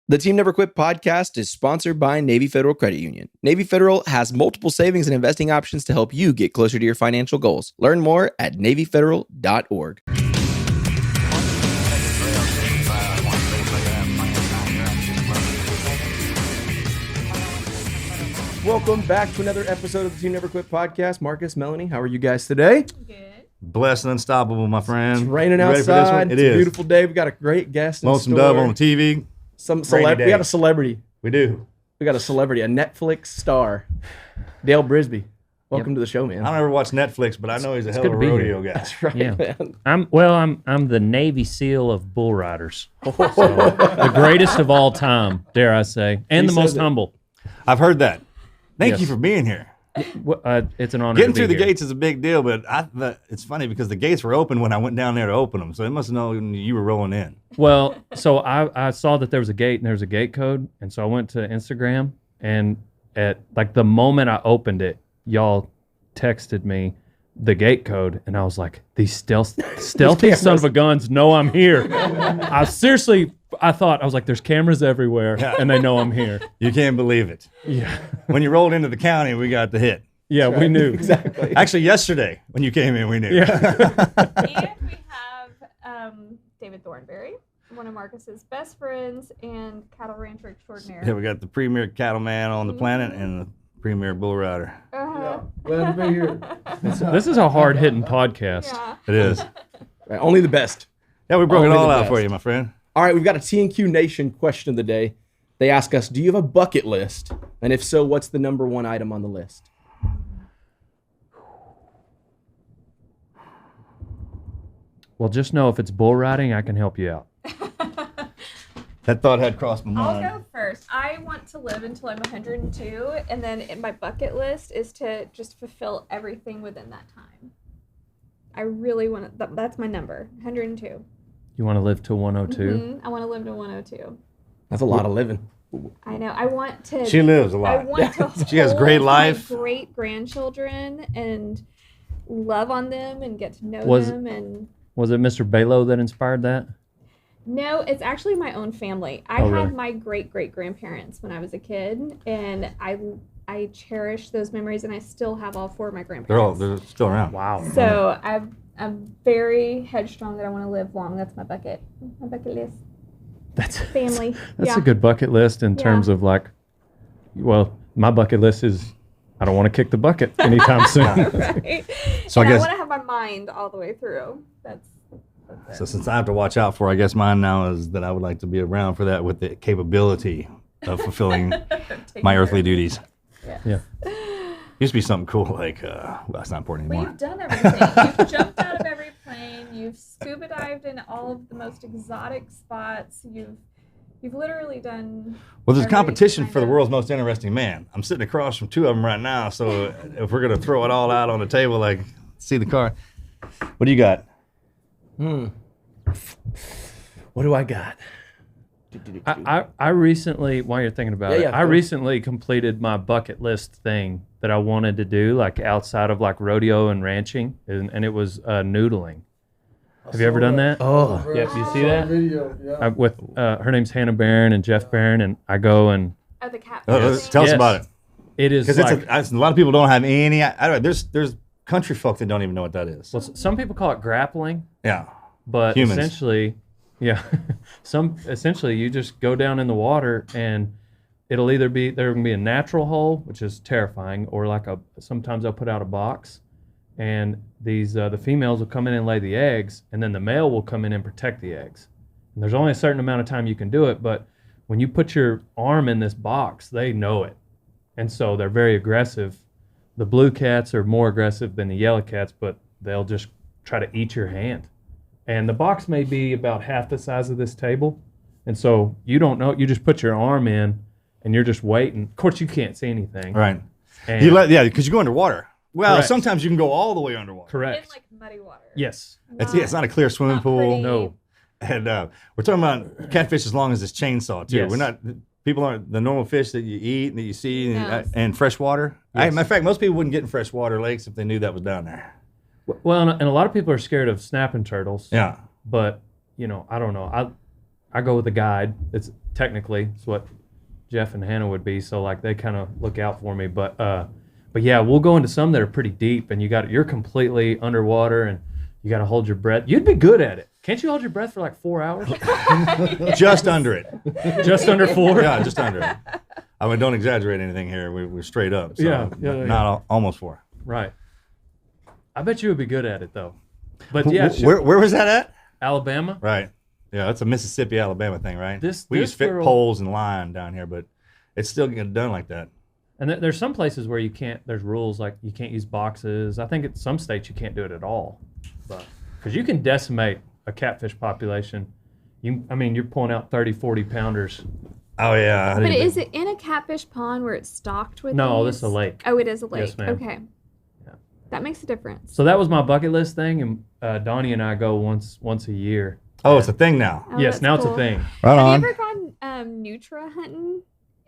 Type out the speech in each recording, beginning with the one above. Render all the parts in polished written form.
The Team Never Quit podcast is sponsored by Navy Federal Credit Union. Navy Federal has multiple savings and investing options to help you get closer to your financial goals. Learn more at NavyFederal.org. Welcome back to another episode of the Team Never Quit podcast. Marcus, Melanie, how are you guys today? Good. Blessed and unstoppable, my friend. It's raining You ready for this outside. one? It's a beautiful day. We got a great guest in Lonesome store. Dove on the TV. We got a celebrity. We do. We got a celebrity, a Netflix star, Dale Brisby. Welcome to the show, man. I don't ever watch Netflix, but I know he's a hell of a rodeo guy. That's right, Yeah. man. I'm the Navy SEAL of bull riders. So, the greatest of all time, dare I say, and He the most says it. humble. I've heard that. Thank Yes. you for being here. It's an honor. Getting to be through the here. gates is a big deal, but it's funny because the gates were open when I went down there to open them, so they must have known you were rolling in. Well, so I saw that there was a gate and there was a gate code, and so I went to Instagram, and at like the moment I opened it, y'all texted me the gate code, and I was like, these stealthy son of a guns know I'm here. I thought, I was like, there's cameras everywhere, and they know I'm here. You can't believe it. Yeah. When you rolled into the county, we got the hit. Yeah, we knew. Exactly. Actually, yesterday when you came in, we knew. Yeah. And we have David Thornberry, one of Marcus's best friends and cattle rancher extraordinaire. Yeah, we got the premier cattleman on the planet and the premier bull rider. Uh-huh. Glad to be here. This is a hard-hitting podcast. Yeah. It is. Right, only the best. Yeah, we broke it Only all the out best. for you, my friend. All right, we've got a T&Q Nation question of the day. They ask us, do you have a bucket list? And if so, what's the number one item on the list? Well, just know if it's bull riding, I can help you out. That thought had crossed my I'll mind. go first. I want to live until I'm 102, and then my bucket list is to just fulfill everything within that time. I really want to, that's my number, 102. You want to live to 102? I want to live to 102. That's a lot of living. I know. I want to. She lives a I lot. want to. She has great hold life. My great grandchildren and love on them and get to know Was- them and. Was it Mr. Balo that inspired that? No, it's actually my own family. I Oh, had really? my great grandparents when I was a kid, and I cherish those memories, and I still have all four of my grandparents. They're still around. Wow. So I'm very headstrong that I want to live long. That's my bucket list. That's Family. That's Yeah. a good bucket list in terms of like, well, my bucket list is I don't want to kick the bucket anytime soon. Right. So And I I guess- want to have my mind all the way through. That's it. So since I have to watch out for, I guess mine now is that I would like to be around for that with the capability of fulfilling Take my care. earthly duties. Yeah. Used to be something cool like, well, that's not important Well, anymore. you've done everything. You've jumped out of every plane. You've scuba dived in all of the most exotic spots. You've literally done. Well, there's every competition kind for the of- world's most interesting man. I'm sitting across from two of them right now, so if we're going to throw it all out on the table, like, see the card. What do you got? What do I got? I recently, while you're thinking about Yeah, it, I go. recently completed my bucket list thing that I wanted to do, like outside of like rodeo and ranching, and it was noodling. Have you ever done that? Oh, Yeah, you see that? Video, yeah. With her name's Hannah Barron and Jeff Barron, and I go and Oh, the cat. Tell us Yes. about it. it is Because like, a lot of people don't have any. I don't know. There's country folk that don't even know what that is. well, some people call it grappling, Yeah. but Humans. essentially, yeah, essentially you just go down in the water and it'll either be there can be a natural hole, which is terrifying, or like sometimes they'll put out a box, and these the females will come in and lay the eggs, and then the male will come in and protect the eggs. And there's only a certain amount of time you can do it, but when you put your arm in this box, they know it, and so they're very aggressive. The blue cats are more aggressive than the yellow cats, but they'll just try to eat your hand. And the box may be about half the size of this table. And so you don't know, you just put your arm in and you're just waiting. Of course, you can't see anything. Right. And Because you go underwater. Well, Correct. sometimes you can go all the way underwater. In correct. like muddy water. Yes. It's not a clear swimming Not pool. pretty. No. And we're talking about catfish as long as this chainsaw too. Yes. We're not people aren't the normal fish that you eat and that you see No. and fresh water. Yes. Matter of fact, most people wouldn't get in freshwater lakes if they knew that was down there. Well, and a lot of people are scared of snapping turtles. Yeah. But, you know, I don't know. I go with a guide. technically. It's what Jeff and Hannah would be. So like they kind of look out for me. But yeah, we'll go into some that are pretty deep, and you're completely underwater, and you got to hold your breath. You'd be good at it. Can't you hold your breath for like 4 hours? Just under it. Just under 4? Yeah, just under it. I mean, don't exaggerate anything here. We're straight up. So Yeah. Not almost 4. Right. I bet you would be good at it though. But yeah, Where was that at? Alabama. Right. Yeah, that's a Mississippi, Alabama thing, right? We use This fit girl- poles and line down here, but it's still getting done like that. And there's some places where you can't. There's rules like you can't use boxes. I think in some states you can't do it at all, but because you can decimate a catfish population. You're pulling out 30, 40 pounders. Oh yeah. But is it in a catfish pond where it's stocked with No, these? this is a lake. Oh, it is a lake. Yes, ma'am. Okay. Yeah. That makes a difference. So that was my bucket list thing, and Donnie and I go once a year. Oh, it's a thing now. Oh, Yes, that's now it's cool. a thing. Right Have on. you ever gone Nutra hunting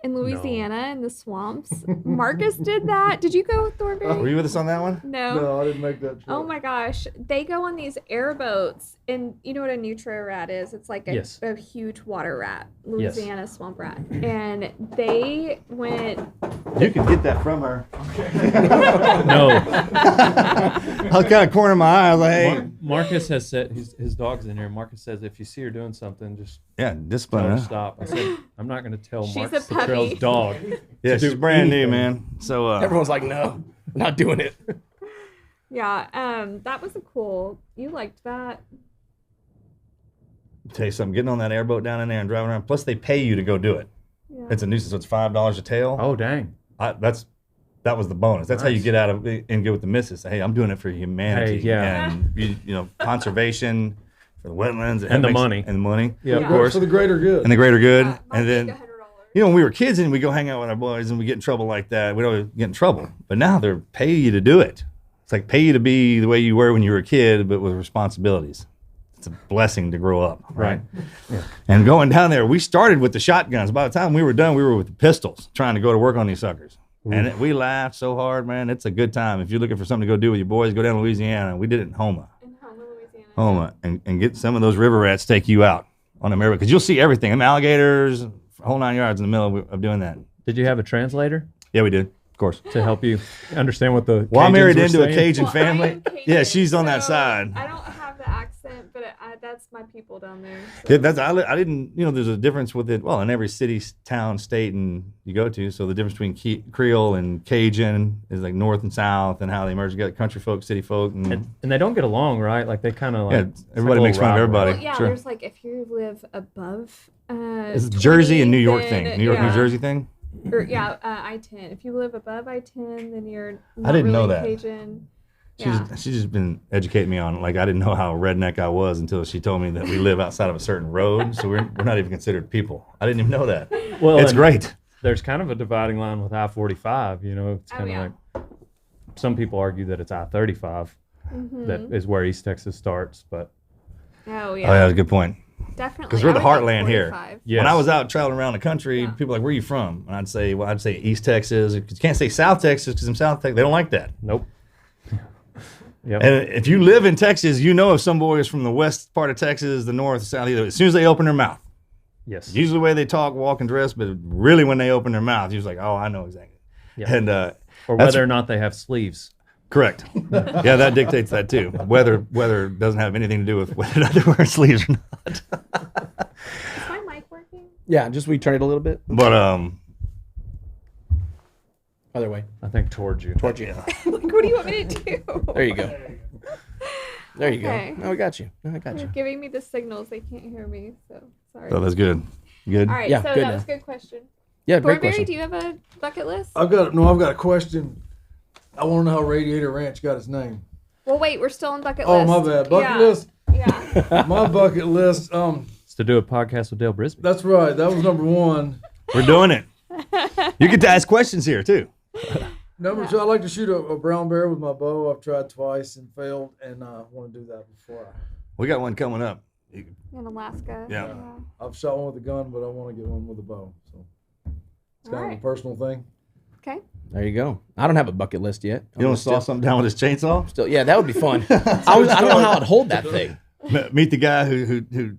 in Louisiana in the swamps? Marcus did that. Did you go, Thornberry? Were you with us on that one? No. I didn't make that trip. Oh my gosh. They go on these airboats, and you know what a Nutra rat is? It's like Yes. a huge water rat, Yes. Louisiana swamp rat. And they went. You can get that from her. No, I was kind of cornering my eye. I was like, hey. Marcus has said his dog's in here. Marcus says if you see her doing something, just Yeah, tell discipline her to her. stop. I said I'm not going to tell She's Marcus a puppy. Luttrell's dog. Yeah, to she's do brand new, anything. man. So Everyone's like, no, we're not doing it. Yeah, that was a cool. You liked that? tell you something, getting on that airboat down in there and driving around. Plus, they pay you to go do it. Yeah. It's a nuisance. So it's $5 a tail. Oh dang! That was the bonus. That's how you Nice. get out of it and get with the missus. Hey, I'm doing it for humanity. Hey, yeah. And conservation for the wetlands And the money. and the money. Yeah, of Yeah. course. For the greater good. And the greater good. Might And take then $100. when we were kids and we go hang out with our boys and we get in trouble like that, we'd always get in trouble. But now they're paying you to do it. It's like pay you to be the way you were when you were a kid, but with responsibilities. It's a blessing to grow up, right? Yeah. And going down there, we started with the shotguns. By the time we were done, we were with the pistols, trying to go to work on these suckers. And we laughed so hard, man. It's a good time. If you're looking for something to go do with your boys, go down to Louisiana. We did it in Houma. In Houma, Louisiana. Houma, and get some of those river rats take you out on a because you'll see everything. Them alligators, whole 9 yards in the middle of doing that. Did you have a translator Yeah, we did, of course. to help you understand what the? Well, I'm Cajuns married were into a saying? Cajun Well, I family. am Cajun, Yeah, she's on that so side. I don't have the accent, but that's my people down there. So. Yeah, I didn't. There's a difference with it. Well, in every city, town, state, and you go to. So the difference between Creole and Cajun is like north and south, and how they merge together. Country folk, city folk, and And they don't get along, right? Like they kind of like yeah, it's like everybody a makes little fun of rivalry. everybody. Well, yeah, Sure. there's like if you live above. It's a 20, Jersey and New York then, thing. New York, yeah. New Jersey thing. Or I-10. If you live above I-10, then you're not I didn't know really that. Cajun. Yeah. She's just been educating me on, like, I didn't know how redneck I was until she told me that we live outside of a certain road, so we're not even considered people. I didn't even know that. Well, It's and great. There's kind of a dividing line with I-45. It's kind of yeah. like some people argue that it's I-35 that is where East Texas starts, but Oh Oh, yeah, yeah, that's a good point. definitely. 'Cause we're the I would think heartland here. 45. yes. When I was out traveling around the country, Yeah. people were like, where are you from? And I'd say East Texas. You can't say South Texas because in South Texas, they don't like that. Nope. Yep. And if you live in Texas, you know if some boy is from the west part of Texas, the north, south, either. As soon as they open their mouth. Yes. Usually the way they talk, walk, and dress, but really when they open their mouth, you're like, oh, I know exactly. Yeah. And Or that's- whether or not they have sleeves. correct. Yeah, that dictates that too. Weather doesn't have anything to do with whether or not they're wearing sleeves or not. Is my mic working? Yeah, just we turn it a little bit. But Other way. I think towards you. Towards you. Like, what do you want me to do? There you go. There you Okay. go. No, I got you. No, I got They're you. giving me the signals. They can't hear me, so sorry. oh, that's good. Good. All right, Yeah, so good that now. was a good question. Yeah, great Thornberry, question. do you have a bucket list? I've got a question. I want to know how Radiator Ranch got its name. Well, wait, we're still on bucket Oh, list. my bad. Bucket Yeah. list. Yeah. My bucket list. It's to do a podcast with Dale Brisby. That's right. That was number one. We're doing it. You get to ask questions here too. Number two, I like to shoot a brown bear with my bow. I've tried twice and failed, and I want to do that before. We got one coming up. In Alaska. Yeah. I've shot one with a gun, but I want to get one with a bow. So it's kind of Alright. a personal thing. Okay. There you go. I don't have a bucket list yet. You want to saw something down with his chainsaw? Still, yeah, that would be fun. I don't know how I'd hold that thing. Meet the guy who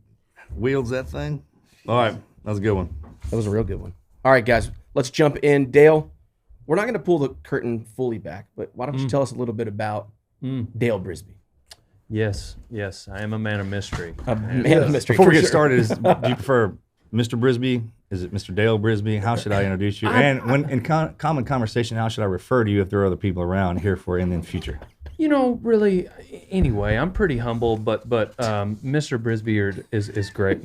wields that thing. All right, That was a good one. That was a real good one. All right, guys, let's jump in. Dale, we're not going to pull the curtain fully back, but why don't you tell us a little bit about Dale Brisby? Yes, I am a man of mystery. A man of mystery. Before we get started, do you prefer Mr. Brisby? Is it Mr. Dale Brisby? How should I introduce you? And when in common conversation, how should I refer to you if there are other people around here for in the future? Really, anyway, I'm pretty humble, but Mr. Brisby is great.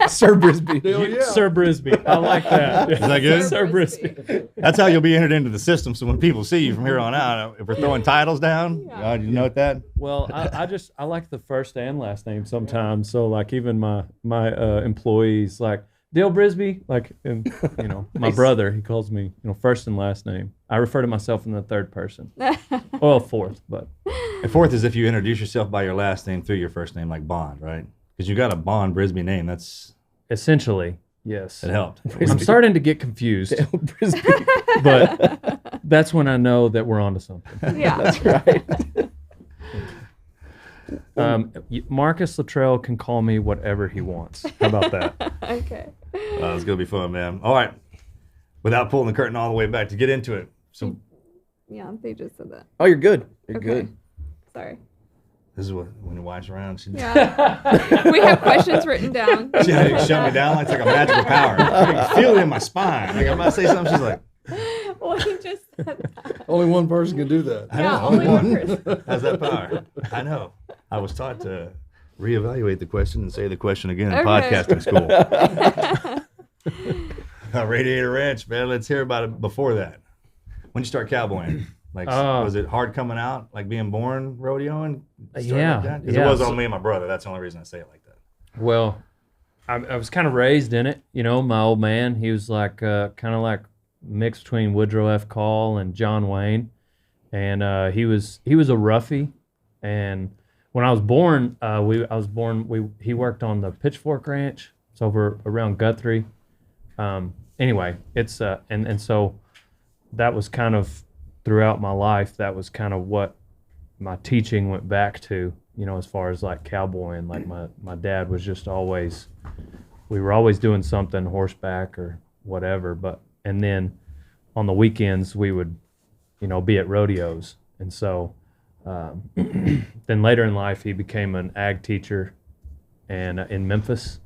Sir Brisby. Sir Brisby. I like that. Is that good? Sir Brisby. That's how you'll be entered into the system. So when people see you from here on out, if we're throwing titles down, you note that? Well, I like the first and last name sometimes. So like even my employees like Dale Brisby, like, and my brother, he calls me, first and last name. I refer to myself in the third person. Well, fourth, but. And fourth is if you introduce yourself by your last name through your first name, like Bond, right? Because you got a Bond Brisby name. That's essentially, yes. It helped. I'm starting to get confused, Dale Brisby. but that's when I know that we're onto something. Yeah. That's right. Marcus Luttrell can call me whatever he wants. How about that? Okay. It's going to be fun, man. All right. Without pulling the curtain all the way back to get into it. So Yeah, they just said that. Oh, you're good. You're Okay. good. Sorry. this is what, when your wife's around, she We have questions written down. shut me down like it's like a magical power. I can feel it in my spine. Like I'm about to say something, she's like, Well, he just said that. Only one person can do that. I Yeah, know, only one person. has that power. I know. I was taught to reevaluate the question and say the question again in Okay. podcasting school. Radiator Ranch, man. Let's hear about it before that. When did you start cowboying? Like, was it hard coming out, like being born rodeoing? Yeah. Because it was on me and my brother. That's the only reason I say it like that. Well, I was kind of raised in it. My old man, he was like kind of like mixed between Woodrow F. Call and John Wayne, and he was a roughie. And when I was born, he worked on the Pitchfork Ranch. It's over around Guthrie. Anyway, it's and so that was kind of throughout my life. That was kind of what my teaching went back to. As far as like cowboying, like my dad was just always, we were always doing something horseback or whatever. And then on the weekends we would, be at rodeos. And so then later in life he became an ag teacher and in Memphis,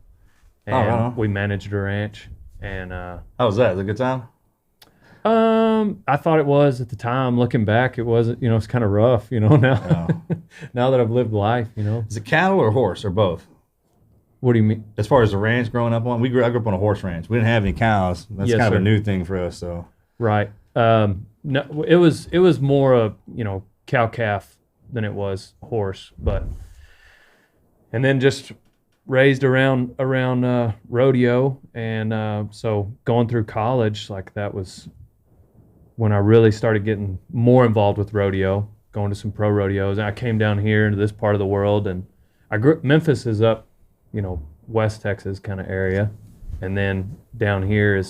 and we managed a ranch. And How was that? Was it a good time? I thought it was at the time. Looking back, it wasn't. It's kind of rough. Now, now that I've lived life. Is it cattle or horse or both? What do you mean? As far as the ranch growing up on, I grew up on a horse ranch. We didn't have any cows. That's Yes, kind of sir. a new thing for us. So Right. No, it was more a cow calf than it was horse, and then just raised around rodeo, and so going through college, like that was when I really started getting more involved with rodeo, going to some pro rodeos. And I came down here into this part of the world, and Memphis is up, West Texas kind of area, and then down here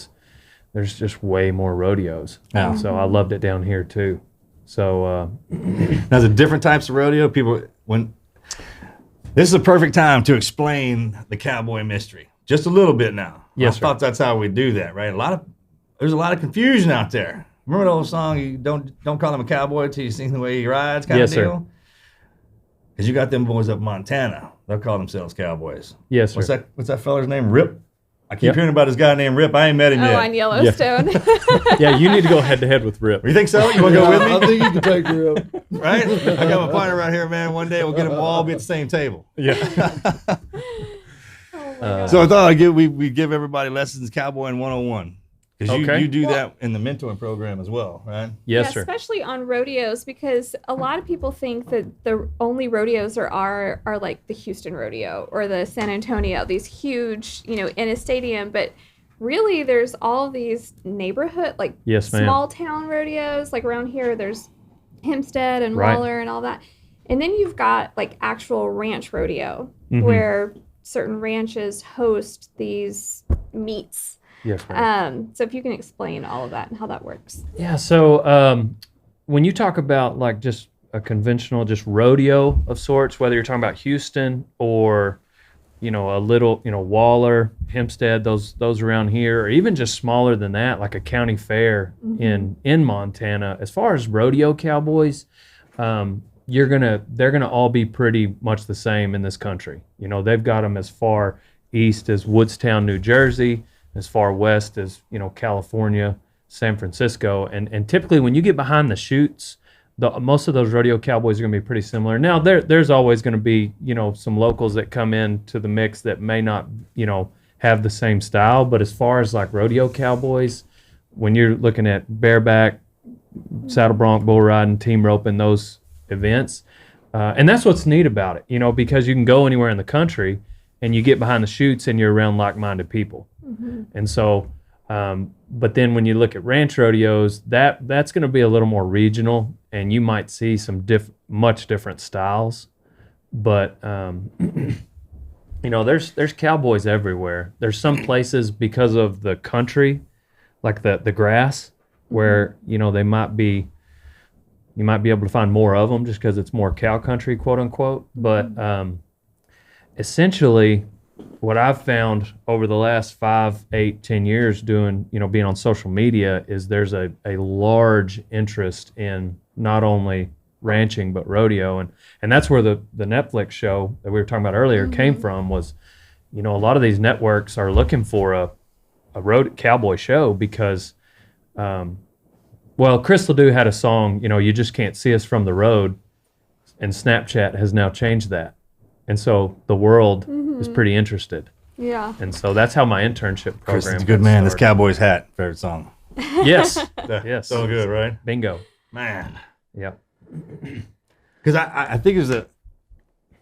there's just way more rodeos. Yeah. So I loved it down here too. So now the different types of rodeo this is a perfect time to explain the cowboy mystery just a little bit now. Yes, I thought that's how we do that, right? There's a lot of confusion out there. Remember the old song, you don't call him a cowboy until you see the way he rides kind Yes, of sir. deal? Because you got them boys up in Montana. They'll call themselves cowboys. yes, sir. What's that feller's name? Rip? I keep Yep. hearing about this guy named Rip. I ain't met him Oh, yet. on Yellowstone. Yeah, you need to go head to head with Rip. You think so? You want to go with I me? think you can take her up. Right? I got my partner right here, man. One day we'll get them all be at the same table. Yeah. Oh my God. So I thought we give everybody lessons cowboying 101. Because Okay. you do that in the mentoring program as well, right? Yes, Yeah, sir. especially on rodeos, because a lot of people think that the only rodeos are like the Houston rodeo or the San Antonio, these huge, in a stadium. But really, there's all of these neighborhood, like Yes, ma'am. small town rodeos. Like around here, there's Hempstead and Right. Waller and all that. And then you've got like actual ranch rodeo Mhm. where certain ranches host these meets. Yes, ma'am. So if you can explain all of that and how that works. Yeah. So when you talk about like just a conventional, just rodeo of sorts, whether you're talking about Houston or a little, Waller, Hempstead, those around here, or even just smaller than that, like a county fair in Montana. As far as rodeo cowboys, they're gonna all be pretty much the same in this country. They've got them as far east as Woodstown, New Jersey, as far west as California, San Francisco, and typically when you get behind the chutes, most of those rodeo cowboys are going to be pretty similar. Now there's always going to be some locals that come into the mix that may not have the same style, but as far as like rodeo cowboys, when you're looking at bareback, saddle bronc, bull riding, team roping, those events, and that's what's neat about it, because you can go anywhere in the country and you get behind the chutes and you're around like-minded people, and so. But then when you look at ranch rodeos, that's going to be a little more regional, and you might see some much different styles. But there's cowboys everywhere. There's some places because of the country, like the grass, where you might be able to find more of them just because it's more cow country, quote unquote. But essentially, what I've found over the last 5, 8, 10 years doing, being on social media is there's a large interest in not only ranching, but rodeo. And that's where the Netflix show that we were talking about earlier came from was, a lot of these networks are looking for a road cowboy show because, Chris Ledoux had a song, You Just Can't See Us From the Road, and Snapchat has now changed that. And so the world is pretty interested. Yeah. And so that's how my internship program Chris is a good man. This started. Cowboy's hat, favorite song. Yes. Yes. So good, right? Bingo. Man. Yep. Because I think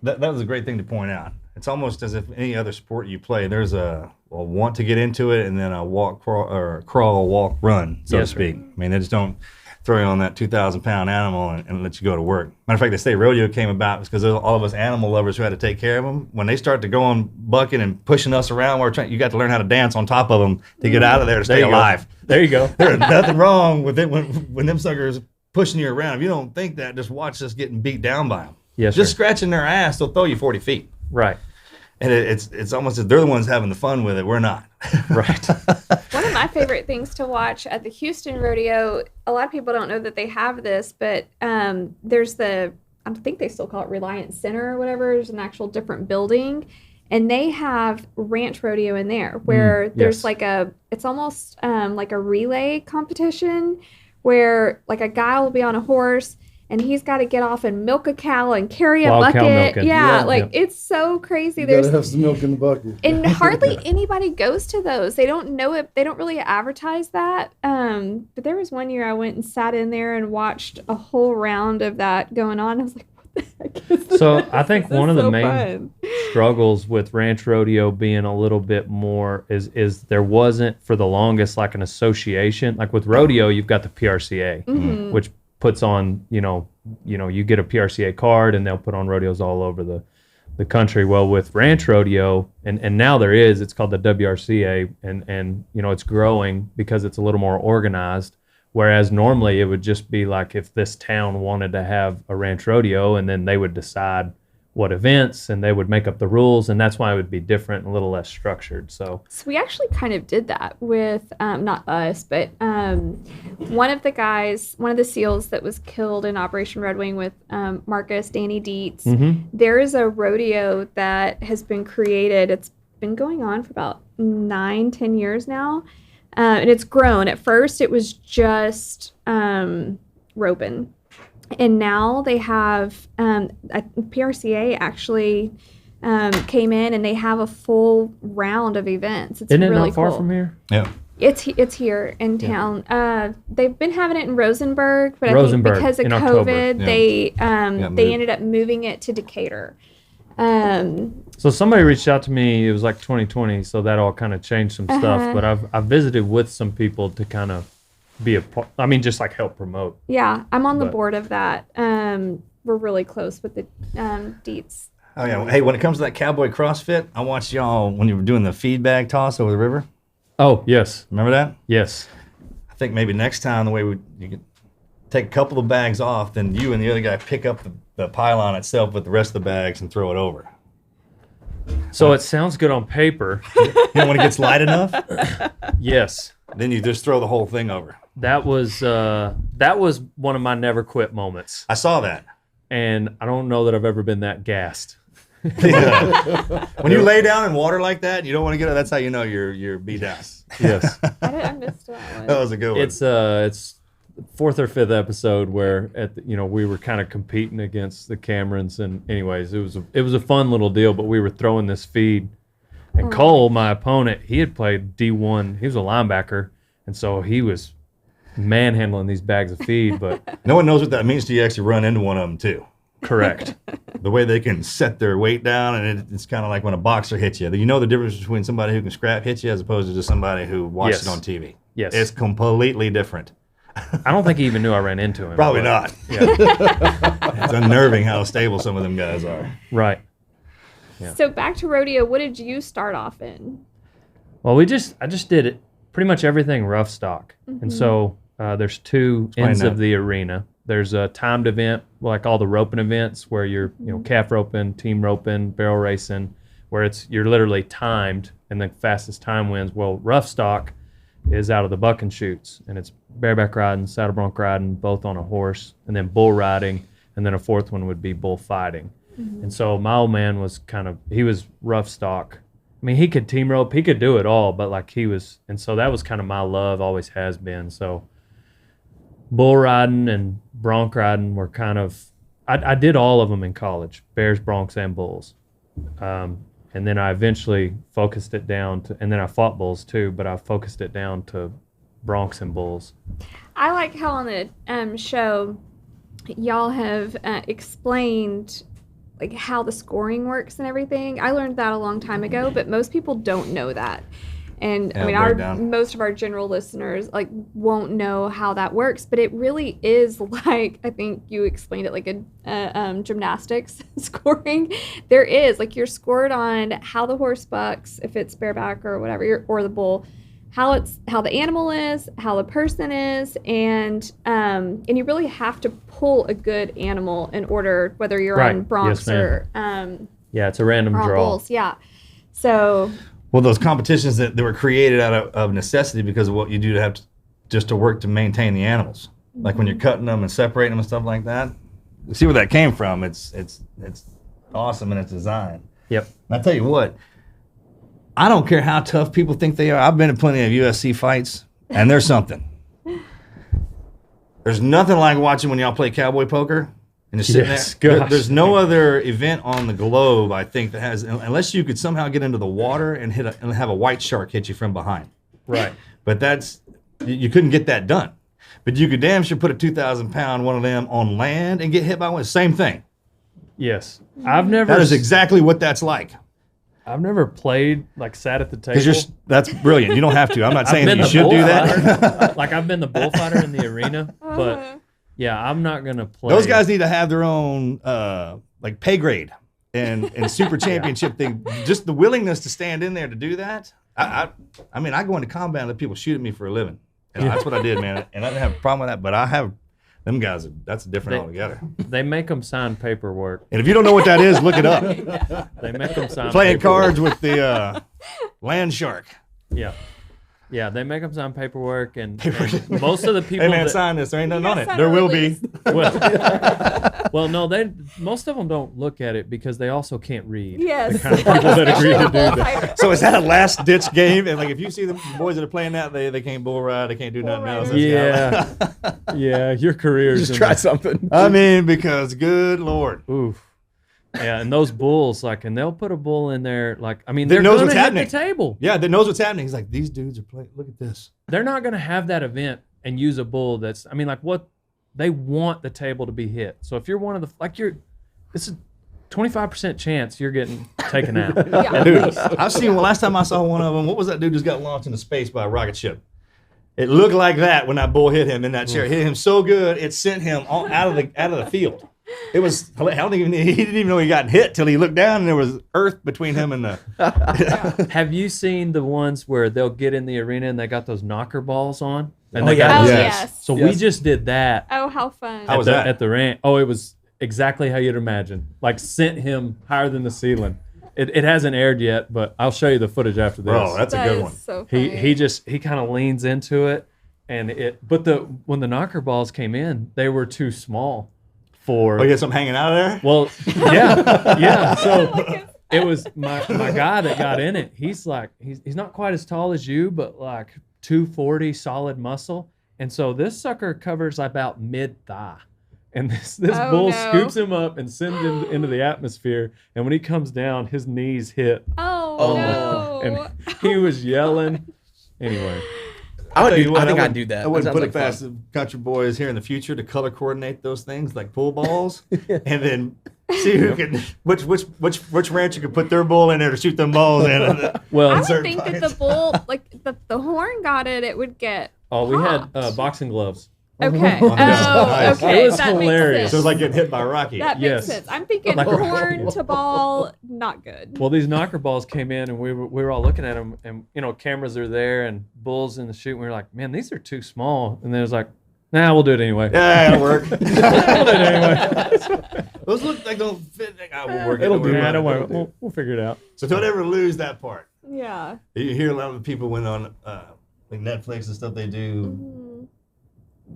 that was a great thing to point out. It's almost as if any other sport you play, there's a want to get into it and then a walk, crawl, walk, run, so to speak. I mean, they just don't throw you on that 2,000-pound animal and let you go to work. Matter of fact, they say rodeo came about because all of us animal lovers who had to take care of them, when they start to go on bucking and pushing us around, you got to learn how to dance on top of them to get out of there to stay alive. There you go. There's nothing wrong with it when them suckers pushing you around. If you don't think that, just watch us getting beat down by them. Yes, just sir. scratching their ass, they'll throw you 40 feet. Right. And it's almost as they're the ones having the fun with it. We're not. Right. One of my favorite things to watch at the Houston Rodeo, a lot of people don't know that they have this, but there's I think they still call it Reliant Center or whatever. There's an actual different building. And they have ranch rodeo in there where there's it's almost like a relay competition where like a guy will be on a horse and he's got to get off and milk a cow and carry a bucket. It's so crazy. You gotta have some milk in the bucket. And hardly anybody goes to those. They don't know it. They don't really advertise that. But there was one year I went and sat in there and watched a whole round of that going on. I was like, what the heck is this? So I think one of the main fun. struggles with ranch rodeo being a little bit more is there wasn't for the longest like an association. Like with rodeo, you've got the PRCA, which puts on, you get a PRCA card and they'll put on rodeos all over the country. Well, with ranch rodeo, and now it's called the WRCA, and it's growing because it's a little more organized. Whereas normally it would just be like if this town wanted to have a ranch rodeo and then they would decide what events and they would make up the rules, and that's why it would be different and a little less structured. So we actually kind of did that with not us, but one of the SEALs that was killed in Operation Red Wing with Marcus, Danny Dietz. There is a rodeo that has been created. It's been going on for about 9-10 years now, and it's grown. At first it was just roping. And now they have PRCA actually came in and they have a full round of events. It's Isn't it really not far cool. from here? Yeah. It's here in town. They've been having it in Rosenberg, but I think Rosenberg, because of in October. COVID, Yeah. they ended up moving it to Decatur. So somebody reached out to me. It was like 2020, so that all kind of changed some stuff. But I've visited with some people to kind of be a part. I mean, just like help promote. Yeah, I'm on the board of that. We're really close with the Dietz. Oh yeah. Hey, when it comes to that cowboy CrossFit, I watched y'all when you were doing the feed bag toss over the river. Oh yes, Remember that? yes. I think maybe next time you could take a couple of bags off, then you and the other guy pick up the pylon itself with the rest of the bags and throw it over. So it sounds good on paper. When it gets light enough, Yes. then you just throw the whole thing over. That was one of my never quit moments. I saw that. And I don't know that I've ever been that gassed. When you lay down in water like that, and you don't want to get it. That's how you know you're beat down. Yes. I missed that one. That was a good one. It's fourth or fifth episode where we were kind of competing against the Camerons, and anyways, it was a fun little deal. But we were throwing this feed, and Cole, my opponent, he had played D1. He was a linebacker, and so he was manhandling these bags of feed. But no one knows what that means till you actually run into one of them too. correct. The way they can set their weight down, and it's kind of like when a boxer hits you. You know the difference between somebody who can scrap hit you as opposed to just somebody who watches it on TV. Yes. It's completely different. I don't think he even knew I ran into him. Probably but- not. Yeah. It's unnerving how stable some of them guys are. Right. Yeah. So back to rodeo, what did you start off in? Well, I just did it pretty much everything rough stock, and so there's two ends of the arena. There's a timed event, like all the roping events, where you're calf roping, team roping, barrel racing, where you're literally timed, and the fastest time wins. Well, rough stock is out of the buck and shoots, and it's bareback riding, saddle bronc riding, both on a horse, and then bull riding, and then a fourth one would be bull fighting. And so my old man was he was rough stock. I mean, he could team rope, he could do it all, but and so that was kind of my love, always has been. So bull riding and bronc riding were kind of, I did all of them in college, bears, broncs, and bulls. And then I eventually focused it down to, and then I fought bulls too, but I focused it down to broncs and bulls. I like how on the show y'all have explained like how the scoring works and everything. I learned that a long time ago, but most people don't know that. And Yeah, I mean, break down. most of our general listeners like won't know how that works, but it really is like, I think you explained it like a gymnastics scoring. There is like you're scored on how the horse bucks, if it's bareback or whatever, or the bull, how the animal is, how the person is, and you really have to pull a good animal in order, whether you're Right. on broncs Yes, ma'am. or Yeah, it's a random or on draw. bulls. Yeah. So Well, those competitions that were created out of necessity because of what you do just to work to maintain the animals. Like when you're cutting them and separating them and stuff like that. You see where that came from. It's awesome in its design. Yep. And I tell you what, I don't care how tough people think they are. I've been in plenty of UFC fights, and there's something. There's nothing like watching when y'all play cowboy poker and just sitting Yes, there. gosh. There's no other event on the globe, I think, that has, unless you could somehow get into the water and and have a white shark hit you from behind. Right. But you couldn't get that done. But you could damn sure put a 2,000-pound one of them on land and get hit by one. Same thing. Yes. I've never That is exactly what that's like. I've never played, like sat at the table. Because that's brilliant. You don't have to. I'm not I've saying that been you the should do that. bullfighter. Like I've been the bullfighter in the arena, but yeah, I'm not gonna play. Those guys need to have their own like pay grade and super championship thing. Just the willingness to stand in there to do that. I mean, I go into combat and let people shoot at me for a living. And that's what I did, man. And I didn't have a problem with that. But I have them guys. That's different altogether. They make them sign paperwork. And if you don't know what that is, look it up. They make them sign Playing paperwork. cards with the land shark. Yeah. Yeah, they make them sign paperwork, and most of the people Hey man, that, sign this. There ain't nothing You on gotta it. sign There a will release. be. well, no, most of them don't look at it because they also can't read. yes. The kind of people that agree to do that. So is that a last ditch game? And like if you see the boys that are playing that, they can't bull ride, they can't do nothing else. Bull That's Yeah, your career's Just try something. I mean, because good Lord. Oof. Yeah, and those bulls, like, and they'll put a bull in there, like, I mean, That they're knows gonna what's hit happening. the table. Yeah, that knows what's happening. He's like, these dudes are playing. Look at this. They're not gonna have that event and use a bull that's, I mean, like, what they want the table to be hit. So if you're one of the, like, it's a 25% chance you're getting taken out. Yeah. Dude, I've seen, last time I saw one of them, what was that dude just got launched into space by a rocket ship? It looked like that when that bull hit him in that chair. It hit him so good, it sent him out of the field. It was, I don't think he didn't even know he got hit till he looked down and there was earth between him and the. Have you seen the ones where they'll get in the arena and they got those knocker balls on? And Oh, they yeah. got Oh, Yes. yes. So Yes. we just did that Oh, how fun. How was at that? at the ranch. Oh, it was exactly how you'd imagine. Like sent him higher than the ceiling. It hasn't aired yet, but I'll show you the footage after this. Bro, that's a That good is one. So funny. He kind of leans into it, and when the knocker balls came in, they were too small for. Oh, you got something hanging out of there? Well, yeah. So it was my guy that got in it. He's like he's not quite as tall as you, but like 240 solid muscle, and so this sucker covers about mid thigh. And this Oh, bull no. scoops him up and sends him into the atmosphere. And when he comes down, his knees hit. Oh, no. And he was yelling. Anyway, I tell you what, think I I'd do that. I wouldn't That put sounds it past the country boys here in the future to color coordinate those things like pool balls, and then see who can which rancher can put their bull in there to shoot them balls in. well, I would certain think that parts. the bull, like the horn got it would get. we had popped. boxing gloves. Okay. Oh, nice. Oh, okay. It was that hilarious. Makes So it's sense. like getting hit by Rocky. That makes Yes. sense. I'm thinking Like a horn to ball, not good. Well, these knocker balls came in, and we were all looking at them, and cameras are there, and bulls in the chute. And we were like, man, these are too small. And then it was like, nah, we'll do it anyway. Yeah, it'll work. We'll do it anyway. Those look like don't fit. We'll work it. It'll Don't worry do. about Don't it. worry. It'll do. We'll figure it out. So don't ever lose that part. Yeah. You hear a lot of the people when on like Netflix and stuff they do. Mhm.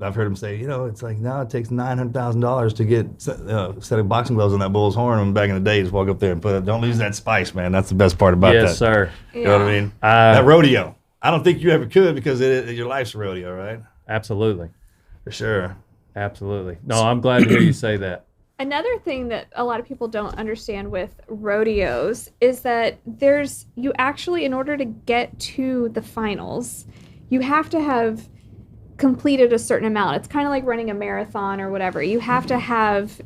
I've heard them say, it's like now it takes $900,000 to get a set of boxing gloves on that bull's horn. And back in the day, just walk up there and put it. Don't lose that spice, man. That's the best part about Yes, that. sir. You know what I mean? Uh, That rodeo. I don't think you ever could because your life's a rodeo, right? Absolutely. For sure. Absolutely. No, I'm glad to hear you say that. Another thing that a lot of people don't understand with rodeos is that you actually, in order to get to the finals, you have to have completed a certain amount. It's kind of like running a marathon or whatever. You have to have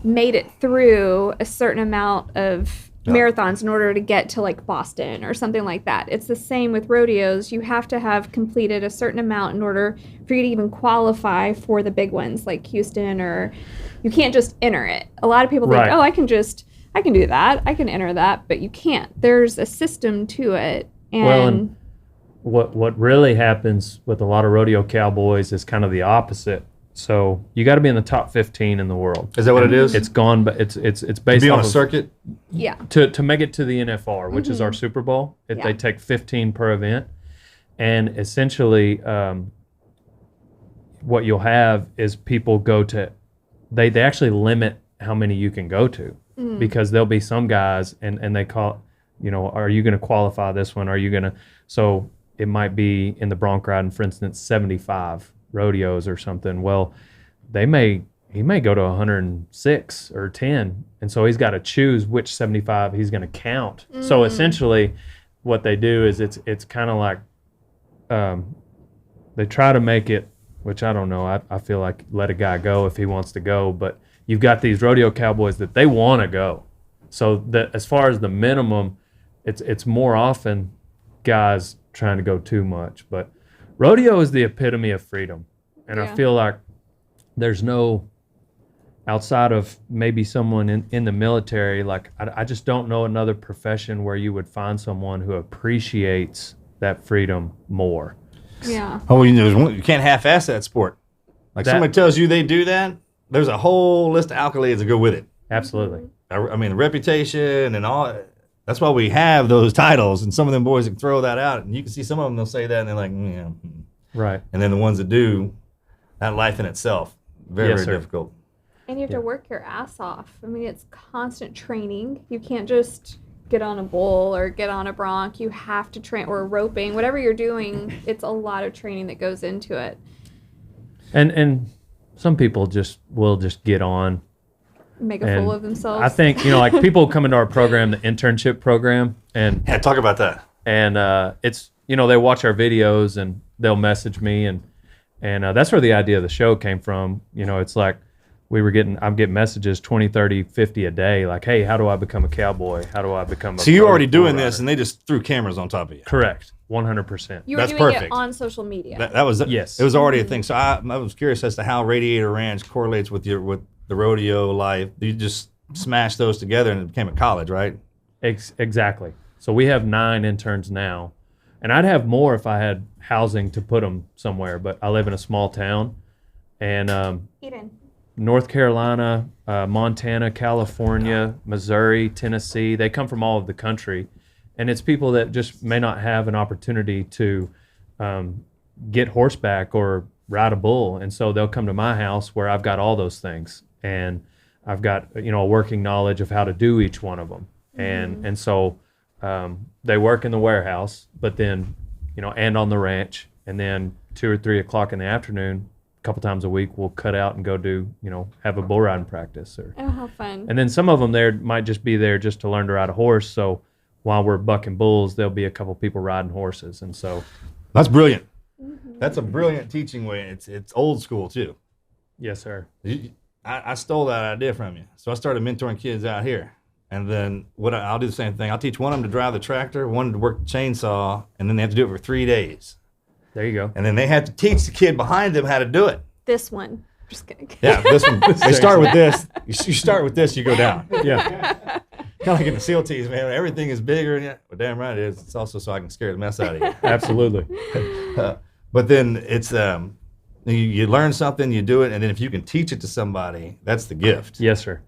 made it through a certain amount of marathons in order to get to like Boston or something like that. It's the same with rodeos. You have to have completed a certain amount in order for you to even qualify for the big ones like Houston, or you can't just enter it. A lot of people think, Right. oh, I can do that. I can enter that, but you can't. There's a system to it. And What really happens with a lot of rodeo cowboys is kind of the opposite. So you got to be in the top 15 in the world. Is that what it is? It's gone, but it's to based be off on a of- circuit? yeah. to make it to the NFR, which is our Super Bowl. Yeah. They take 15 per event, and essentially, what you'll have is people go to. They actually limit how many you can go to, because there'll be some guys and they call, are you going to qualify this one? Are you going to? So it might be in the bronc riding, for instance, 75 rodeos or something. Well, he may go to 106 or 10, and so he's got to choose which 75 he's going to count. So essentially, what they do is it's kind of like they try to make it, which I don't know. I feel like let a guy go if he wants to go, but you've got these rodeo cowboys that they want to go. So that as far as the minimum, it's more often guys trying to go too much. But rodeo is the epitome of freedom, and I Yeah. feel like there's no, outside of maybe someone in the military, like I just don't know another profession where you would find someone who appreciates that freedom more. Yeah. Oh, you can't half-ass that sport. Like That- somebody tells you they do that, there's a whole list of accolades that go with it. Absolutely. I mean, the reputation and all. That's why we have those titles, and some of them boys can throw that out, and you can see some of them, they'll say that, and they're like, yeah. Right. And then the ones that do, that life in itself, very, Yes, very sir. difficult. And you have to work your ass off. I mean, it's constant training. You can't just get on a bull or get on a bronc. You have to train, or roping, whatever you're doing. It's a lot of training that goes into it. And some people will just get on. Make a And fool of themselves. I think, like people come into our program, the internship program, and Yeah, talk about that. it's, they watch our videos and they'll message me, and that's where the idea of the show came from. It's like I'm getting messages 20, 30, 50 a day, like, hey, how do I become a cowboy? How do I become a So you're pro already doing bull this, rider? and they just threw cameras on top of you. Correct. 100%. you were that's doing perfect. it on social media. That was Yes. It was already a thing. So I was curious as to how Radiator Ranch correlates with the rodeo life. You just smashed those together, and it became a college, right? Exactly. So we have 9 interns now, and I'd have more if I had housing to put them somewhere, but I live in a small town, and Eden. North Carolina, Montana, California, Missouri, Tennessee. They come from all over the country. And it's people that just may not have an opportunity to get horseback or ride a bull. And so they'll come to my house where I've got all those things. And I've got, a working knowledge of how to do each one of them. And so they work in the warehouse, but then, and on the ranch. And then 2 or 3 o'clock in the afternoon, a couple times a week, we'll cut out and go do, have a bull riding practice. Oh, how fun. And then some of them there might just be there just to learn to ride a horse. So while we're bucking bulls, there'll be a couple people riding horses. And so That's brilliant. That's a brilliant teaching way. It's old school too. yes, sir. I stole that idea from you. So I started mentoring kids out here. And then I'll do the same thing. I'll teach one of them to drive the tractor, one to work the chainsaw, and then they have to do it for 3 days. There you go. And then they have to teach the kid behind them how to do it. This one. Just kidding. Yeah, this one. They start with this. You start with this, you go down. Yeah. Kind of like in the SEAL teams, man. Everything is bigger. Well, damn right it is. It's also so I can scare the mess out of you. Absolutely. But then it's you learn something, you do it, and then if you can teach it to somebody, that's the gift. Yes, sir.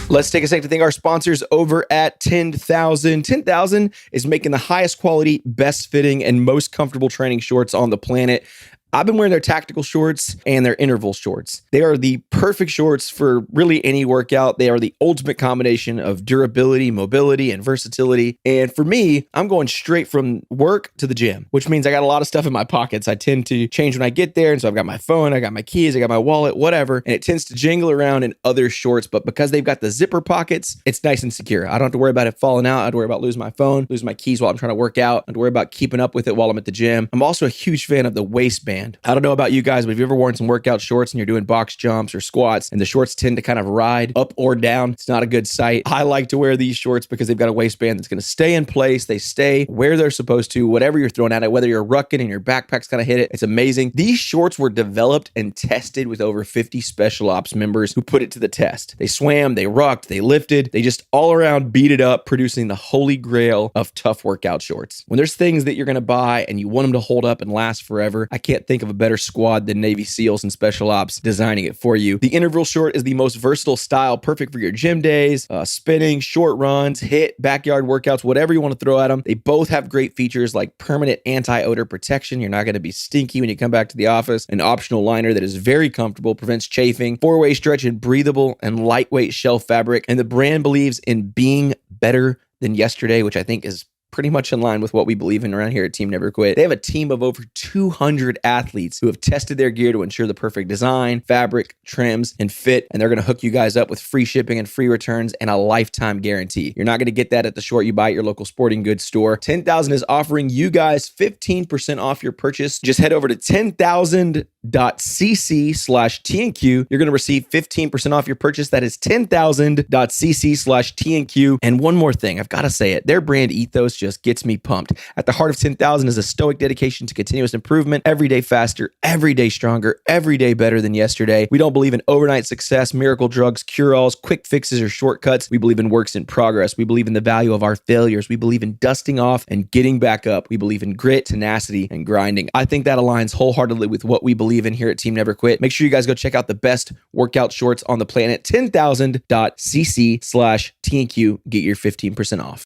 Let's take a second to thank our sponsors over at 10,000. 10,000 is making the highest quality, best fitting, and most comfortable training shorts on the planet. I've been wearing their tactical shorts and their interval shorts. They are the perfect shorts for really any workout. They are the ultimate combination of durability, mobility, and versatility. And for me, I'm going straight from work to the gym, which means I got a lot of stuff in my pockets. I tend to change when I get there. And so I've got my phone, I got my keys, I got my wallet, whatever. And it tends to jingle around in other shorts. But because they've got the zipper pockets, it's nice and secure. I don't have to worry about it falling out. I don't have to worry about losing my phone, losing my keys while I'm trying to work out. I don't have to worry about keeping up with it while I'm at the gym. I'm also a huge fan of the waistband. I don't know about you guys, but if you've ever worn some workout shorts and you're doing box jumps or squats and the shorts tend to kind of ride up or down, it's not a good sight. I like to wear these shorts because they've got a waistband that's going to stay in place. They stay where they're supposed to, whatever you're throwing at it, whether you're rucking and your backpack's kind of hit it. It's amazing. These shorts were developed and tested with over 50 special ops members who put it to the test. They swam, they rucked, they lifted, they just all around beat it up, producing the holy grail of tough workout shorts. When there's things that you're going to buy and you want them to hold up and last forever, I can't think of a better squad than Navy SEALs and Special Ops designing it for you. The interval short is the most versatile style, perfect for your gym days, spinning, short runs, hit, backyard workouts, whatever you want to throw at them. They both have great features like permanent anti-odor protection. You're not going to be stinky when you come back to the office. An optional liner that is very comfortable, prevents chafing, 4-way stretch and breathable, and lightweight shell fabric. And the brand believes in being better than yesterday, which I think is pretty much in line with what we believe in around here at Team Never Quit. They have a team of over 200 athletes who have tested their gear to ensure the perfect design, fabric, trims, and fit, and they're going to hook you guys up with free shipping and free returns and a lifetime guarantee. You're not going to get that at the short you buy at your local sporting goods store. 10,000 is offering you guys 15% off your purchase. Just head over to 10,000.cc/TNQ. You're going to receive 15% off your purchase. That is 10,000.cc/TNQ. And one more thing, I've got to say it. Their brand ethos just gets me pumped. At the heart of 10,000 is a stoic dedication to continuous improvement, every day faster, every day stronger, every day better than yesterday. We don't believe in overnight success, miracle drugs, cure-alls, quick fixes, or shortcuts. We believe in works in progress. We believe in the value of our failures. We believe in dusting off and getting back up. We believe in grit, tenacity, and grinding. I think that aligns wholeheartedly with what we believe in here at Team Never Quit. Make sure you guys go check out the best workout shorts on the planet, 10,000.cc/TNQ. Get your 15% off.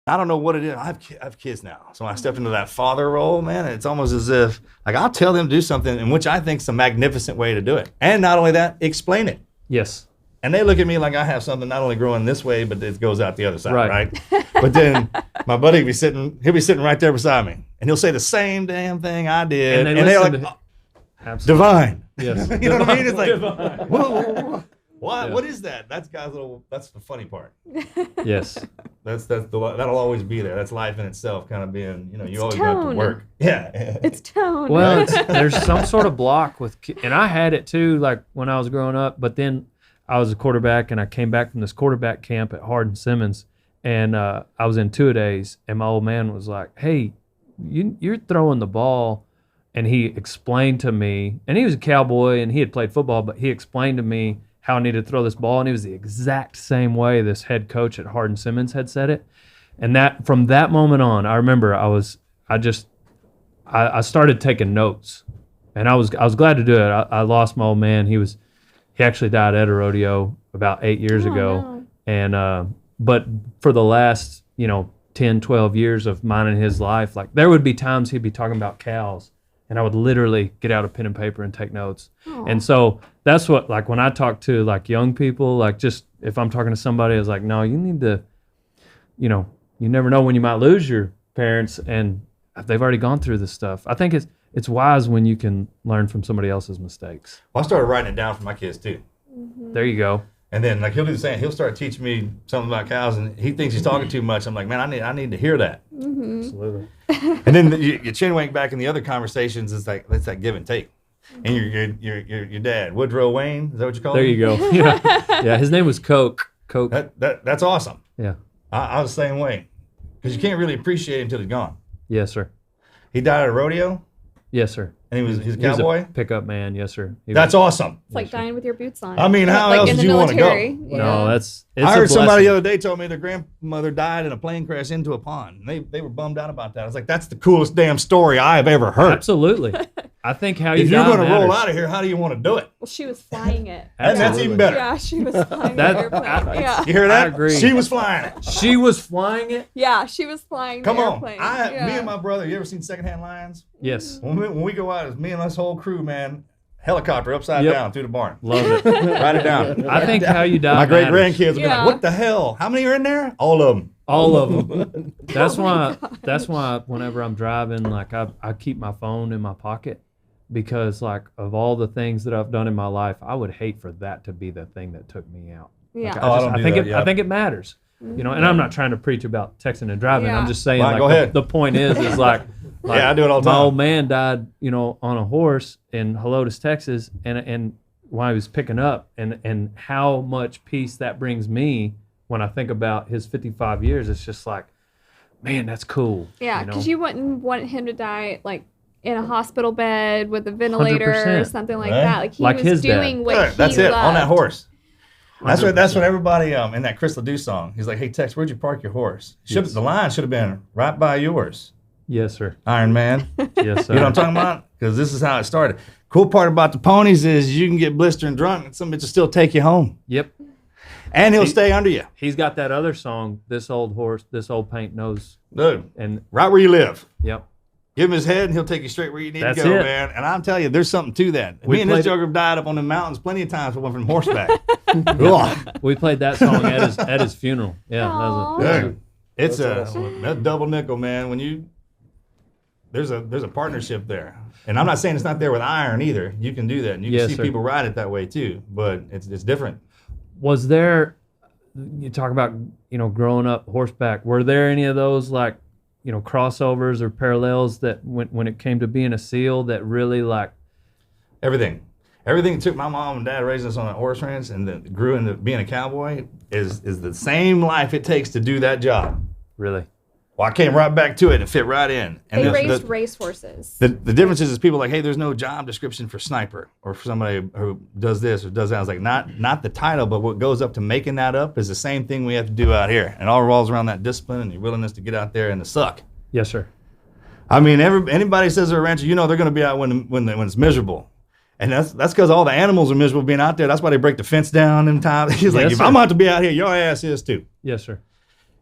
I don't know what it is. I have kids now. So when I stepped into that father role, man, it's almost as if, like, I'll tell them to do something in which I think is a magnificent way to do it. And not only that, explain it. Yes. And they look at me like I have something not only growing this way, but it goes out the other side, right? But then my buddy he'll be sitting right there beside me. And he'll say the same damn thing I did. And they're like, divine. Yes. You know what I mean? It's like, Divine. whoa. What? Yeah. What is that? That's the funny part. Yes. That'll always be there. That's life in itself, kind of being, you It's always have to tone. work. Yeah. It's tone. Well, there's some sort of block with, and I had it too, like when I was growing up, but then I was a quarterback and I came back from this quarterback camp at Hardin-Simmons, and I was in two-a-days, and my old man was like, hey, you're throwing the ball. And he explained to me, and he was a cowboy and he had played football, but he explained to me how I needed to throw this ball, and it was the exact same way this head coach at Hardin Simmons had said it. And that from that moment on, I remember I started taking notes, and I was glad to do it. I lost my old man. He actually died at a rodeo about 8 years ago. No. And but for the last 10, 12 years of mine in his life, like there would be times he'd be talking about cows, and I would literally get out a pen and paper and take notes. Aw. And so that's what, like, when I talk to like young people, like, just if I'm talking to somebody, it's like, no, you need to, you never know when you might lose your parents, and they've already gone through this stuff. I think it's wise when you can learn from somebody else's mistakes. Well, I started writing it down for my kids too. There you go. And then like he'll do the same. He'll start teaching me something about cows, and he thinks he's talking too much. I'm like, man, I need to hear that. Absolutely. And then you chin wink back in the other conversations. It's like it's that give and take. And your dad, Woodrow Wayne, is that what you call him? There you go. Yeah, his name was Coke. That's awesome. Yeah. I was the same way, because you can't really appreciate him until he's gone. Yes, sir. He died at a rodeo, Yes, sir. and he's a He was cowboy. a pickup man. Yes, sir. That's awesome. It's like dying with your boots on. I mean, how like else in would the you want to go? military. Yeah. No, it's I heard a somebody the blessing. other day told me their grandmother died in a plane crash into a pond. And they were bummed out about that. I was like, that's the coolest damn story I have ever heard. Absolutely. I think how you If you're die going to roll matters. out of here, how do you want to do it? Well, she was flying it. And that's even better. Yeah, she was flying That- the airplane. Yeah. You hear that? I agree. She was flying it. She was flying it. Yeah, she was flying Come the on. airplane. Me Yeah. and my brother, you ever seen Secondhand Lions? Yes. When we go out, it's me and this whole crew, man, helicopter upside Yep. down through the barn. Love it. Write it down. I think how you die My great matters. grandkids will be Yeah. like, what the hell? How many are in there? All of them. All of them. That's why whenever I'm driving, like I keep my phone in my pocket, because like of all the things that I've done in my life, I would hate for that to be the thing that took me out. Yeah. Like, Oh, I don't do that, yeah. I think it matters. And I'm not trying to preach about texting and driving. Yeah. I'm just saying, Right, like go ahead. the point is like Yeah, I do it all the my time. old man died, on a horse in Helotes, Texas, and while he was picking up, and how much peace that brings me when I think about his 55 years. It's just like, man, that's cool. Yeah, you know? because you wouldn't want him to die like in a hospital bed with a ventilator or 100%. something like Right. that. Like he Like was his dad. doing what Right, he that's it, on that loved. horse. That's what 100%. everybody in that Chris Ledoux song. He's like, hey Tex, where'd you park your horse? Yes. The line should have been right by yours, Yes, sir. Iron Man. Yes, sir. You know what I'm talking about? Because this is how it started. Cool part about the ponies is you can get blistering drunk and some bitch will still take you home. Yep. And he'll stay under you. He's got that other song, This Old Horse, This Old Paint Knows. Dude, And right where you live. yep. Give him his head and he'll take you straight where you need That's to go, it. man. And I'm telling you, there's something to that. We Me and this played it- joker have died up on the mountains plenty of times. We went from horseback. Ugh. We played that song at his funeral. Yeah. That Aw. was Dude, it's That's that's double nickel, man. When there's a partnership there, and I'm not saying it's not there with iron either. You can do that, and you can Yes, see sir. people ride it that way too. But it's different. Was there, you talk about, growing up horseback, were there any of those like, crossovers or parallels that when it came to being a SEAL that really like, Everything took my mom and dad raising us on a horse ranch, and then grew into being a cowboy is the same life it takes to do that job. really? Well, I came right back to it and fit right in. And They the- raised the, race horses. the difference is people are like, hey, there's no job description for sniper or for somebody who does this or does that. I was like, not the title, but what goes up to making that up is the same thing we have to do out here. And all revolves around that discipline and your willingness to get out there and to suck. Yes, sir. I mean, anybody says they're a rancher, they're going to be out when it's miserable. And that's because all the animals are miserable being out there. That's why they break the fence down in time. He's like, Yes, if sir. I'm going to have to be out here, your ass is too. Yes, sir.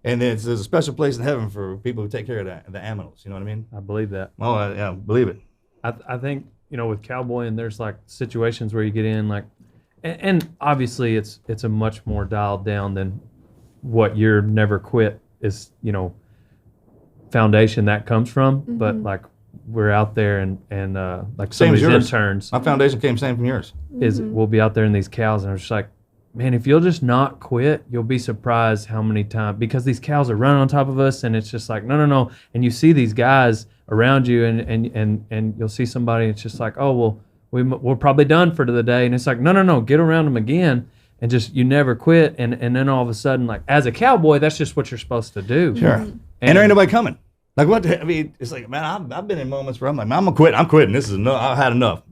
And there's a special place in heaven for people who take care of the animals. You know what I mean? I believe that. Oh, yeah, believe it. I think, with Cowboy, and there's like situations where you get in like, and obviously it's a much more dialed down than what your never quit is, foundation that comes from. But like we're out there and like some Same of as these yours. interns My foundation came same from yours. we'll be out there in these cows, and I'm just like, man, if you'll just not quit, you'll be surprised how many times, because these cows are running on top of us, and it's just like, no. And you see these guys around you, and you'll see somebody, and it's just like, oh, well, we're probably done for the day. And it's like, no, get around them again, and just, you never quit. And then all of a sudden, like, as a cowboy, that's just what you're supposed to do. Sure. And there ain't nobody coming. Like, what? It's like, man, I've been in moments where I'm like, man, I'm quitting. This is enough. I've had enough.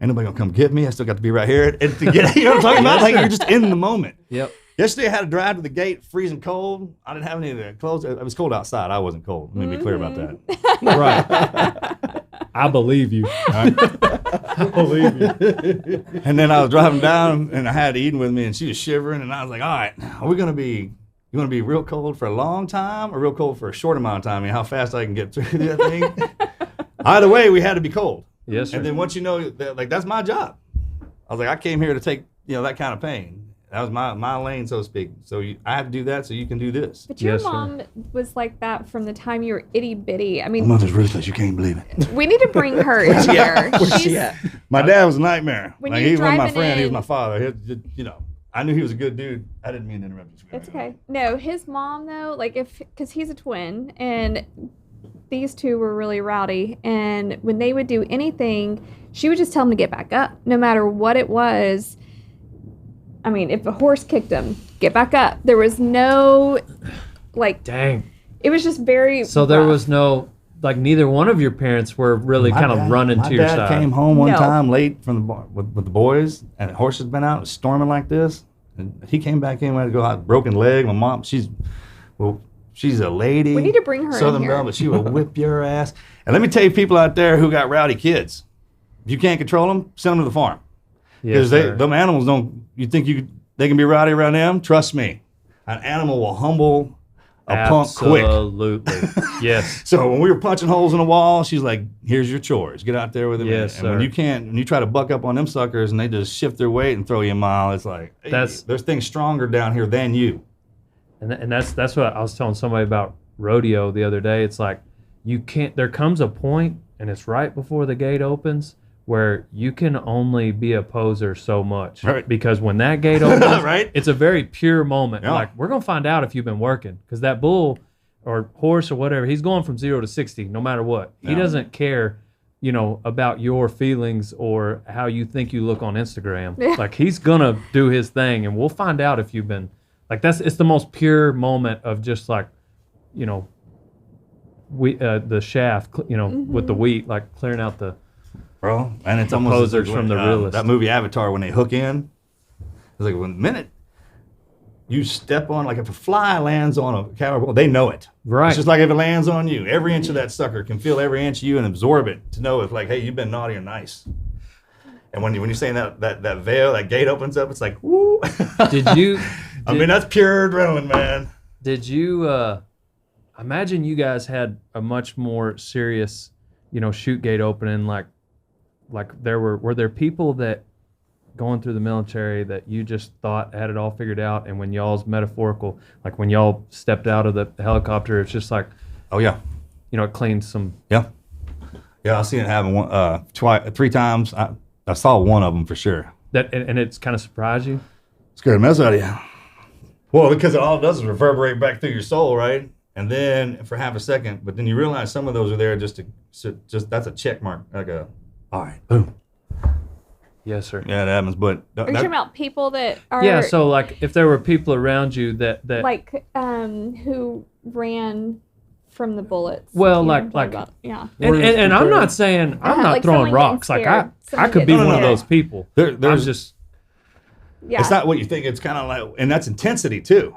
Ain't nobody gonna come get me. I still got to be right here. And to get, you know what I'm talking about? Like you're just in the moment. Yep. Yesterday I had to drive to the gate, freezing cold. I didn't have any of the clothes. It was cold outside. I wasn't cold. Let me be clear about that. Right. I believe you. I believe you. And then I was driving down, and I had Eden with me, and she was shivering, and I was like, all right, are we gonna be? You want to be real cold for a long time, or real cold for a short amount of time? I mean, how fast I can get through that thing. Either way, we had to be cold. Yes, sir. And then once you know, like that's my job. I was like, I came here to take that kind of pain. That was my lane, so to speak. So I have to do that so you can do this. But your Yes, mom was like that from the time you were itty bitty. I mean, Mother's ruthless. You can't believe it. we need to bring her in here. Where's she at? My dad was a nightmare. When Like, you're he wasn't my driving friend. He was in- my father. I knew he was a good dude. I didn't mean to interrupt you. It's okay. No, his mom though, like because he's a twin, and these two were really rowdy, and when they would do anything, she would just tell them to get back up, no matter what it was. I mean, if a horse kicked him, get back up. There was no, like, Dang. it was just very. So there rough. was no, like, neither one of your parents were really kind of running to your My dad side. came home one No. time late from the bar with the boys, and the horse had been out. It was storming like this. And he came back in, we had to go out, broken leg. My mom, she's a lady. We need to bring her in Southern here. Belle, but she would whip your ass. And let me tell you, people out there who got rowdy kids, if you can't control them, send them to the farm. Yes, Because sir. them animals don't. You think they can be rowdy around them? Trust me, an animal will humble a punk quick. Absolutely. Yes. So when we were punching holes in the wall, she's like, "Here's your chores. Get out there with them." Yes, and when sir. when you try to buck up on them suckers and they just shift their weight and throw you a mile, it's like, hey, there's things stronger down here than you. And that's what I was telling somebody about rodeo the other day. It's like you can't. There comes a point, and it's right before the gate opens, where you can only be a poser so much. Right. Because when that gate opens, Right. it's a very pure moment. Yeah. Like, we're gonna find out if you've been working, because that bull or horse or whatever, he's going from 0 to 60 no matter what. He Yeah. doesn't care, about your feelings or how you think you look on Instagram. Yeah. Like, he's gonna do his thing, and we'll find out if you've been. Like, it's the most pure moment of just like, the shaft, with the wheat, like clearing out the. Bro, and it's almost posers like from the realist. that movie Avatar, when they hook in, it's like when the minute you step on, like if a fly lands on a cowboy, they know it. Right. It's just like if it lands on you, every inch of that sucker can feel every inch of you and absorb it to know if like, hey, you've been naughty or nice. And when you're saying that veil, that gate opens up, it's like, woo. Did you? I mean, that's pure adrenaline, man. Did you? Imagine you guys had a much more serious, shoot gate opening. Like were there people that going through the military that you just thought had it all figured out, and when y'all's metaphorical, like when y'all stepped out of the helicopter, it's just like, Oh yeah, it cleaned some. yeah. I've seen it happen three times. I saw one of them for sure. That and it's kind of surprised you. Scared the mess out of you. Well, because it all it does is reverberate back through your soul, right? And then for half a second, but then you realize some of those are there just that's a check mark, like all right, boom. Yes, sir. Yeah, it happens. But Are you talking about people that are Yeah. So like, if there were people around you that like who ran from the bullets? Well, You know what I'm like- talking about? Yeah. and I'm not saying I'm not like throwing someone rocks. getting Like I scared, someone could be getting one of scared. those people. there's I'm just. Yeah. it's not what you think. It's kind of like, and that's intensity too.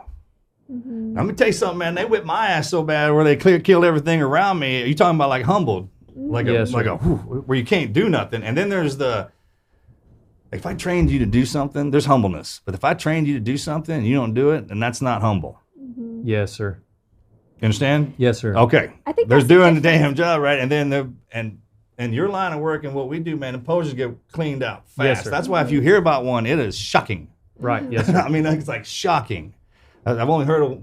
Mhm. Let me tell you something, man. They whipped my ass so bad where they killed everything around me. Are you talking about like humbled, like Yes, sir. where you can't do nothing? And then there's if I trained you to do something, there's humbleness. But if I trained you to do something and you don't do it, then that's not humble. Yes, sir. You understand? Yes, sir. Okay. I think There's that's the doing the difference. damn job, right? And then and your line of work and what we do, man, the posers get cleaned out fast. Yes, sir. That's why if you hear about one, it is shocking. Right. Yes, sir. I mean, it's like shocking. I've only heard of,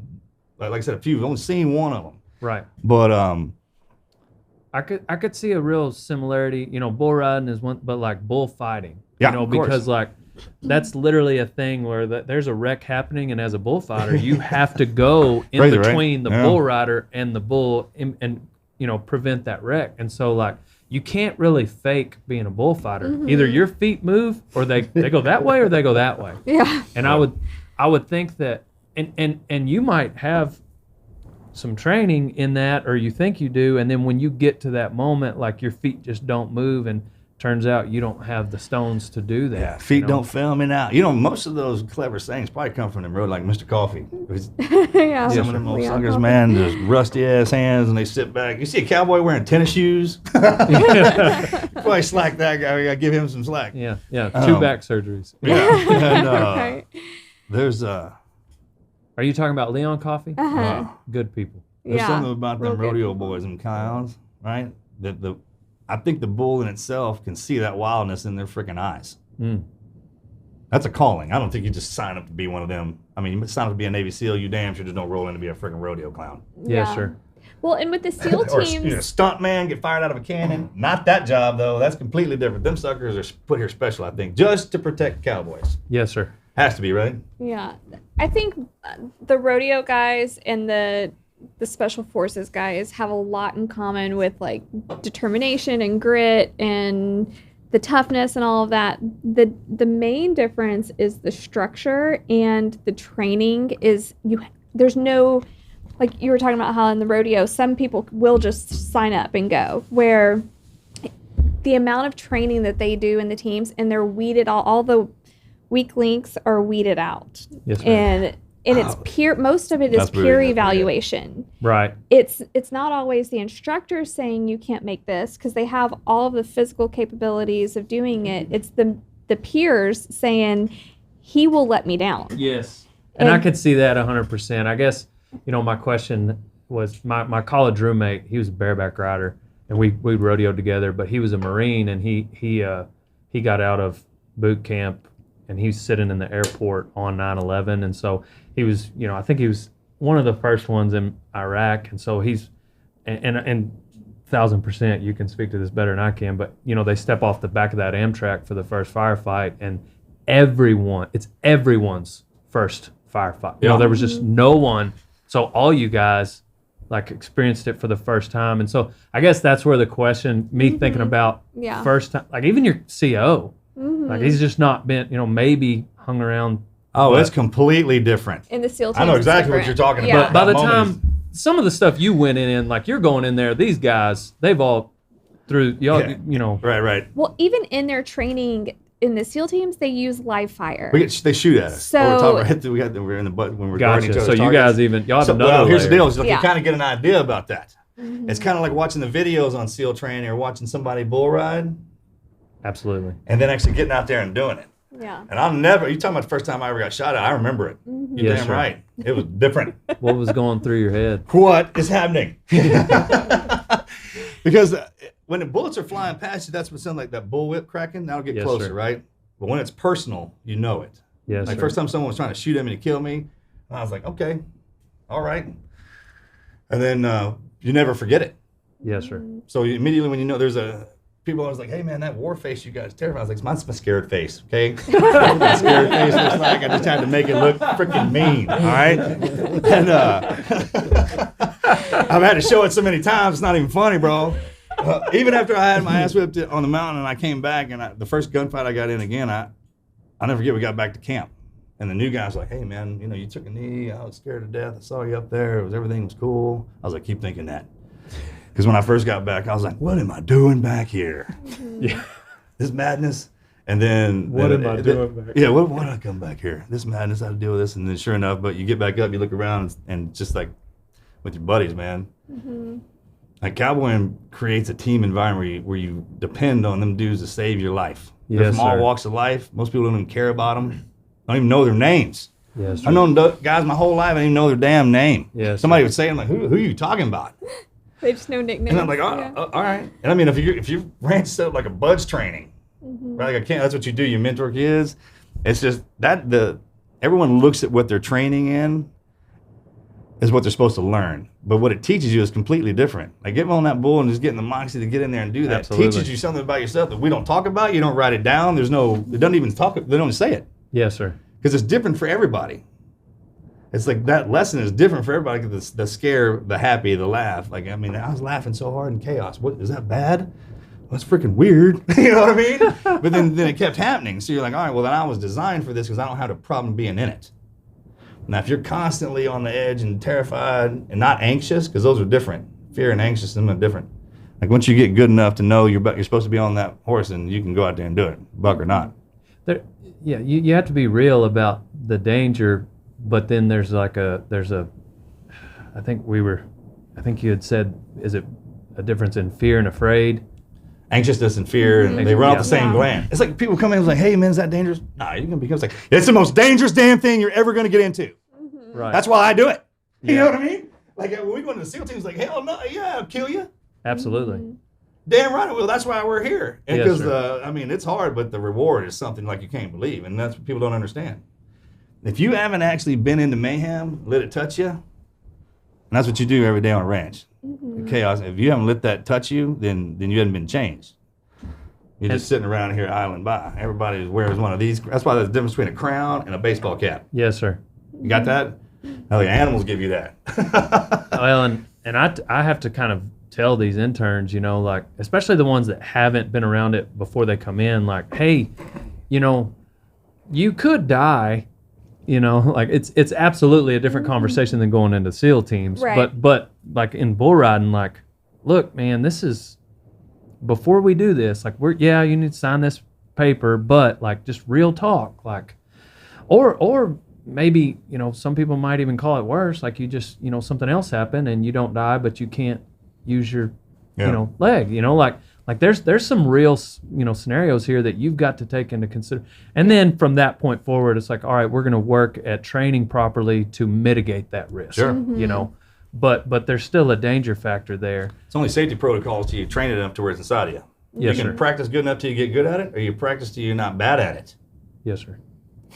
like I said, a few. I've only seen one of them. Right. But I could see a real similarity. Bull riding is one, but like bullfighting. Yeah, of course. Because like that's literally a thing where there's a wreck happening, and as a bullfighter, you have to go in Crazy, right? between the Yeah. bull rider and the bull and prevent that wreck. And so like you can't really fake being a bullfighter. Either your feet move or they go that way or they go that way. Yeah. And I would think that and you might have some training in that, or you think you do, and then when you get to that moment, like your feet just don't move, and turns out you don't have the stones to do that. Yeah, feet you know? don't fail me now. You know, most of those clever sayings probably come from them road like Mr. Coffee. Yeah. Some of them old Yeah. suckers, man, just rusty ass hands, and they sit back. You see a cowboy wearing tennis shoes? Probably slack that guy. We gotta give him some slack. Yeah, 2 back surgeries. Yeah. And, Right. there's Are you talking about Leon Coffee? Uh-huh. Good people. there's Yeah. something about them Real good rodeo people. boys and clowns, right? That I think the bull in itself can see that wildness in their freaking eyes. Mm. That's a calling. I don't think you just sign up to be one of them. I mean, you sign up to be a Navy SEAL, you damn sure just don't roll in to be a freaking rodeo clown. Yeah, sure. Well, and with the SEAL Or teams, stunt man, get fired out of a cannon. Not that job though. That's completely different. Them suckers are put here special, I think, just to protect cowboys. Yes, sir. Has to be, right? yeah, I think the rodeo guys and the special forces guys have a lot in common with like determination and grit and the toughness and all of that. The main difference is the structure and the training is there's no, like you were talking about how in the rodeo some people will just sign up and go, where the amount of training that they do in the teams, and they're weeded, all the weak links are weeded out. Yes, ma'am. And it's peer, most of it is That's really peer good, yeah. evaluation. Right. It's not always the instructor saying you can't make this, because they have all of the physical capabilities of doing it. It's the peers saying he will let me down. Yes. And I And- could see that 100%. I guess, my question was my college roommate, he was a bareback rider, and we rodeoed together, but he was a Marine, and he got out of boot camp, and he's sitting in the airport on 9/11. And so he was, I think he was one of the first ones in Iraq. And so he's, and 1,000%, you can speak to this better than I can, but, they step off the back of that Amtrak for the first firefight, and it's everyone's first firefight. Yeah. There was just no one. So all you guys like experienced it for the first time. And so I guess that's where the question, me thinking about Yeah. first time, like even your CO, Mhm. like he's just not been, maybe hung around. Oh, But- it's completely different. In the SEAL teams, I know it's exactly what different. you're talking Yeah. about. But by the That moment time some of the stuff you went in, like you're going in there, these guys, they've all through, y'all, Yeah. Right. Well, even in their training in the SEAL teams, they use live fire. They shoot at us. So- we're talking about, we're in the butt when we're guarding gotcha. each So other's you targets. guys y'all have So, another well, here's the layer. deal. Is like Yeah. you kind of get an idea about that. Mhm. It's kind of like watching the videos on SEAL training or watching somebody bull ride Absolutely. and then actually getting out there and doing it. Yeah. And I'll never, you talking about the first time I ever got shot at, I remember it. Mhm. You're Yes, damn sir. right. It was different. What was going through your head? What is happening? Because when the bullets are flying past you, that's what sounds like that bullwhip cracking. That'll get Yes, closer, sir. right? But when it's personal, you know it. Yes, Like sir. first time someone was trying to shoot at me to kill me, I was like, okay, all right. And then you never forget it. Yes, sir. So immediately when you know people always like, hey man, that war face you guys terrified. I was like, mine's my scared face, okay? My scared face looks like I just had to make it look freaking mean, all right? And I've had to show it so many times, it's not even funny, bro. Even after I had my ass whipped on the mountain and I came back and the first gunfight I got in again, I never forget we got back to camp. And the new guy was like, hey man, you took a knee, I was scared to death, I saw you up there, everything was cool. I was like, keep thinking that. Because when I first got back, I was like, what am I doing back here? Yeah. This madness. And then What am I doing back Yeah, why did I come back here? This madness, I had to deal with this. And then sure enough, but you get back up, you look around, and just like with your buddies, man. Mhm. Like Cowboy creates a team environment where you depend on them dudes to save your life. They're Yes, from all sir. walks of life. Most people don't even care about them. Don't even know their names. Yes, sir. I've known guys my whole life. I didn't even know their damn name. Yes, Somebody sir. would say, I'm like, who are you talking about? They just know nicknames. And I'm like, oh, Yeah. all right. And I mean, if you ran stuff like a buds training, Mhm. right? Like that's what you do. You mentor kids. It's just that everyone looks at what they're training in is what they're supposed to learn. But what it teaches you is completely different. Like getting on that bull and just getting the moxie to get in there and do that Absolutely. teaches you something about yourself that we don't talk about. You don't write it down. It doesn't even talk. They don't even say it Yes, sir. because it's different for everybody. It's like that lesson is different for everybody. The scare, the happy, the laugh. Like, I mean, I was laughing so hard in chaos. What is that bad? Well, that's freaking weird. You know what I mean? But then it kept happening. So you're like, all right, well, then I was designed for this because I don't have a problem being in it. Now, if you're constantly on the edge and terrified and not anxious, because those are different. Fear and anxiousness are different. Like once you get good enough to know you're supposed to be on that horse, and you can go out there and do it, buck or not. You have to be real about the danger, but then there's I think you had said, is it a difference in fear and afraid? Anxiousness and fear, and they run off the same gland. It's like people come in and like, hey man, is that dangerous? Nah, you're gonna become like, it's the most dangerous damn thing you're ever gonna get into. Right. That's why I do it. You know what I mean? Like when we go into the SEAL teams, like, hell no, yeah, I'll kill you. Absolutely. Damn right, well, that's why we're here. Because Yes, it's hard, but the reward is something like you can't believe, and that's what people don't understand. If you haven't actually been into mayhem, let it touch you, and that's what you do every day on a ranch. Chaos. If you haven't let that touch you, then you haven't been changed. You're just sitting around here idling by. Everybody wears one of these. That's why there's a difference between a crown and a baseball cap. Yes, sir. You got that? Oh, the animals give you that. Well, and I have to kind of tell these interns, like, especially the ones that haven't been around it before they come in, like, hey, you could die, like it's absolutely a different conversation than going into SEAL teams. Right. But like in bull riding, like, look, man, this is, before we do this, like, you need to sign this paper, but like just real talk, like, or maybe, some people might even call it worse, like you just, something else happened and you don't die, but you can't use your, leg, like there's some real, scenarios here that you've got to take into consider. And then from that point forward, it's like, all right, we're going to work at training properly to mitigate that risk, Sure. But there's still a danger factor there. It's only safety protocols till you train it up to where it's inside of you. Yes, you can sir. practice good enough till you get good at it, or you practice till you're not bad at it. Yes, sir.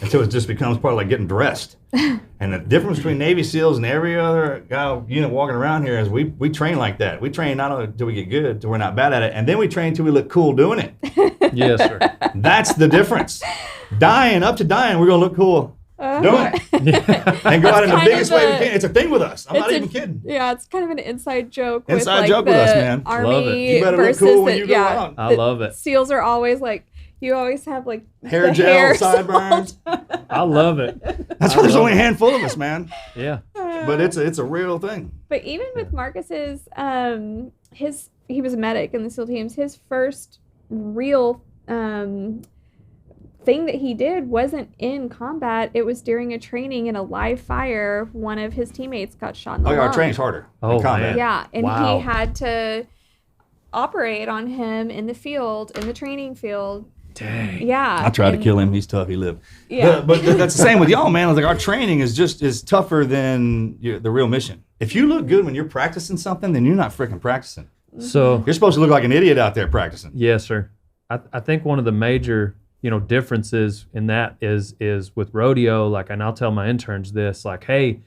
Until it just becomes part of like getting dressed. And the difference between Navy SEALs and every other guy unit walking around here is we train like that. We train not only until we get good, till we're not bad at it, and then we train until we look cool doing it. Yes, sir. That's the difference. Up to dying, we're gonna look cool doing it. And go out in the biggest way we can. It's a thing with us. I'm not even kidding. Yeah, it's kind of an inside joke. Inside with, joke like, with us, the man. Army Love it. You better look versus cool when you go out. I love it. SEALs are always like, you always have like Hair the gel, hair sideburns. I love it. That's why there's only a handful of us, man. Yeah. But it's a real thing. But even with Marcus's, he was a medic in the SEAL teams. His first real thing that he did wasn't in combat. It was during a training in a live fire. One of his teammates got shot in the lung. Our training's harder. Oh, in combat. man. Yeah, and Wow. he had to operate on him in the field, in the training field. Dang. Yeah. I tried to and- kill him. He's tough. He lived. Yeah. But that's the same with y'all, man. It's like our training is tougher than the real mission. If you look good when you're practicing something, then you're not freaking practicing. So, You're supposed to look like an idiot out there practicing. yes, sir. I think one of the major, differences in that is with rodeo, like, and I'll tell my interns this, like, hey,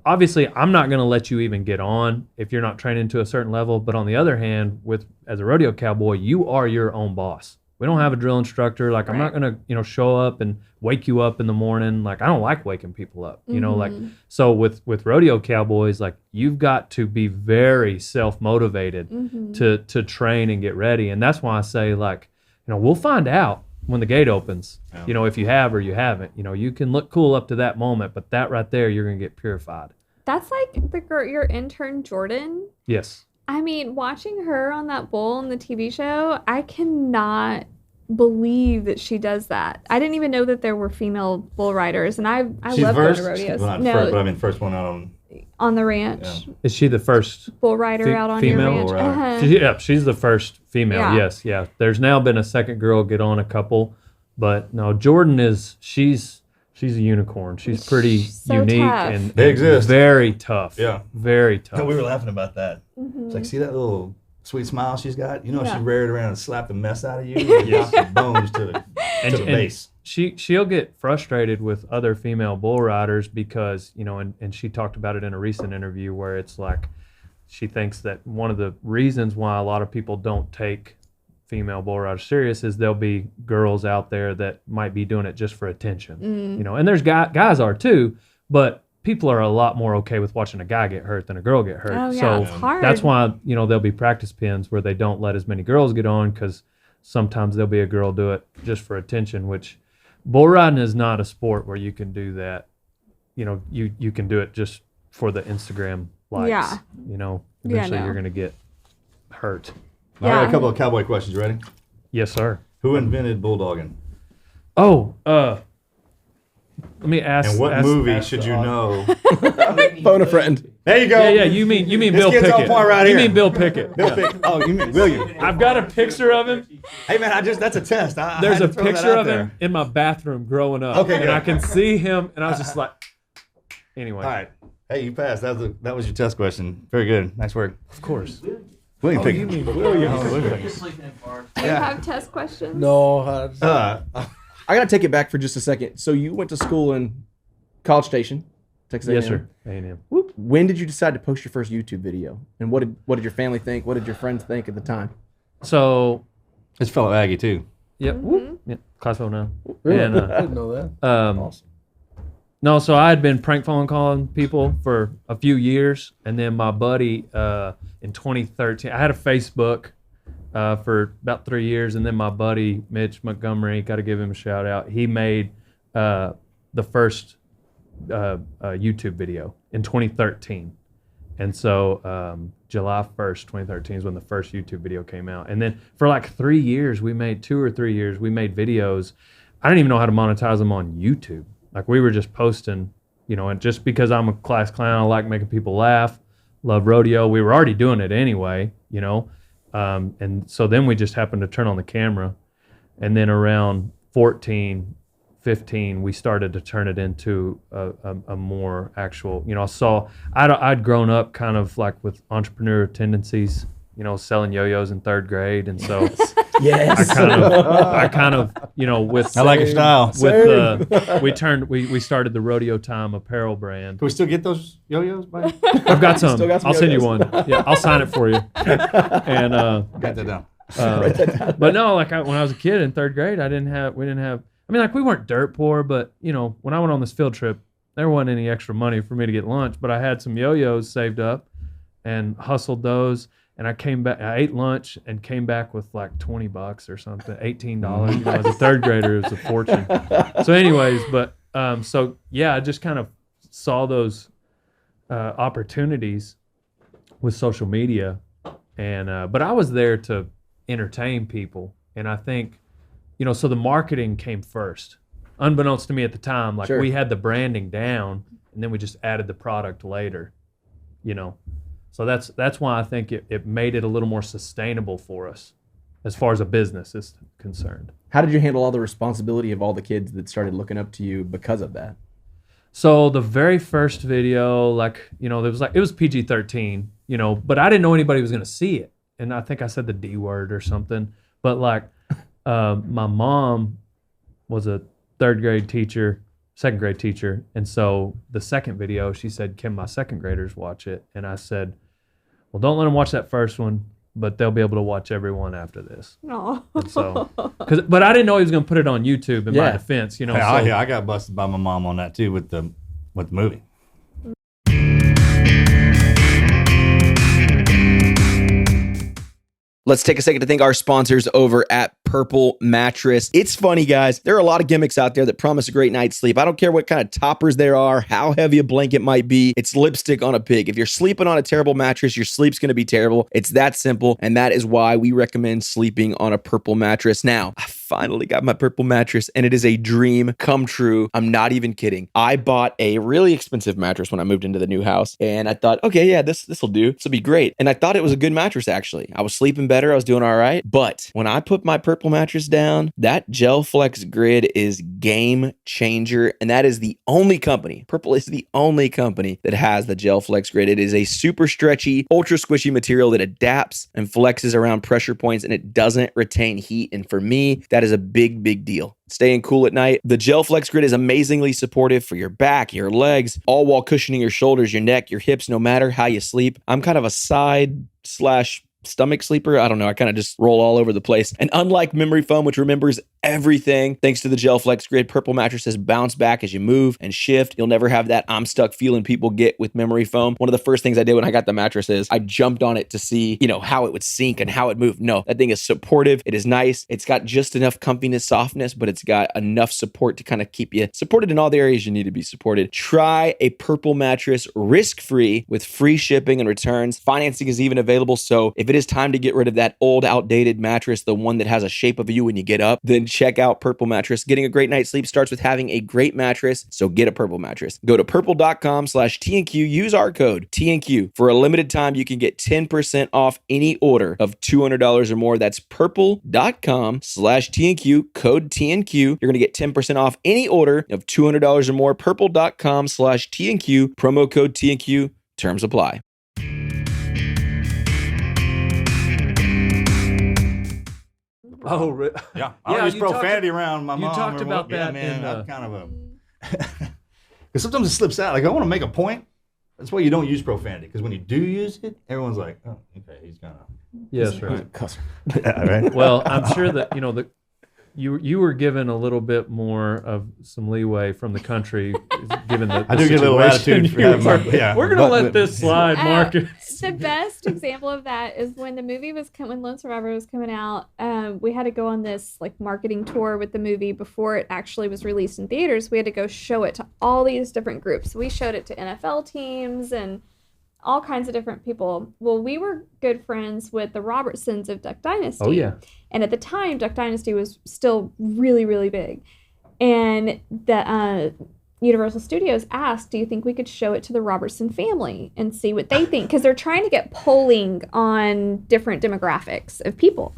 obviously I'm not going to let you even get on if you're not training to a certain level. But on the other hand, as a rodeo cowboy, you are your own boss. We don't have a drill instructor. Like, I'm not going to, show up and wake you up in the morning. Like, I don't like waking people up, like, so with rodeo cowboys, like, you've got to be very self-motivated to train and get ready. And that's why I say, like, we'll find out when the gate opens, if you have or you haven't. You can look cool up to that moment, but that right there, you're going to get purified. That's like your intern, Jordan. Yes. I mean, watching her on that bull on the TV show, I cannot believe that she does that. I didn't even know that there were female bull riders, and I She's love first. going to rodeos. Well, not No, first, but I mean first one out on. on the ranch, Is she the first? bull rider out on your female ranch. bull rider. Uh-huh. She's the first female. Yeah. Yes, yeah. There's now been a second girl get on a couple, but no, Jordan she's a unicorn. She's pretty She's so unique tough. and They exist. very tough. Yeah. Very tough. We were laughing about that. It's like, see that little sweet smile she's got? Yeah. She reared around and slapped the mess out of you. And Yeah. the bones to the base. She'll get frustrated with other female bull riders because, and she talked about it in a recent interview where it's like she thinks that one of the reasons why a lot of people don't take female bull riders serious is there'll be girls out there that might be doing it just for attention. And there's guys are too, but people are a lot more okay with watching a guy get hurt than a girl get hurt. Oh, yeah, So it's hard. that's why, there'll be practice pins where they don't let as many girls get on because sometimes there'll be a girl do it just for attention, which bull riding is not a sport where you can do that. You can do it just for the Instagram likes. Yeah. You know, Yeah, eventually no. you're going to get hurt. I got Yeah. a couple of cowboy questions. You ready? Yes, sir. Who invented bulldogging? Oh, let me ask. And what ask- movie ask should the you audience. know? Phone a friend. There you go. Yeah, you mean This Bill kid's on Pickett? point right you here. mean Bill Pickett? Bill Pickett. Oh, you mean William? I've got a picture of him. Hey man, that's a test. I There's had a to throw that picture out of there. him in my bathroom growing up, Okay, and good. I can see him, and I was just like, anyway. All right. Hey, you passed. That was your test question. Very good. Nice work. Of course. William Oh, Pickett. you mean William? Oh, William Do you have test questions? No, I gotta take it back for just a second. So you went to school in College Station, Texas A&M. Yes, sir. A&M. When did you decide to post your first YouTube video? And what did your family think? What did your friends think at the time? So, It's fellow Aggie too. yep, yep, Classville now. really? And, I didn't know that. Awesome. No, so I had been prank phone calling people for a few years, and then my buddy in 2013, I had a Facebook for about 3 years, and then my buddy Mitch Montgomery, got to give him a shout out. He made the first YouTube video in 2013, and so July 1st, 2013 is when the first YouTube video came out, and then for like 3 years, 2 or 3 years, we made videos. I didn't even know how to monetize them on YouTube. Like we were just posting, you know, and just because I'm a class clown, I like making people laugh, love rodeo. We were already doing it anyway, you know. And so then we just happened to turn on the camera. And then around 14, 15, we started to turn it into a more actual, you know, I'd grown up kind of like with entrepreneur tendencies, you know, selling yo-yos in 3rd grade. And so Yes. I kind of, you know, with I like your style. we started the Rodeo Time apparel brand. Can we still get those yo-yos, buddy? I've got some. Still got some I'll send you yo-yos. one. Yeah, I'll sign it for you. And Got that down. but no, like when I was a kid in 3rd grade, we didn't have. I mean, like we weren't dirt poor, but you know, when I went on this field trip, there wasn't any extra money for me to get lunch, but I had some yo-yos saved up and hustled those. And I came back, I ate lunch and came back with like $20 or something, $18. You know, as a 3rd grader, it was a fortune. So anyways, but so yeah, I just kind of saw those opportunities with social media. And but I was there to entertain people. And I think, you know, so the marketing came first. Unbeknownst to me at the time, like Sure. we had the branding down and then we just added the product later, you know. So that's why I think it made it a little more sustainable for us as far as a business is concerned. How did you handle all the responsibility of all the kids that started looking up to you because of that? So the very first video, like, you know, it was PG-13, you know, but I didn't know anybody was going to see it. And I think I said the D word or something. But like my mom was a 3rd grade teacher, 2nd grade teacher. And so the second video, she said, can my 2nd graders watch it? And I said, well, don't let them watch that first one, but they'll be able to watch every one after this. No. And so, but I didn't know he was going to put it on YouTube in my Yeah. defense, you know. Hey, so, I got busted by my mom on that too with the movie. Let's take a second to thank our sponsors over at Purple Mattress. It's funny, guys. There are a lot of gimmicks out there that promise a great night's sleep. I don't care what kind of toppers there are, how heavy a blanket might be. It's lipstick on a pig. If you're sleeping on a terrible mattress, your sleep's going to be terrible. It's that simple, and that is why we recommend sleeping on a Purple mattress. Now, I finally got my Purple mattress, and it is a dream come true. I'm not even kidding. I bought a really expensive mattress when I moved into the new house, and I thought, okay, yeah, this will do. This will be great. And I thought it was a good mattress, actually. I was sleeping better. I was doing all right. But when I put my Purple mattress down, that Gel Flex grid is game changer. And that is the only company, Purple is the only company that has the Gel Flex grid. It is a super stretchy, ultra squishy material that adapts and flexes around pressure points, and it doesn't retain heat. And for me, that is a big, big deal. Staying cool at night. The Gel Flex grid is amazingly supportive for your back, your legs, all while cushioning your shoulders, your neck, your hips, no matter how you sleep. I'm kind of a side/stomach sleeper. I don't know. I kind of just roll all over the place. And unlike memory foam, which remembers everything. Thanks to the Gel Flex Grid, Purple mattresses bounce back as you move and shift. You'll never have that I'm stuck feeling people get with memory foam. One of the first things I did when I got the mattress is I jumped on it to see, how it would sink and how it moved. No, that thing is supportive. It is nice. It's got just enough comfiness, softness, but it's got enough support to kind of keep you supported in all the areas you need to be supported. Try a Purple mattress risk-free with free shipping and returns. Financing is even available. So if it is time to get rid of that old, outdated mattress, the one that has a shape of you when you get up, then check out Purple mattress. Getting a great night's sleep starts with having a great mattress. So get a Purple mattress. Go to purple.com/TNQ. Use our code TNQ. For a limited time, you can get 10% off any order of $200 or more. That's purple.com/TNQ, code TNQ. You're going to get 10% off any order of $200 or more. Purple.com/TNQ, promo code TNQ. Terms apply. Oh, yeah. I don't use you profanity around my mom. You talked or about what. that Yeah, man, in I'm kind of a... Because sometimes it slips out. Like, I want to make a point. That's why you don't use profanity. Because when you do use it, everyone's like, oh, okay, he's going to... Yes, right. Yeah, right? Well, I'm sure that you were given a little bit more of some leeway from the country, given the I do get a little situation attitude. you were- Yeah, We're gonna let this slide, Marcus. The best example of that is when the movie when Lone Survivor was coming out. We had to go on this like marketing tour with the movie before it actually was released in theaters. We had to go show it to all these different groups. We showed it to NFL teams and all kinds of different people. Well, we were good friends with the Robertsons of Duck Dynasty. Oh yeah. And at the time, Duck Dynasty was still really, really big. And the Universal Studios asked, do you think we could show it to the Robertson family and see what they think? Because they're trying to get polling on different demographics of people.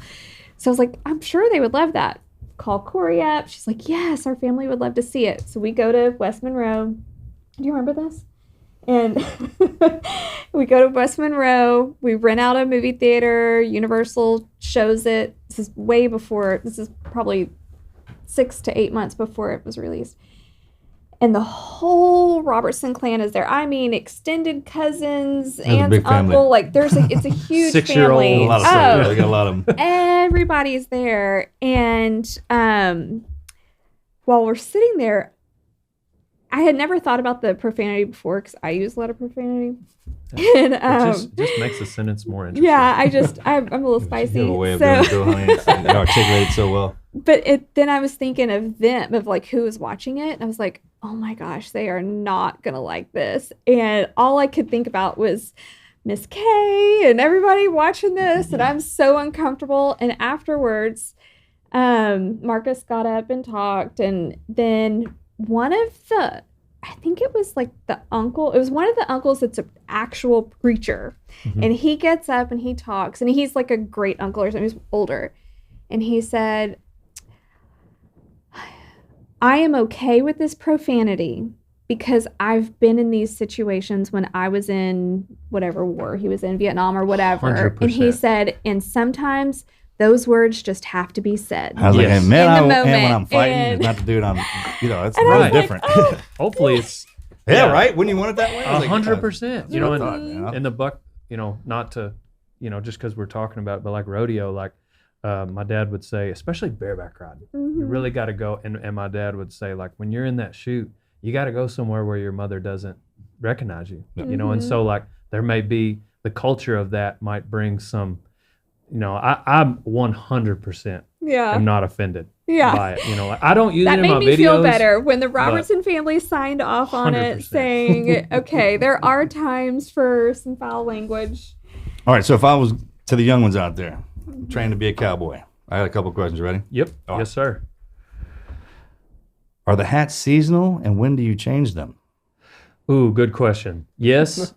So I was like, I'm sure they would love that. Call Corey up. She's like, yes, our family would love to see it. So we go to West Monroe. Do you remember this? And we go to West Monroe, we rent out a movie theater, Universal shows it. This is probably 6 to 8 months before it was released. And the whole Robertson clan is there. I mean, extended cousins, aunts, uncle, like it's a huge 6-year-old. family. A lot of stuff. They got a lot of them. Everybody's there. And while we're sitting there, I had never thought about the profanity before because I use a lot of profanity. And It just makes the sentence more interesting. yeah, I'm a little spicy. You have a way of doing it, though, honey. You articulate it so well. But then I was thinking of them, of like who was watching it. And I was like, oh my gosh, they are not going to like this. And all I could think about was Miss K and everybody watching this. And I'm so uncomfortable. And afterwards, Marcus got up and talked. And then one of the, I think it was like the uncle, it was one of the uncles that's an actual preacher. Mm-hmm. And he gets up and he talks. And he's like a great uncle or something. He's older. And he said, I am okay with this profanity because I've been in these situations when I was in whatever war he was in, Vietnam or whatever. 100%. And he said, and sometimes those words just have to be said. I was like, Yes. hey, man, I am moment, when I'm fighting, and- not to do it on, it's And I really was like, different. oh. Hopefully it's yeah, right? Wouldn't you want it that way? I was like, 100%. You know, I thought, you know. in the buck, not to, just because we're talking about it, but like rodeo, like my dad would say, especially bareback riding, you really got to go. And my dad would say, like, when you're in that chute, you got to go somewhere where your mother doesn't recognize you, and so like there may be the culture of that might bring some, I'm 100% am not offended by it. Like, I don't use That it in my made me videos. feel better when the Robertson family signed off on 100%. it saying, okay, there are times for some foul language. All right, so if I was to the young ones out there, trained to be a cowboy, I got a couple of questions. Ready? Yep. All Yes, sir. Are the hats seasonal, and when do you change them? Ooh, good question. Yes,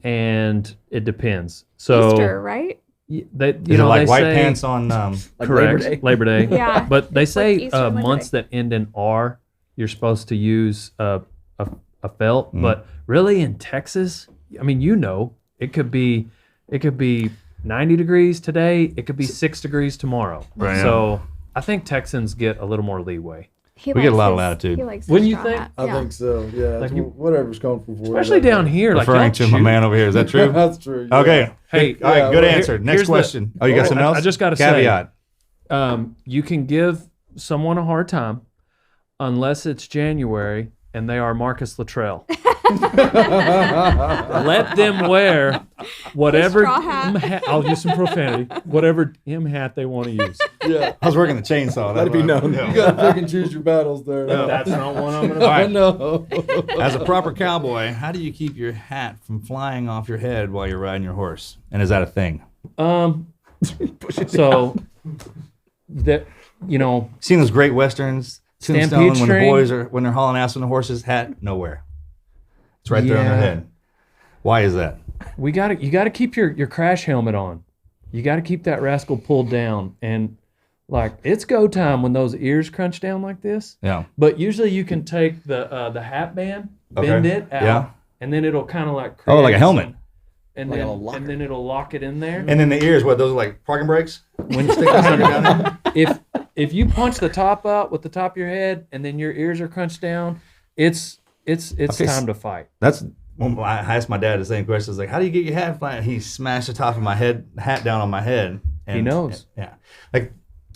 and it depends. So Easter, right? They, Is it like they white say, pants on? Like correct. Labor Day. Yeah. But they say Easter and Labor months Day. that end in R, you're supposed to use a felt. But really in Texas, I mean, it could be 90 degrees today. It could be 6 degrees tomorrow. Right. So I think Texans get a little more leeway. He We get a likes lot of his- latitude. he likes Wouldn't his you straw think? hat. I Yeah. think so. Yeah, Like it's you- whatever's comfortable for you. Especially down here. Like Referring y'all to my shoot. man over here. Is that true? That's true. Yeah. Okay. Hey, All right. Good well, answer. Next here's the- question. Oh, you got something else? I just got to Caveat. say, you can give someone a hard time unless it's January and they are Marcus Luttrell. Let them wear whatever straw hat. I'll use some profanity. Whatever hat they want to use. Yeah. I was working the chainsaw. Let it be known. You got to pick and choose your battles there. That's not one I'm gonna. All right. No. As a proper cowboy, how do you keep your hat from flying off your head while you're riding your horse? And is that a thing? So that Seen those great westerns, Stampede Tombstone, when the string? boys are when they're hauling ass on the horse's hat nowhere. It's right there on their Yeah. head. Why is that? you gotta keep your crash helmet on. You gotta keep that rascal pulled down, and like it's go time when those ears crunch down like this. Yeah. But usually you can take the hat band, bend Okay. it out, Yeah. and then it'll kind of like Oh, like a create helmet. some- and Like a then locker. and then it'll lock it in there. And then the ears, what, those are like parking brakes? When you stick the sucker down there? If you punch the top out with the top of your head, and then your ears are crunched down, it's Okay, time to fight. That's when I asked my dad the same question. I was like, how do you get your hat flying? He smashed the top of my hat down on my head. And, He knows. Yeah. Like,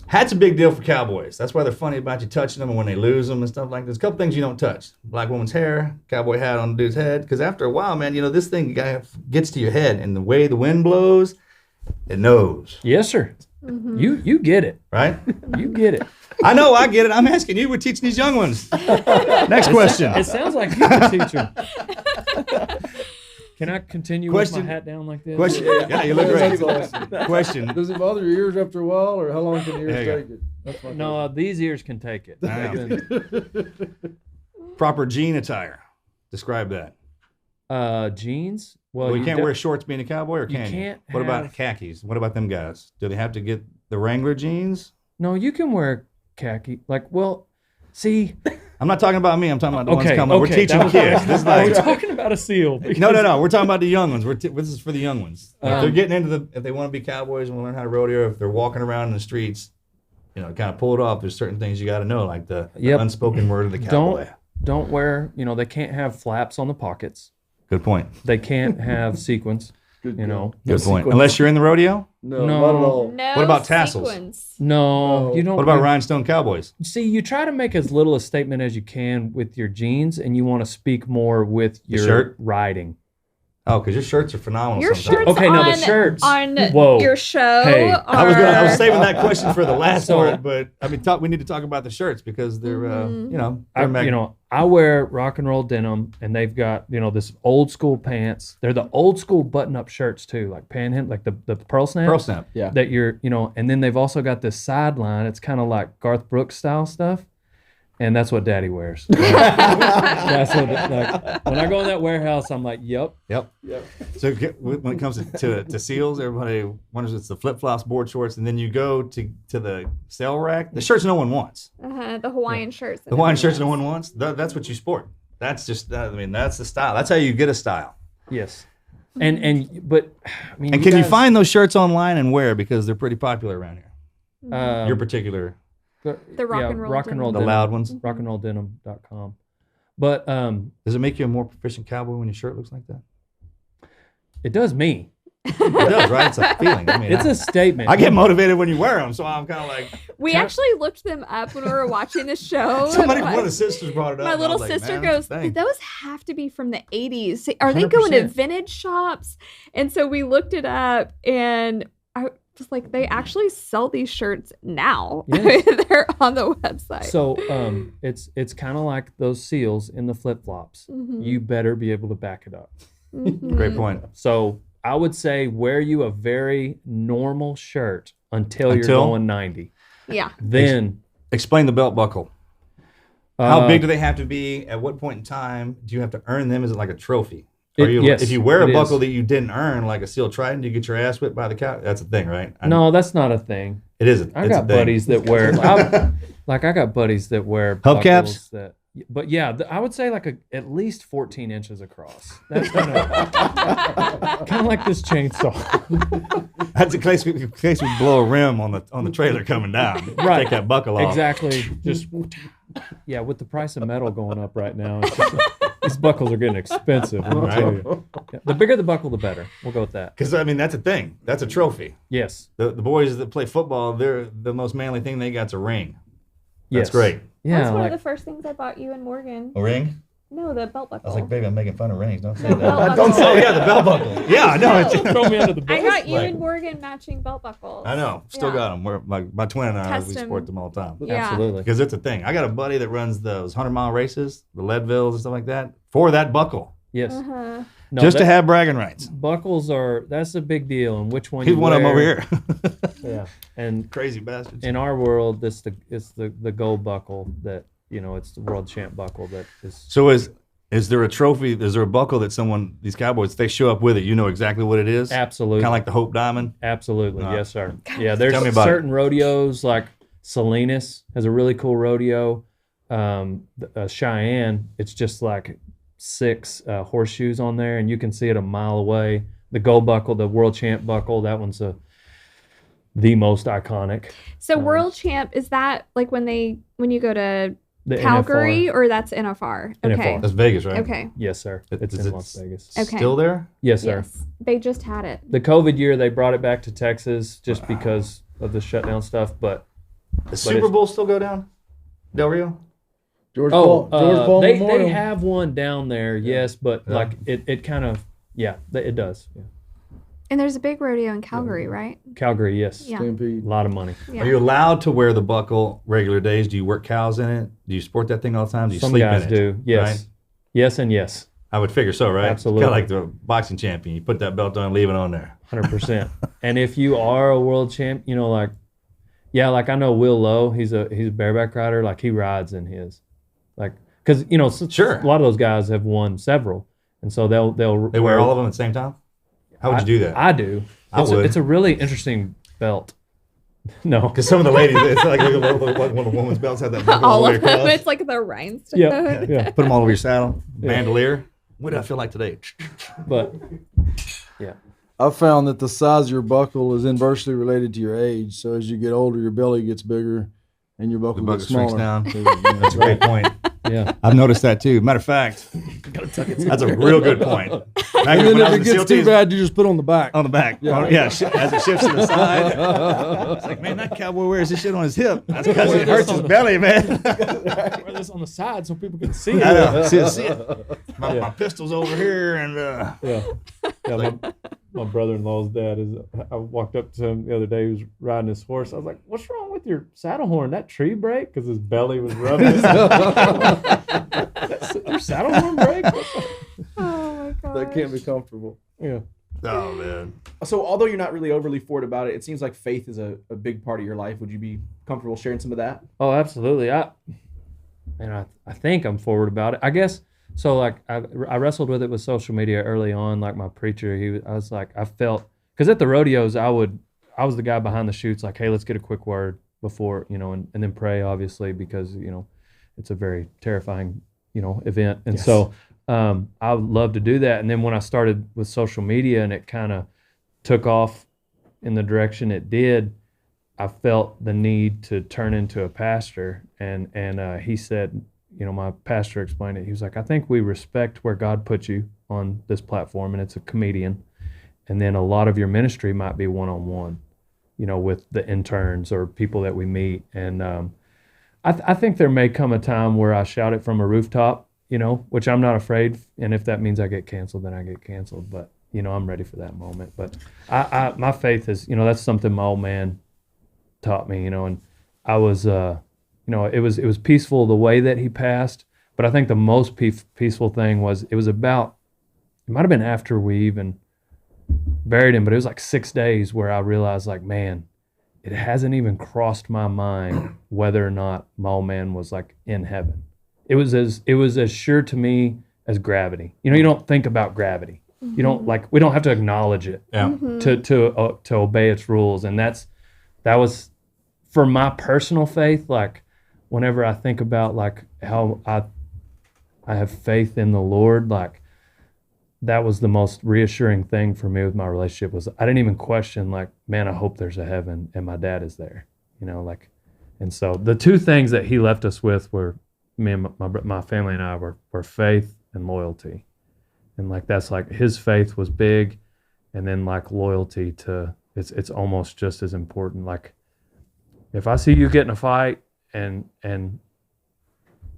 hat's a big deal for cowboys. That's why they're funny about you touching them and when they lose them and stuff like this. A couple things you don't touch. Black woman's hair, cowboy hat on the dude's head. Because after a while, man, this thing gets to your head. And the way the wind blows, it knows. Yes, sir. Mm-hmm. You get it. Right? You get it. I know, I get it. I'm asking you. We're teaching these young ones. Next question. It sounds like you can teach them. Can I continue with Question. my hat down like this? Question. Yeah, you look That's great. awesome. Question. Does it bother your ears after a while, or how long can your There ears you take it? That's my No, these ears can take it. Proper jean attire. Describe that. Jeans. Well, you can't wear shorts being a cowboy, or can you? can't What about have- khakis? What about them guys? Do they have to get the Wrangler jeans? No, you can wear khaki. See. I'm not talking about me. I'm talking about the ones Okay. coming. We're teaching that was- kids. This is We're like, talking about a seal. no. We're talking about the young ones. This is for the young ones. If they're Um, getting into if they want to be cowboys and want to learn how to rodeo, if they're walking around in the streets, kind of pull it off. There's certain things you got to know, like the unspoken word of the cowboy. Don't wear. They can't have flaps on the pockets. Good point. They can't have sequins. Good Good point. sequence. Unless you're in the rodeo. No, No. not at all. No. What about tassels? sequins. No, No. you don't. What about rhinestone cowboys? See, you try to make as little a statement as you can with your jeans, and you want to speak more with your shirt? riding. Oh, because your shirts are phenomenal. Your sometimes. shirts Okay, now the on, shirts. on Whoa. your show Hey, I was are- saving that question for the last So- part, but I mean, we need to talk about the shirts because they're, I wear rock and roll denim, and they've got this old school pants. They're the old school button up shirts too, like panhandle, like the pearl snap. pearl snap. Yeah. That and then they've also got this sideline. It's kind of like Garth Brooks style stuff, and that's what Daddy wears. That's what. When I go in that warehouse, I'm like, yep. Yep. So when it comes to seals, everybody wonders it's the flip flops, board shorts, and then you go to the sale rack. The shirts no one wants. the Hawaiian shirts. The Hawaiian shirts no one wants. That's what you sport. That's just. That's the style. That's how you get a style. Yes. And And can you find those shirts online and where, because they're pretty popular around here? Your particular, The rock and roll rock and denim. roll the denim, loud ones. rockandrolldenim.com. But Does it make you a more proficient cowboy when your shirt looks like that? it does me. It does, right? It's a feeling. I mean, It's a statement. I get motivated when you wear them, so I'm kind of like. We actually looked them up when we were watching the show. One of the sisters brought it up. My and I little was like, sister "Man, that's goes, the thing." those have to be from the 80s. Are they going to 100%. vintage shops? And so we looked it up, and I was like, they actually sell these shirts now. Yes. They're on the website. So it's kind of like those seals in the flip flops. Mhm. You better be able to back it up. Mhm. Great point. So I would say wear you a very normal shirt until you're Until? going 90. Yeah. Then Explain the belt buckle. How big do they have to be? At what point in time do you have to earn them? Is it like a trophy? Yes, if you wear a it buckle is. that you didn't earn, like a seal trident, do you get your ass whipped by the cow? That's a thing, right? No, that's not a thing. It is. I got buddies that wear I got buddies that wear Hubcaps? buckles but yeah, I would say like at least 14 inches across. That's kind of like this chainsaw. That's in case we blow a rim on the trailer coming down. Right. Take that buckle off. Exactly. Just yeah, with the price of metal going up right now, it's just, these buckles are getting expensive. Let me tell you. Yeah, the bigger the buckle, the better. We'll go with that. Because I mean, that's a thing. That's a trophy. Yes. The boys that play football, they're the most manly thing they got's a ring. That's great. Yeah, That's one like of the first things I bought you and Morgan. A ring? No, the belt buckle. I was like, baby, I'm making fun of rings. Don't say No, that. belt Don't say, buckle. yeah, the belt buckle. Yeah, I know. It's, throw me under the bus. I got you Like- and Morgan matching belt buckles. I know. Still Yeah. got them. We're, my twin and I, we Custom. sport them all the time. Yeah. Absolutely. Because it's a thing. I got a buddy that runs those 100-mile races, the Leadvilles and stuff like that, for that buckle. Yes. Uh-huh. No, just to that- have bragging rights. buckles that's a big deal, and which one He's you one of them over wear. here. Yeah, and Crazy bastards. in our world, it's the gold buckle that it's the world champ buckle that is. So is there a trophy? Is there a buckle that these Cowboys, if they show up with it, you know exactly what it is? Absolutely. Kind of like the Hope Diamond? Absolutely, Nah. yes, sir. Yeah, there's Tell me about certain rodeos like Salinas has a really cool rodeo. Cheyenne, it's just like 6 horseshoes on there, and you can see it a mile away. The gold buckle, the world champ buckle, that one's the most iconic. So world champ, is that like when you go to The Calgary NFR. or that's NFR? Okay. NFR. That's Vegas, right? Okay. Yes, sir. It's Is in it Las Vegas. Okay. Still there? Yes, sir. Yes. They just had it. The COVID year, they brought it back to Texas just because of the shutdown stuff. But The Super Bowl still go down? Del Rio? George Paul they Memorial. have one down there, yes, but Yeah. like it kind of, it does. Yeah. And there's a big rodeo in Calgary, right? Calgary, yes, Yeah. a Stampede. lot of money. Yeah. Are you allowed to wear the buckle regular days? Do you work cows in it? Do you sport that thing all the time? Do you Some sleep guys in it? do, yes, Right? yes, and yes, I would figure so, right? Absolutely. Kind of like the boxing champion. You put that belt on, leave it on there. 100%. And if you are a world champ, like I know Will Lowe, he's a bareback rider, like he rides in his, like because Sure. a lot of those guys have won several, and so they'll They wear all of them at the same time? How would you do that? I do. I would. It's a really interesting belt. No. Because some of the ladies, it's like one of the woman's belts had that buckle all All the way of them. across. It's like the rhinestone. Yeah. Yeah. Put them all over your saddle. Yeah. Bandolier. What do I feel like today? But yeah. I found that the size of your buckle is inversely related to your age. So as you get older, your belly gets bigger and your buckle The gets buckle smaller. shrinks down. That's a great point. Yeah. I've noticed that too. Matter of fact, that's a real good point. Back And when then I if was it in gets SEAL too teams, bad, you just put on the back. on the back. Yeah. As it shifts to the side. It's like, man, that cowboy wears this shit on his hip. That's because it hurts his belly, man. Wear this on the side so people can see I it. know. See it. My pistol's over here, and Yeah. Yeah. My brother-in-law's dad I walked up to him the other day. He was riding his horse. I was like, "What's wrong with your saddle horn? That tree break?" Because his belly was rubbing. Your saddle horn break? Oh my god. That can't be comfortable. Yeah. oh man, So, although you're not really overly forward about it, it seems like faith is a big part of your life. Would you be comfortable sharing some of that? Oh, absolutely. I think I'm forward about it. I guess so. Like I wrestled with it with social media early on. Like my preacher, I felt because at the rodeos I was the guy behind the chutes. Like, hey, let's get a quick word before and then pray, obviously, because it's a very terrifying event. And so I would love to do that. And then when I started with social media and it kind of took off in the direction it did, I felt the need to turn into a pastor. And he said, my pastor explained it. He was like, I think we respect where God put you on this platform, and it's a comedian. And then a lot of your ministry might be one-on-one, with the interns or people that we meet. And I think there may come a time where I shout it from a rooftop, which I'm not afraid. And if that means I get canceled, then I get canceled. But, I'm ready for that moment. But my faith is, that's something my old man taught me, and I was, it was peaceful the way that he passed. But I think the most peaceful thing was it might have been after we even buried him, but it was like 6 days where I realized, like, man, it hasn't even crossed my mind whether or not my old man was like in heaven. It was as sure to me as gravity. You don't think about gravity. You don't we don't have to acknowledge it to obey its rules. And that was for my personal faith. Like whenever I think about like how I have faith in the Lord, like that was the most reassuring thing for me with my relationship was I didn't even question like, man, I hope there's a heaven and my dad is there, and so the two things that he left us with were me and my family and I were faith and loyalty. And like, that's like his faith was big. And then like loyalty to it's almost just as important. Like if I see you get in a fight and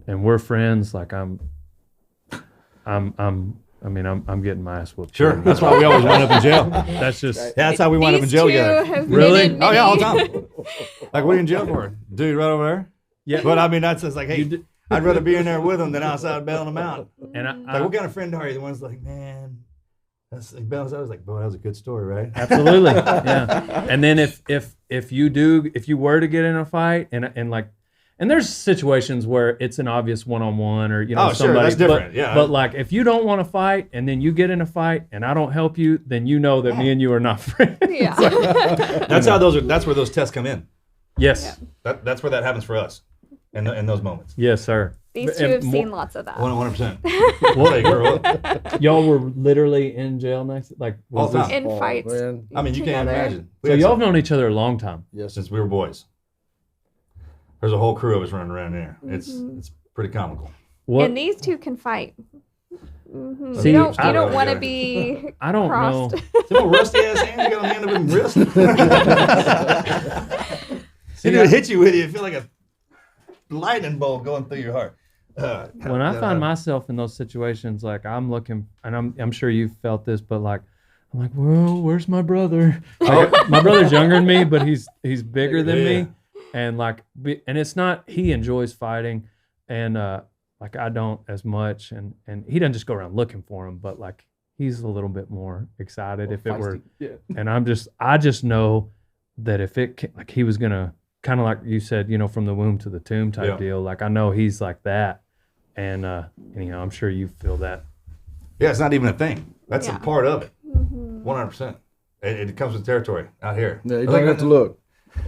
we're friends. Like I'm getting my ass whooped. Sure. That's why we always wind up in jail. That's just Yeah, that's how we wind up in These jail two together. have Really? been in Oh yeah, all the many- time. Like, what are you in jail for? Dude, right over there. yeah. But I mean, that's just like, hey, You d- I'd rather be in there with them than outside bailing them out. and Like, what kind of friend are you? The one's like, man, that's like bailing us out. I was like, boy, that was a good story, right? Absolutely, yeah. And then if you were to get in a fight and there's situations where it's an obvious one-on-one or Oh, sure, somebody, that's different, yeah. But like if you don't want to fight and then you get in a fight and I don't help you, then you know that me and you are not friends. Yeah. That's that's where those tests come in. Yes, That's where that happens for us in those moments. yes, sir. These two And have seen lots of that. 100%. Well, girl. Y'all were literally in jail next, like All was the this- time. In fights. Man. I mean, you can't together. imagine. We So had y'all some- have known each other a long time. Yes. since we were boys. There's a whole crew of us running around there. It's pretty comical. What And these two can fight. Mhm. See, you don't, I- you don't want to Yeah. be I don't crossed. know. See what rusty ass hands you got on the end of them wrist? See, It would hit you with you. You feel like a lightning bolt going through your heart. When I find myself in those situations, like I'm looking, and I'm sure you felt this, but like I'm like, well, where's my brother? Like, my brother's younger than me, but he's bigger than Yeah. me, and like, and it's not he enjoys fighting, and like I don't as much, and he doesn't just go around looking for him, but like he's a little bit more excited if it were, and I just know that if like he was gonna kind of like you said, from the womb to the tomb type Yeah. deal, like I know he's like that. And I'm sure you feel that. Yeah, it's not even a thing. That's Yeah. a part of it. 100%. It comes with territory out here. Yeah, you don't have to look.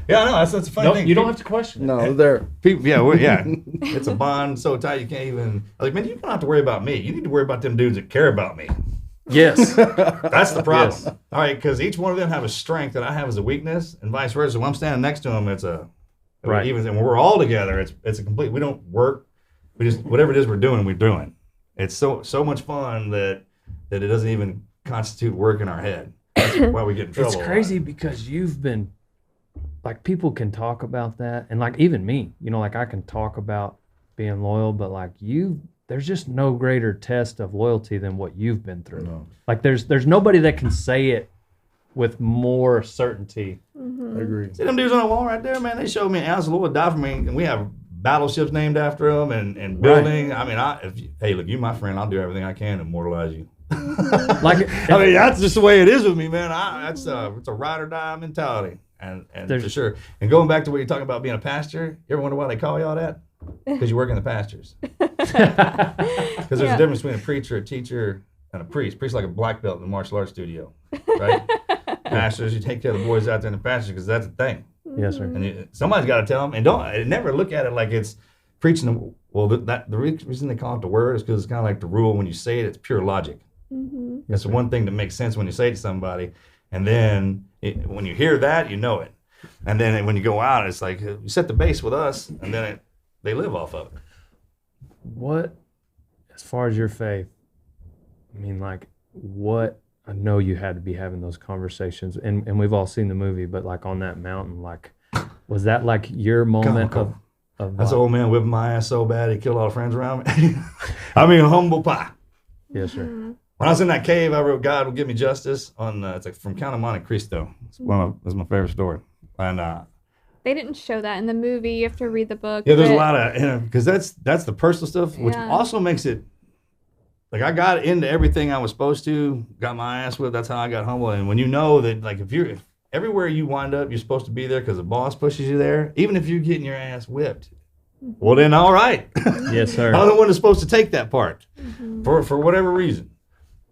Yeah, I know. That's a funny No, thing. you don't have to question it. No, they're there. People, yeah. It's a bond so tight you can't even. Like, man, you don't have to worry about me. You need to worry about them dudes that care about me. Yes. That's the problem. Yes. All right, because each one of them have a strength that I have as a weakness, and vice versa. When I'm standing next to them, it's a Right. Even when we're all together, it's a complete. We don't work. We just whatever it is we're doing. It's so much fun that it doesn't even constitute work in our head. That's why we get in trouble. It's a lot. crazy because you've been, like, people can talk about that. And, like, even me, like, I can talk about being loyal, but, like, there's just no greater test of loyalty than what you've been through. No. Like, there's nobody that can say it with more certainty. I agree. See them dudes on the wall right there, man. They showed me an ounce of Lord die for me, and we have battleships named after them and building. I mean, hey, look, you my friend. I'll do everything I can to immortalize you. Like, I mean, that's just the way it is with me, man. It's a ride or die mentality, and for sure. And going back to what you're talking about being a pastor, you ever wonder why they call y'all that? Because you work in the pastures. Because there's a difference between a preacher, a teacher, and a priest. Priest like a black belt in the martial arts studio, right? Pastors, you take care of the boys out there in the pastures because that's the thing. yes, sir. And somebody's got to tell them. And never look at it like it's preaching. Well, the reason they call it the word is because it's kind of like the rule. When you say it, it's pure logic. That's the one thing that makes sense when you say it to somebody. And then when you hear that, you know it. And then when you go out, it's like you set the base with us, and then they live off of it. What, as far as your faith, I mean, like, what, I know you had to be having those conversations, and we've all seen the movie, but like on that mountain, like, was that like your moment Comical. of That's an old man whipping my ass so bad he killed all the friends around me. I mean, humble pie. Yes, sir. When I was in that cave, I wrote "God will give me justice" on. It's like from Count of Monte Cristo. That's my favorite story. And They didn't show that in the movie. You have to read the book. yeah, there's a but- lot of because that's the personal stuff, which Yeah. also makes it like I got into everything I was supposed to. Got my ass whipped. That's how I got humble. And when you know that, like, if everywhere you wind up, you're supposed to be there because the boss pushes you there. Even if you're getting your ass whipped, well then, all right. Yes, sir. I'm the one that's supposed to take that part for whatever reason.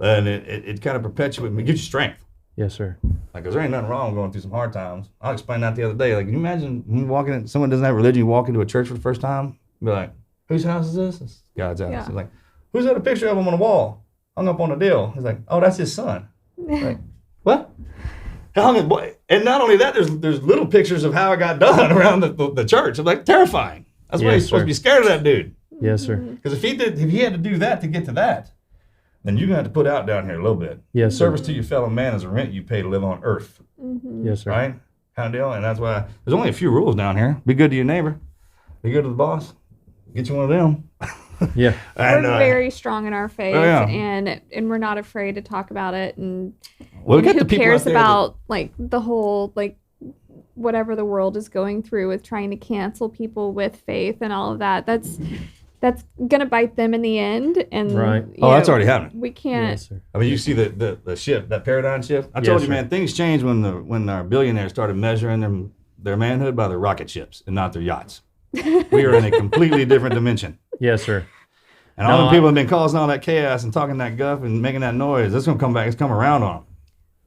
And it kind of perpetuates, it gives you strength. Yes, sir. Like, cause there ain't nothing wrong going through some hard times. I'll explain that the other day. Like, can you imagine you walking in, someone doesn't have religion, you walk into a church for the first time, be like, whose house is this? It's God's house. Yeah. It's like, who's got a picture of him on the wall? Hung up on the deal. He's like, oh, that's his son. Like, what? And not only that, there's little pictures of how it got done around the church. I'm like, terrifying. That's why Yes, you're supposed sir. to be scared of that dude. Yes, sir. Because if he had to do that to get to that, then you're gonna have to put out down here a little bit. Yes, sir. Service to your fellow man is a rent you pay to live on earth, Yes, sir. right? Kind of deal. And that's why there's only a few rules down here. Be good to your neighbor. You go to the boss, get you one of them. Yeah. And, We're very strong in our faith, oh, yeah. and we're not afraid to talk about it. And, well, and get who the people cares out there about like the whole like whatever the world is going through with trying to cancel people with faith and all of that. That's gonna bite them in the end. And Right. Oh, that's already happening. We can't. Yes, sir. I mean, you see the shift, that paradigm shift. I Yes, told you, sir. man, things changed when our billionaires started measuring their manhood by their rocket ships and not their yachts. We are in a completely different dimension. Yes, sir. And all No, the people have been causing all that chaos and talking that guff and making that noise. That's gonna come back. It's come around on them.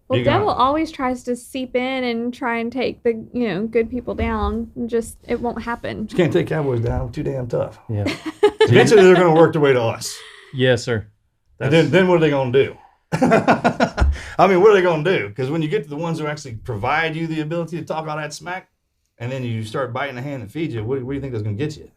Well, You got devil it. always tries to seep in and try and take the good people down. Just it won't happen. You can't take Cowboys down. We're too damn tough. Yeah. Eventually, they're gonna work their way to us. Yes, sir. And then what are they gonna do? I mean, what are they gonna do? Because when you get to the ones who actually provide you the ability to talk all that smack, and then you start biting the hand that feeds you, what do you think that's gonna get you?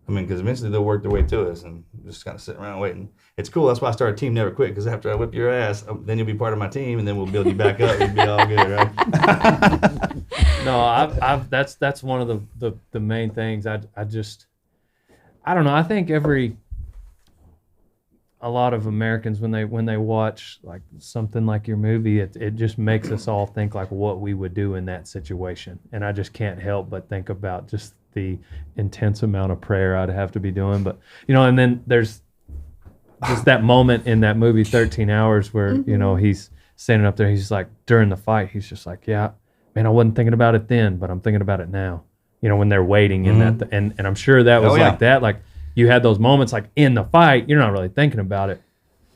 I mean, because eventually they'll work their way to us, and just kind of sitting around waiting. It's cool. That's why I started Team Never Quit. Because after I whip your ass, then you'll be part of my team, and then we'll build you back up. You'll be all good, right? No, that's one of the main things. I don't know. I think a lot of Americans when they watch like something like your movie, it just makes us all think like what we would do in that situation, and I just can't help but think about just the intense amount of prayer I'd have to be doing. But and then there's just that moment in that movie 13 Hours where he's standing up there, he's like during the fight, he's just like, yeah, man, I wasn't thinking about it then, but I'm thinking about it now. When they're waiting in that, and I'm sure that was like that. Like you had those moments like in the fight, you're not really thinking about it.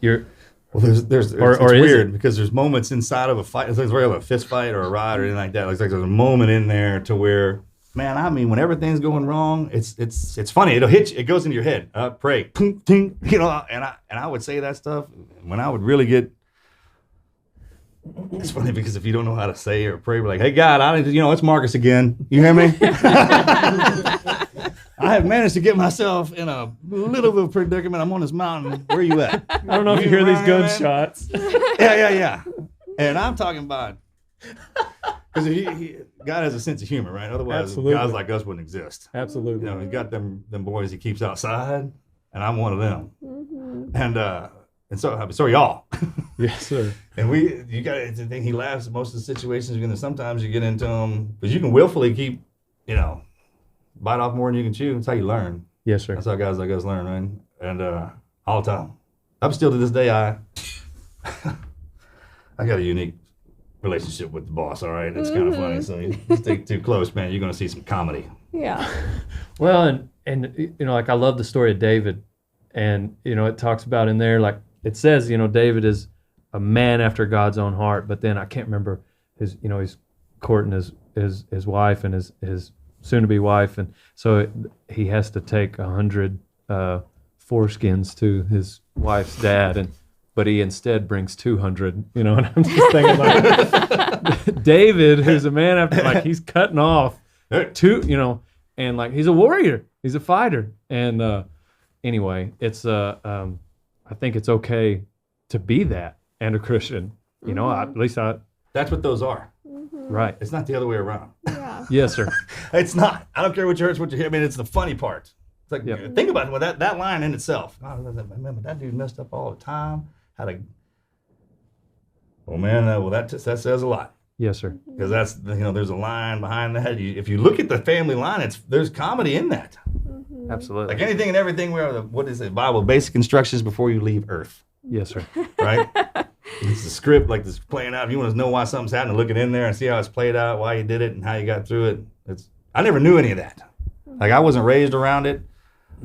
It's weird because there's moments inside of a fight. It's like a fist fight or a ride or anything like that. It's like there's a moment in there to where, man, I mean, when everything's going wrong, it's funny. It'll hit you. It goes into your head. Pray, ting, ting, and I would say that stuff when I would really get. It's funny because if you don't know how to say or pray, we're like, hey God, it's Marcus again. You hear me? I have managed to get myself in a little bit of predicament. I'm on this mountain. Where are you at? I don't know if you hear these gunshots. Yeah. And I'm talking about because God has a sense of humor, right? Otherwise, Absolutely. guys like us wouldn't exist. Absolutely. He's got them boys he keeps outside, and I'm one of them. Mm-hmm. And so are y'all. Yes, sir. And you got to think he laughs at most of the situations. Sometimes you get into them, but you can willfully keep, bite off more than you can chew. That's how you learn. Yes, sir. That's how guys like us learn, right? And all the time. I'm still to this day, I got a unique relationship with the boss, all right? It's kind of funny. So you stick too close, man, you're going to see some comedy. Yeah. Well, and like I love the story of David. And, it talks about in there, like it says, David is a man after God's own heart. But then I can't remember he's courting his wife and his soon-to-be wife, and so he has to take 100 foreskins to his wife's dad, but he instead brings 200. And I'm just thinking like David, who's a man after, like he's cutting off two, and like he's a warrior, he's a fighter, and anyway, it's I think it's okay to be that and a Christian, at least That's what those are. right. It's not the other way around. Yeah. Yes, sir. It's not. I don't care what you hurts, what you hear. I mean, it's the funny part. It's like, Yep. think about it. Well, that line in itself. I remember that dude messed up all the time. Oh man, that says a lot. Yes, sir. Because that's, there's a line behind that. If you look at the family line, there's comedy in that. Absolutely. Like anything and everything, what is it? Bible, basic instructions before you leave Earth, Yes, sir. right? It's the script, like this playing out. If you want to know why something's happening, look it in there and see how it's played out, why you did it, and how you got through it. I never knew any of that. Like I wasn't raised around it.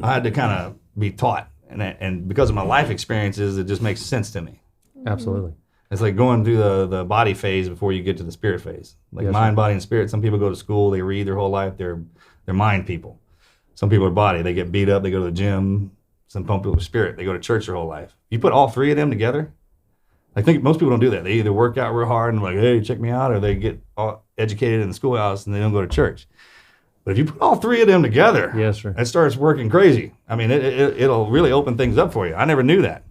I had to kind of be taught, and because of my life experiences, it just makes sense to me. Absolutely. It's like going through the body phase before you get to the spirit phase. Like Yes, mind, body, and spirit. Some people go to school, they read their whole life. They're mind people. Some people are body. They get beat up. They go to the gym. Some people are spirit. They go to church their whole life. You put all three of them together. I think most people don't do that. They either work out real hard and like, hey, check me out, or they get all educated in the schoolhouse and they don't go to church. But if you put all three of them together, Yes, sir. it starts working crazy. I mean, it'll really open things up for you. I never knew that.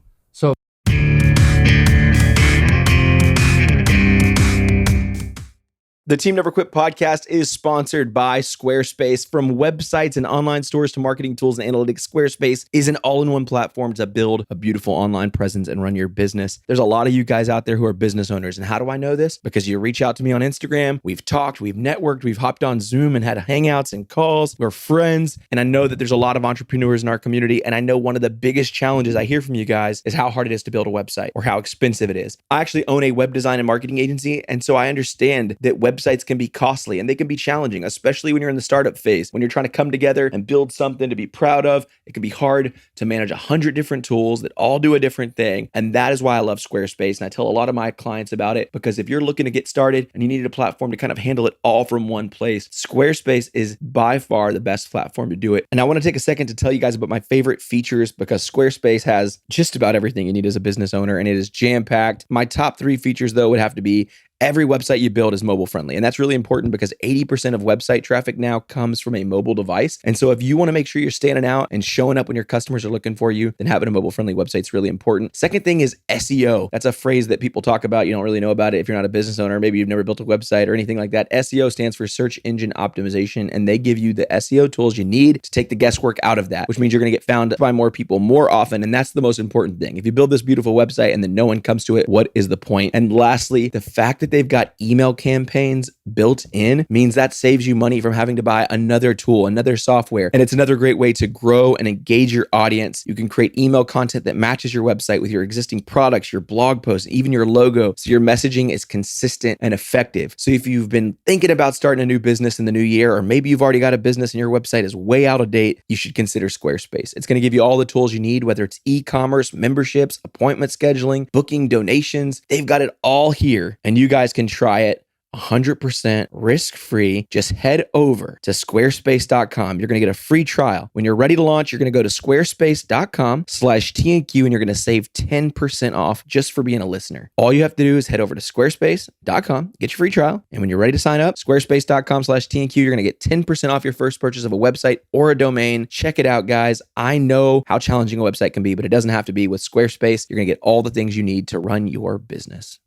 The Team Never Quit podcast is sponsored by Squarespace. From websites and online stores to marketing tools and analytics, Squarespace is an all-in-one platform to build a beautiful online presence and run your business. There's a lot of you guys out there who are business owners. And how do I know this? Because you reach out to me on Instagram. We've talked, we've networked, we've hopped on Zoom and had hangouts and calls. We're friends. And I know that there's a lot of entrepreneurs in our community. And I know one of the biggest challenges I hear from you guys is how hard it is to build a website or how expensive it is. I actually own a web design and marketing agency. And so I understand that websites can be costly and they can be challenging, especially when you're in the startup phase. When you're trying to come together and build something to be proud of, it can be hard to manage 100 different tools that all do a different thing. And that is why I love Squarespace. And I tell a lot of my clients about it, because if you're looking to get started and you needed a platform to kind of handle it all from one place, Squarespace is by far the best platform to do it. And I want to take a second to tell you guys about my favorite features, because Squarespace has just about everything you need as a business owner, and it is jam-packed. My top 3 features, though, would have to be every website you build is mobile friendly. And that's really important because 80% of website traffic now comes from a mobile device. And so if you want to make sure you're standing out and showing up when your customers are looking for you, then having a mobile friendly website is really important. Second thing is SEO. That's a phrase that people talk about. You don't really know about it if you're not a business owner. Maybe you've never built a website or anything like that. SEO stands for search engine optimization, and they give you the SEO tools you need to take the guesswork out of that, which means you're going to get found by more people more often. And that's the most important thing. If you build this beautiful website and then no one comes to it, what is the point? And lastly, the fact that they've got email campaigns built in means that saves you money from having to buy another tool, another software. And it's another great way to grow and engage your audience. You can create email content that matches your website with your existing products, your blog posts, even your logo. So your messaging is consistent and effective. So if you've been thinking about starting a new business in the new year, or maybe you've already got a business and your website is way out of date, you should consider Squarespace. It's going to give you all the tools you need, whether it's e-commerce, memberships, appointment scheduling, booking, donations. They've got it all here, and you guys can try it 100% risk-free. Just head over to squarespace.com. You're going to get a free trial. When you're ready to launch, you're going to go to squarespace.com/TNQ and you're going to save 10% off just for being a listener. All you have to do is head over to squarespace.com, get your free trial. And when you're ready to sign up, squarespace.com/TNQ, you're going to get 10% off your first purchase of a website or a domain. Check it out, guys. I know how challenging a website can be, but it doesn't have to be. With Squarespace, you're going to get all the things you need to run your business.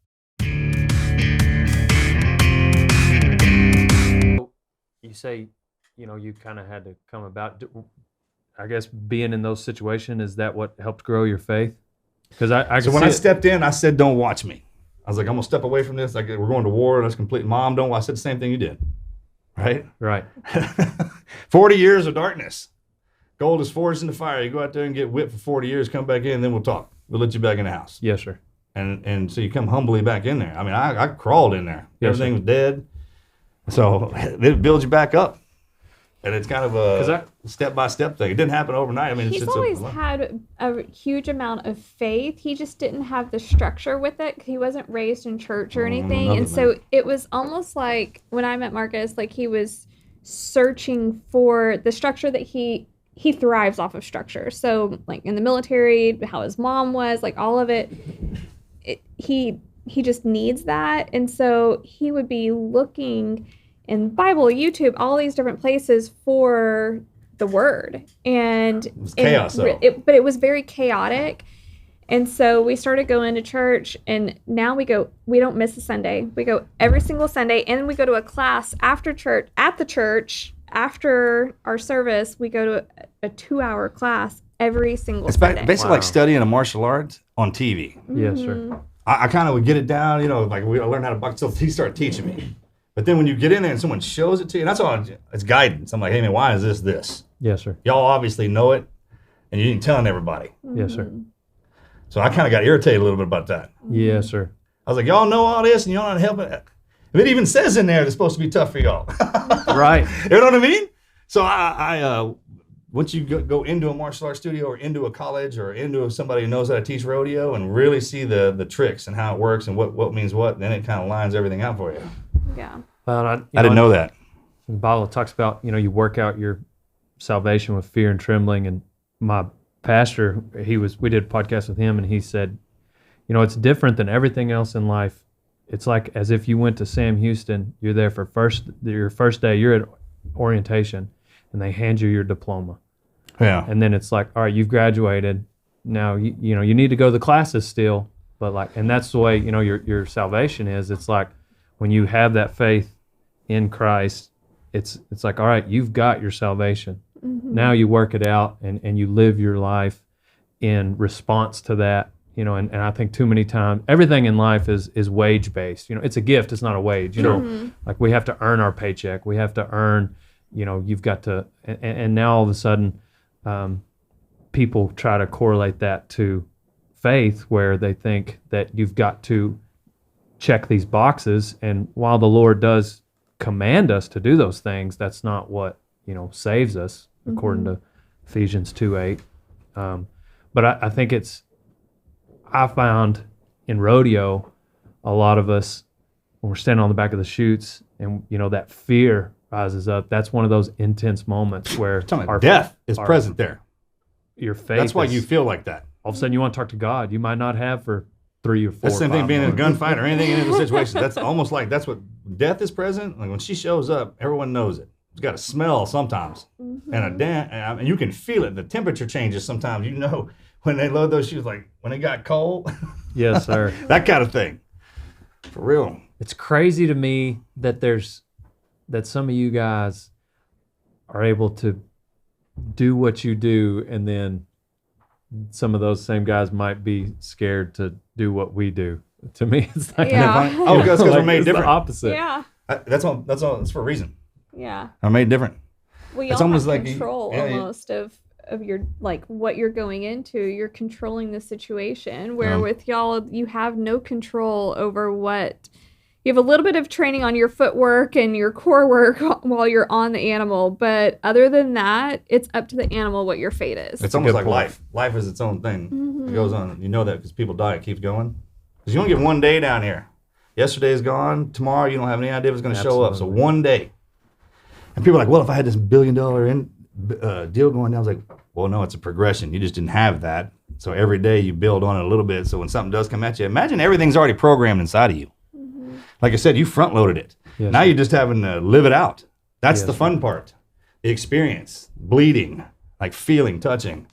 You say, you kind of had to come about, I guess, being in those situations, is that what helped grow your faith? Because So when I stepped in, I said, don't watch me. I was like, I'm going to step away from this. Like, we're going to war. Let's complete. Mom, don't watch. I said the same thing you did. Right? Right. 40 years of darkness. Gold is forged in the fire. You go out there and get whipped for 40 years, come back in, then we'll talk. We'll let you back in the house. Yes, sir. And so you come humbly back in there. I mean, I crawled in there. Yes, Everything sir. was dead. So it builds you back up. And it's kind of a step-by-step thing. It didn't happen overnight. I mean, He's always had a huge amount of faith. He just didn't have the structure with it. He wasn't raised in church or anything. And so it was almost like when I met Marcus, like he was searching for the structure that he thrives off of structure. So like in the military, how his mom was, like all of it, he just needs that. And so he would be looking in Bible, YouTube, all these different places for the word. And it was chaos, though. But it was very chaotic. And so we started going to church, and now we don't miss a Sunday. We go every single Sunday, and we go to a class after church, at the church, after our service. We go to a 2-hour class every single Sunday. It's basically like studying a martial art on TV. Yes, sir. I kind of would get it down, like I learned how to box until he started teaching me. But then when you get in there and someone shows it to you, and that's all, it's guidance. I'm like, hey man, why is this? Yes, sir. Y'all obviously know it, and you ain't telling everybody. Yes, sir. So I kind of got irritated a little bit about that. Yes, sir. I was like, y'all know all this, and y'all not helping. If it even says in there it's supposed to be tough for y'all. Right. You know what I mean? So I once you go into a martial arts studio or into a college or into somebody who knows how to teach rodeo and really see the tricks and how it works and what means what, then it kind of lines everything out for you. Yeah. Well, I didn't know that. The Bible talks about, you work out your salvation with fear and trembling. And my pastor, we did a podcast with him, and he said, it's different than everything else in life. It's like as if you went to Sam Houston, you're there for your first day, you're at orientation, and they hand you your diploma. Yeah. And then it's like, all right, you've graduated. Now, you need to go to the classes still. But and that's the way, your salvation is. It's like when you have that faith in Christ, it's like, all right, you've got your salvation. Now you work it out and you live your life in response to that. You know, and I think too many times everything in life is wage based. You know, it's a gift, it's not a wage. You know, like we have to earn our paycheck. We have to earn, you know, you've got to, and now all of a sudden, people try to correlate that to faith, where they think that you've got to check these boxes. And while the Lord does command us to do those things, that's not what, you know, saves us, according to Ephesians 2:8. But I think I found in rodeo, a lot of us, when we're standing on the back of the chutes and, you know, that fear rises up, that's one of those intense moments where our death is present there. Your faith. That's why you feel like that. All of a sudden you want to talk to God. You might not have for 3 or 4. That's the same or 5 thing being in a months. gunfight or anything in a situation. That's almost like that's what death is present. Like when she shows up, everyone knows it. It's got a smell sometimes, and and you can feel it. The temperature changes sometimes. You know when they load those shoes, like when it got cold. Yes, sir. That kind of thing. For real. It's crazy to me that some of you guys are able to do what you do, and then some of those same guys might be scared to do what we do. To me, it's like, Oh, because we're made it's different. the opposite. Yeah. That's all. That's for a reason. Yeah. I'm made different. Well, It's y'all almost have like control almost of your, like, what you're going into. You're controlling the situation, where with y'all, you have no control over what. You have a little bit of training on your footwork and your core work while you're on the animal, but other than that, it's up to the animal what your fate is. It's almost like life. Life is its own thing. It goes on. You know that because people die. It keeps going. Because you only get one day down here. Yesterday is gone. Tomorrow, you don't have any idea if it's going to show up. So one day. And people are like, well, if I had this $1 billion deal going down, I was like, well, no, it's a progression. You just didn't have that. So every day you build on it a little bit. So when something does come at you, imagine everything's already programmed inside of you. Like I said, you front loaded it. Yes, now sir. you're just having to live it out. That's Yes, the fun part. The experience, bleeding, like feeling, touching.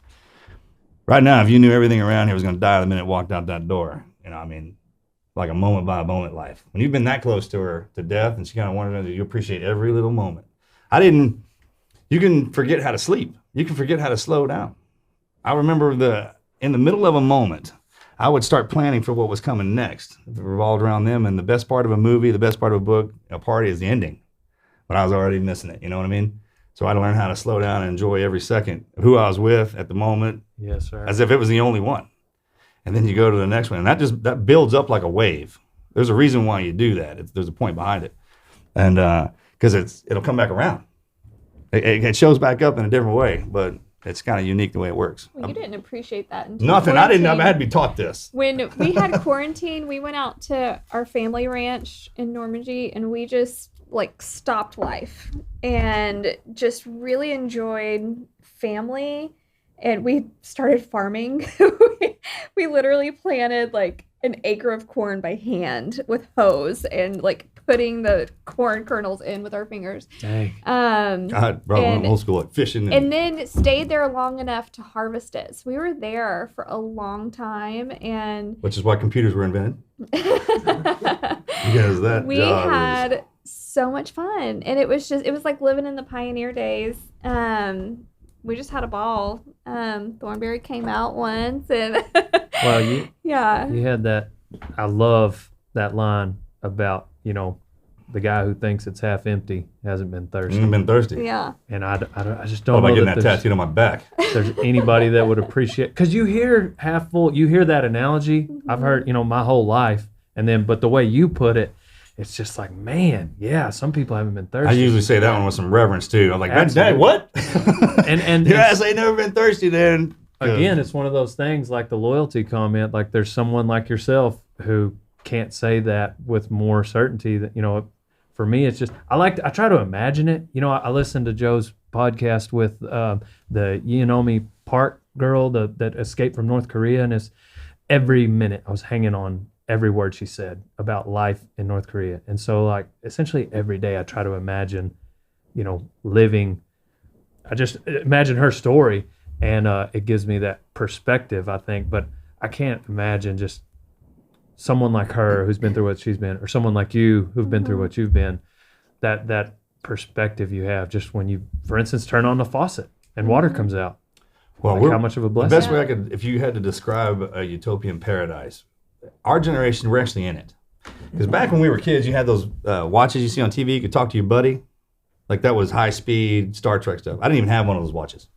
Right now, if you knew everything around here was going to die the minute it walked out that door, you know, I mean, like a moment by moment life. When you've been that close to her, to death, and she kind of wanted to, you appreciate every little moment. You can forget how to sleep. You can forget how to slow down. I remember in the middle of a moment, I would start planning for what was coming next. It revolved around them, and the best part of a movie, the best part of a book, a party is the ending. But I was already missing it, you know what I mean? So I had to learn how to slow down and enjoy every second of who I was with at the moment, Yes, sir. as if it was the only one. And then you go to the next one, and that builds up like a wave. There's a reason why you do that. There's a point behind it, and because it'll come back around. It shows back up in a different way, but it's kind of unique the way it works. Well, you didn't appreciate that until Nothing. I quarantine. had to be taught this. When we had quarantine, we went out to our family ranch in Normandy, and we just like stopped life and just really enjoyed family. And we started farming. we literally planted like an acre of corn by hand with hose and like putting the corn kernels in with our fingers. Dang. God, bro, I'm old school, like fishing. And then stayed there long enough to harvest it. So we were there for a long time, and which is why computers were invented. Because that we job had so much fun, and it was like living in the pioneer days. We just had a ball. Thornberry came out once, and Well, you yeah, had that. I love that line about, you know, the guy who thinks it's half empty hasn't been thirsty. I've been thirsty. yeah. And I just What don't about know getting that that there's, tattooed on my back? there's anybody that would appreciate, because you hear half full, you hear that analogy. I've heard, you know, my whole life, and then but the way you put it, it's just like, man, yeah, some people haven't been thirsty. I usually say that one with some reverence too. I'm like, Absolutely. Dad, what? And Your ass ain't never been thirsty then. again, it's one of those things like the loyalty comment. Like there's someone like yourself who can't say that with more certainty. That, you know, for me, it's just I try to imagine it. You know, I listened to Joe's podcast with the Yeonomi Park girl that escaped from North Korea, and it's every minute I was hanging on every word she said about life in North Korea. And so, like, essentially every day I try to imagine, you know, living. I just imagine her story, and it gives me that perspective, I think. But I can't imagine just someone like her who's been through what she's been, or someone like you who've been through what you've been. that perspective you have just when you, for instance, turn on the faucet and water comes out. Well, Like how much of a the blessing. best way I could, if you had to describe a utopian paradise, our generation, we're actually in it. Because back when we were kids, you had those watches you see on TV. You could talk to your buddy. Like that was high speed Star Trek stuff. I didn't even have one of those watches.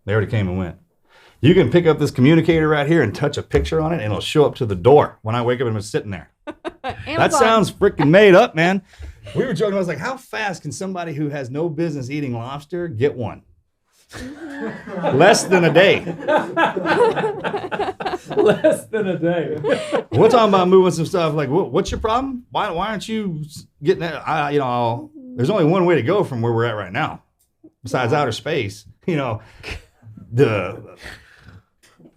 They already came and went. You can pick up this communicator right here and touch a picture on it, and it'll show up to the door when I wake up and it's sitting there. That sounds freaking made up, man. We were joking. I was like, how fast can somebody who has no business eating lobster get one? Less than a day. Less than a day. We're talking about moving some stuff. Like, what's your problem? Why aren't you getting that? There's only one way to go from where we're at right now, besides outer space.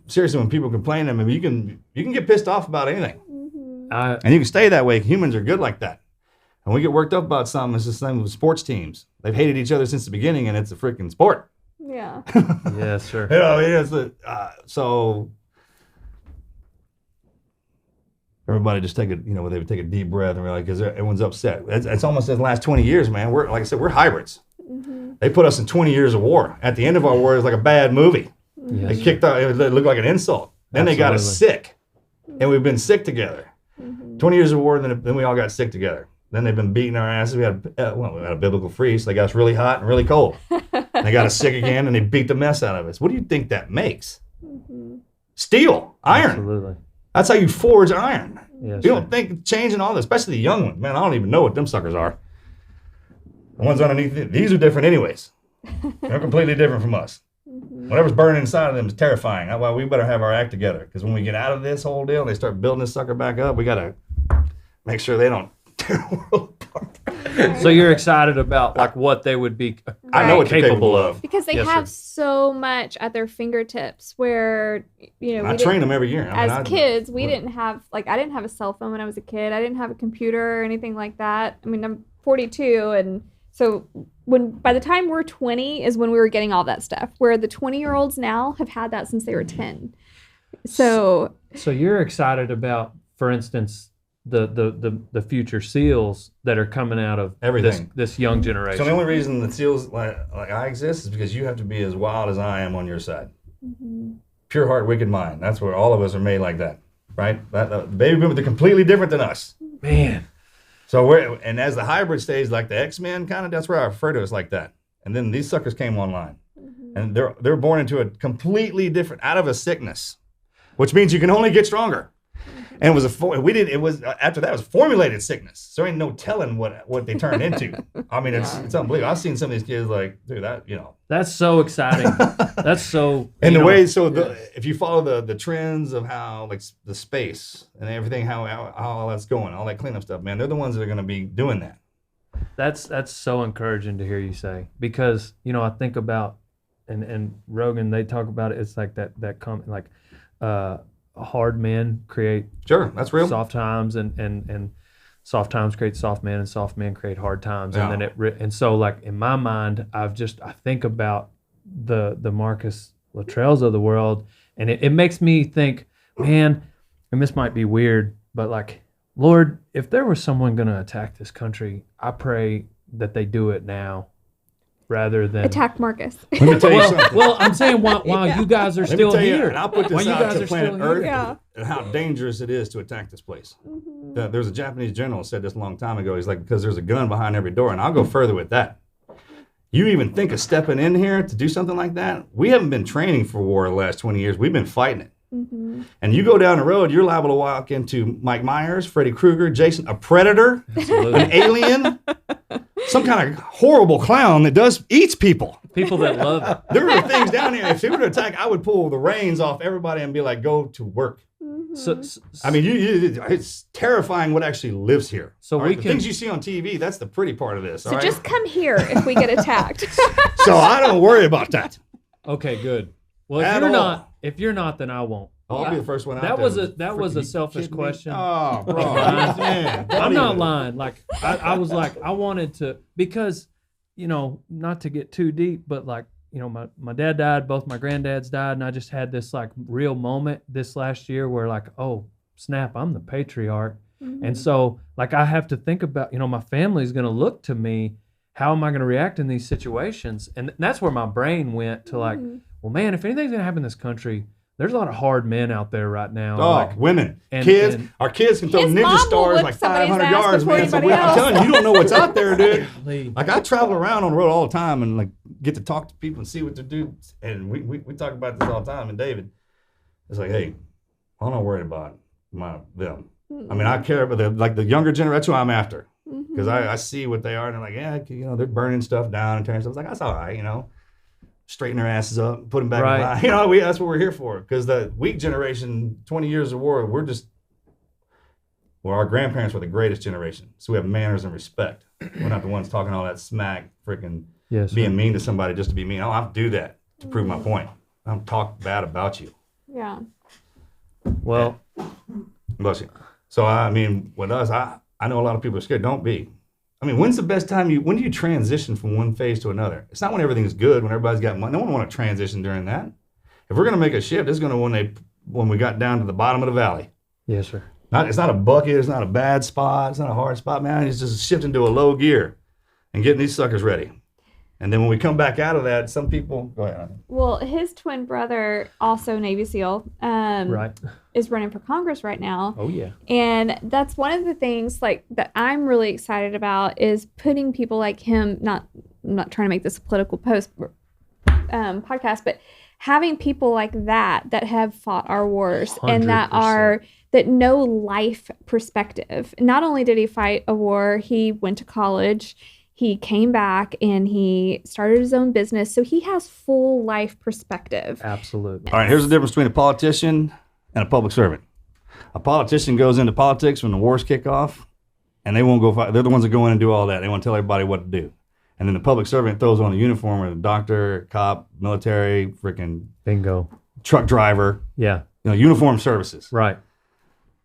Seriously, when people complain, I mean, you can get pissed off about anything, and you can stay that way. Humans are good like that. And we get worked up about something. It's the same with sports teams. They've hated each other since the beginning, and it's a freaking sport. Yeah. Yeah, sure. So everybody just they would take a deep breath and realize because everyone's upset. It's almost in the last 20 years, man. Like I said, we're hybrids. They put us in 20 years of war. At the end of our war, it was like a bad movie. Yes. They kicked out. It looked like an insult. Then they got us sick, and we've been sick together. 20 years of war, and then we all got sick together. Then they've been beating our asses. We had a biblical freeze. So they got us really hot and really cold. They got us sick again, and they beat the mess out of us. What do you think that makes? Steel, iron. Absolutely. That's how you forge iron. Yes, You don't think changing all this, especially the young ones. Man, I don't even know what them suckers are. The ones underneath, these are different anyways. They're completely different from us. Whatever's burning inside of them is terrifying. That's why we better have our act together. Because when we get out of this whole deal and they start building this sucker back up, we got to make sure they don't tear the world apart. So you're excited about like what they would be I know what you're capable of. Because they Yes, have sir. so much at their fingertips where, I train them every year. Kids, we didn't have, I didn't have a cell phone when I was a kid. I didn't have a computer or anything like that. I mean, I'm 42, and so by the time we're 20 is when we were getting all that stuff, where the 20-year-olds now have had that since they were 10. So you're excited about, for instance, the future SEALs that are coming out of Everything. this young generation. So the only reason the SEALs like I exist is because you have to be as wild as I am on your side. Pure heart, wicked mind. That's where all of us are made like that, right? The baby boomers, they're completely different than us. Man. So and as the hybrid stage, like the X-Men kind of, that's where I refer to us like that. And then these suckers came online, and they're born into a completely different, out of a sickness, which means you can only get stronger. And it was after that it was formulated sickness. So ain't no telling what they turned into. I mean, it's unbelievable. I've seen some of these kids like, dude, That's so exciting. That's so. And if you follow the trends of how like the space and everything, how all that's going, all that cleanup stuff, man, they're the ones that are going to be doing that. That's so encouraging to hear you say, because I think about and Rogan, they talk about it. It's like that comment, like hard men create that's real soft times, and soft times create soft men, and soft men create hard times. Yeah. And then and so like in my mind, I think about the Marcus Luttrells of the world, and it makes me think, man, and this might be weird, but like, Lord, if there was someone going to attack this country, I pray that they do it now rather than attack Marcus. Let me tell you something. Well, I'm saying while you guys are Let me still tell you, here. and I'll put While this you out guys to are planet still Earth here. Yeah. and how dangerous it is to attack this place. There's a Japanese general said this a long time ago. He's like, because there's a gun behind every door. And I'll go further with that. You even think of stepping in here to do something like that? We haven't been training for war the last 20 years. We've been fighting it. And you go down the road, you're liable to walk into Mike Myers, Freddy Krueger, Jason, a predator, an alien, some kind of horrible clown that eats people. People that love it. There are things down here. If he were to attack, I would pull the reins off everybody and be like, go to work. So I mean, it's terrifying what actually lives here. So all we the can- things you see on TV, that's the pretty part of this. So all right? just come here if we get attacked. So I don't worry about that. Okay, good. Well, At all. if you're not, then I won't. I'll be the first one out That there. was a Freaking selfish kidding me? question. Oh, bro. lying. Man, I'm not lying. Like I was like, I wanted to, because not to get too deep, but like, my dad died, both my granddads died, and I just had this like real moment this last year where like, oh snap, I'm the patriarch, And so, like, I have to think about, my family's going to look to me. How am I going to react in these situations? And that's where my brain went to, like, well, man, if anything's going to happen in this country, there's a lot of hard men out there right now. Oh, like, women, kids. Our kids can throw His ninja mom will stars whip like somebody's 500 ass yards, before man. So anybody I'm else. telling you, you don't know what's out there, dude. Golly. Like, I travel around on the road all the time and like get to talk to people and see what they're doing. And we talk about this all the time. And David, it's like, hey, I'm not worried about them. I mean, I care about the younger generation. That's who I'm after, because I see what they are, and I'm like, yeah, they're burning stuff down and tearing stuff. I was like, that's all right, straighten their asses up, put them back in line. That's what we're here for. Because the weak generation, 20 years of war, our grandparents were the greatest generation, so we have manners and respect. We're not the ones talking all that smack, freaking being mean to somebody just to be mean. I don't have to do that to prove my point. I don't talk bad about you. Yeah. Well, Bless you. So, I mean, with us, I know a lot of people are scared. Don't be. I mean, when's the best time when do you transition from one phase to another? It's not when everything's good, when everybody's got money. No one want to transition during that. If we're going to make a shift, it's going to when we got down to the bottom of the valley. yes, sir. It's not a bucket. It's not a bad spot. It's not a hard spot, man. It's just shifting to a low gear and getting these suckers ready. And then when we come back out of that, some people go ahead. Well, his twin brother, also Navy SEAL, Right. is running for Congress right now. Oh, yeah. And that's one of the things like that I'm really excited about is putting people like him. I'm not trying to make this a political podcast, but having people like that have fought our wars and that know life perspective. Not only did he fight a war, he went to college. He came back and he started his own business. So he has full life perspective. Absolutely. All right, here's the difference between a politician and a public servant. A politician goes into politics when the wars kick off, and they won't go fight. They're the ones that go in and do all that. They want to tell everybody what to do. And then the public servant throws on a uniform with a doctor, cop, military, freaking Bingo. truck driver, Yeah. uniform services. Right.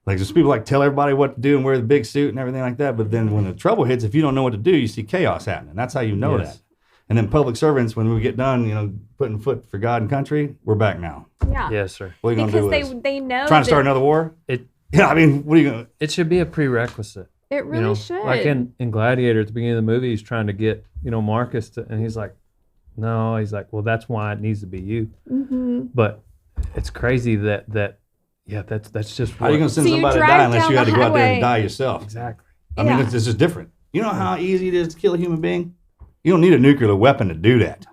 Like, there's people like tell everybody what to do and wear the big suit and everything like that. But then when the trouble hits, if you don't know what to do, you see chaos happening. That's how you know Yes. that. And then public servants, when we get done, putting foot for God and country, we're back now. Yeah. Yes, sir. What are you going to do with Because us? they know Trying to start that another war? It Yeah, I mean, what are you going to... it should be a prerequisite. it really should. Like in Gladiator at the beginning of the movie, he's trying to get, Marcus to, and he's like, no, he's like, well, that's why it needs to be you. Mm-hmm. But it's crazy that that's just How are you going to send So you somebody to drive die unless down you had to the go out there and highway. die yourself? Exactly. I mean, Yeah. it's just different. You know how easy it is to kill a human being? You don't need a nuclear weapon to do that.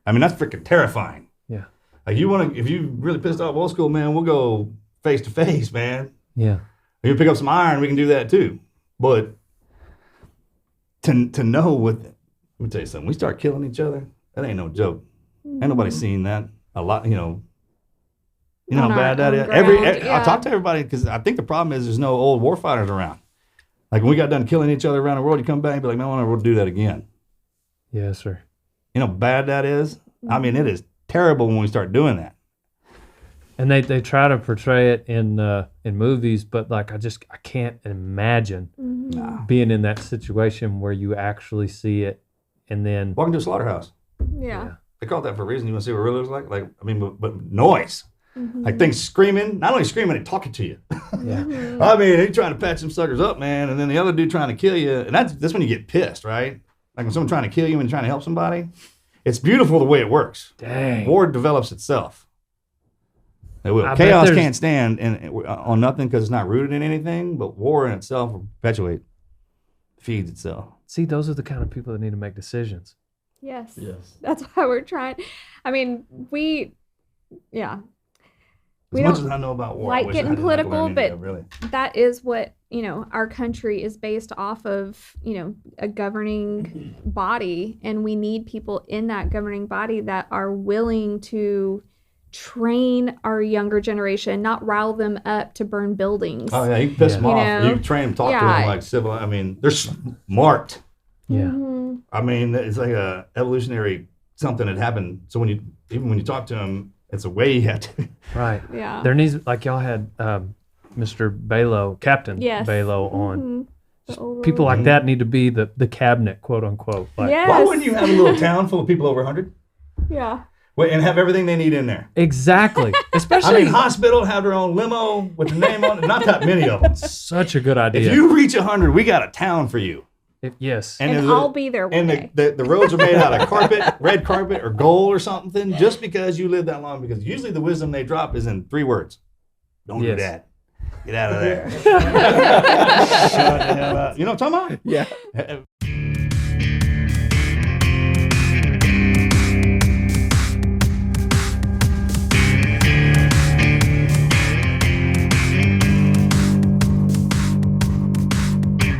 I mean, that's freaking terrifying. Yeah. Like, if you really pissed off old school, man, we'll go face to face, man. Yeah. You pick up some iron, we can do that too. But to know let me tell you something. We start killing each other, that ain't no joke. Ain't nobody seen that a lot, You know On how bad our that own is? ground, I yeah. talk to everybody because I think the problem is there's no old war fighters around. Like, when we got done killing each other around the world, you come back and be like, man, I want to do that again. Yes, sir. You know how bad that is? I mean, it is terrible when we start doing that. And they try to portray it in movies, but like I can't imagine being in that situation where you actually see it, and then Welcome to a slaughterhouse. Yeah. They call it that for a reason. You want to see what it really looks like? Like, I mean, but noise. Like, things screaming, not only screaming, they talking to you. yeah, I mean, they trying to patch some suckers up, man, and then the other dude trying to kill you. And that's when you get pissed, right? Like, when someone's trying to kill you and trying to help somebody. It's beautiful the way it works. dang. War develops itself. It will. I bet Chaos there's- can't stand on nothing because it's not rooted in anything, but war in itself will perpetuate, feeds itself. See, those are the kind of people that need to make decisions. Yes. Yes. That's why we're trying. I mean, yeah. As We much don't as I know about war, like I wish getting I didn't have to political, learn any of but that, really. that is what, our country is based off of, a governing body. And we need people in that governing body that are willing to train our younger generation, not rile them up to burn buildings. Oh yeah, you can piss them You off. know? You can train them, talk to Yeah. them like civil. I mean, they're smart. Yeah, Mhm. I mean, it's like a evolutionary something that happened. So even when you talk to them, it's a way you have to. right. Yeah. There needs, like y'all had Mr. Balo, Captain Yes. Balo on. Mhm. The old People road. like that need to be the cabinet, quote unquote. Like, Yes. Why wouldn't you have a little town full of people over 100? Yeah. Wait, and have everything they need in there. Exactly. I Especially mean, hospital have their own limo with the name on it. Not that many of them. such a good idea. If you reach 100, we got a town for you. Yes. And there's I'll be there one And day. the roads are made out of carpet, red carpet, or gold or something, just because you live that long. Because usually the wisdom they drop is in 3 words. Don't do Yes. that. Get out of there. Shut the hell up. You know what I'm talking about? Yeah.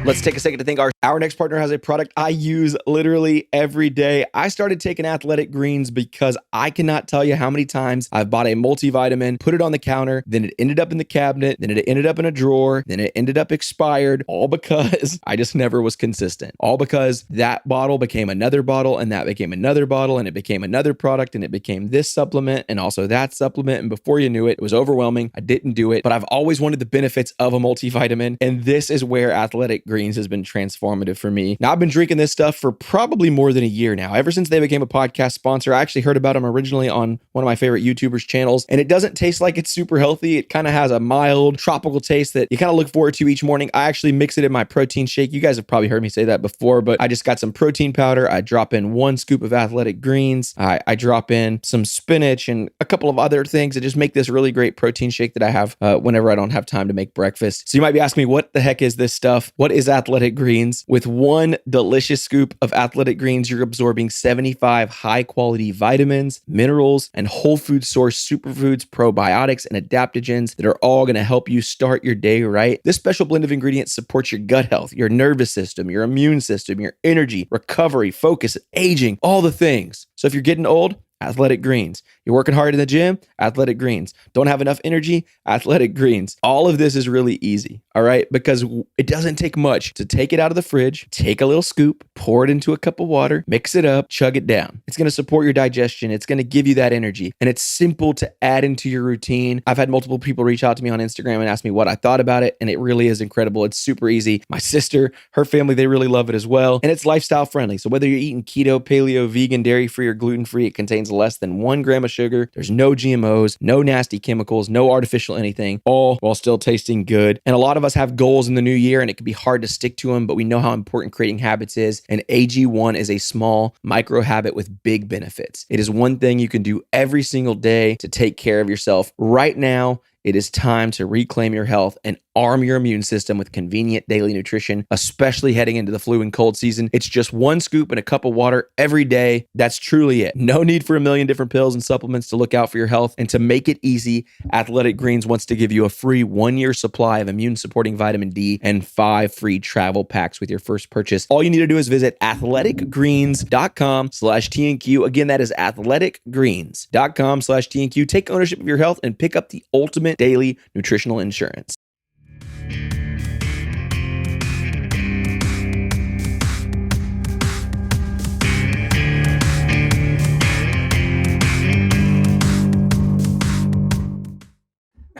Let's take a second to thank our next partner has a product I use literally every day. I started taking Athletic Greens because I cannot tell you how many times I've bought a multivitamin, put it on the counter, then it ended up in the cabinet, then it ended up in a drawer, then it ended up expired, all because I just never was consistent. All because that bottle became another bottle, and that became another bottle, and it became another product, and it became this supplement, and also that supplement. And before you knew it, it was overwhelming. I didn't do it, but I've always wanted the benefits of a multivitamin, and this is where Athletic Greens has been transformative for me. Now, I've been drinking this stuff for probably more than a year now. Ever since they became a podcast sponsor, I actually heard about them originally on one of my favorite YouTubers' channels, and it doesn't taste like it's super healthy. It kind of has a mild tropical taste that you kind of look forward to each morning. I actually mix it in my protein shake. You guys have probably heard me say that before, but I just got some protein powder. I drop in 1 scoop of Athletic Greens. I drop in some spinach and a couple of other things that just make this really great protein shake that I have whenever I don't have time to make breakfast. So you might be asking me, what the heck is this stuff? What is Athletic Greens? With 1 delicious scoop of Athletic Greens, you're absorbing 75 high-quality vitamins, minerals, and whole food source superfoods, probiotics, and adaptogens that are all going to help you start your day right. This special blend of ingredients supports your gut health, your nervous system, your immune system, your energy, recovery, focus, aging, all the things. So if you're getting old, Athletic Greens. You're working hard in the gym? Athletic Greens. Don't have enough energy? Athletic Greens. All of this is really easy, all right? Because it doesn't take much to take it out of the fridge, take a little scoop, pour it into a cup of water, mix it up, chug it down. It's going to support your digestion. It's going to give you that energy. And it's simple to add into your routine. I've had multiple people reach out to me on Instagram and ask me what I thought about it, and it really is incredible. It's super easy. My sister, her family, they really love it as well. And it's lifestyle friendly. So whether you're eating keto, paleo, vegan, dairy-free, or gluten-free, it contains less than 1 gram of sugar. There's no GMOs, no nasty chemicals, no artificial anything, all while still tasting good. And a lot of us have goals in the new year, and it can be hard to stick to them, but we know how important creating habits is. And AG1 is a small micro habit with big benefits. It is one thing you can do every single day to take care of yourself. Right now, it is time to reclaim your health and arm your immune system with convenient daily nutrition, especially heading into the flu and cold season. It's just 1 scoop in a cup of water every day. That's truly it. No need for a million different pills and supplements to look out for your health. And to make it easy, Athletic Greens wants to give you a free 1-year supply of immune-supporting vitamin D and 5 free travel packs with your first purchase. All you need to do is visit athleticgreens.com/TNQ. Again, that is athleticgreens.com/TNQ. Take ownership of your health and pick up the ultimate daily nutritional insurance.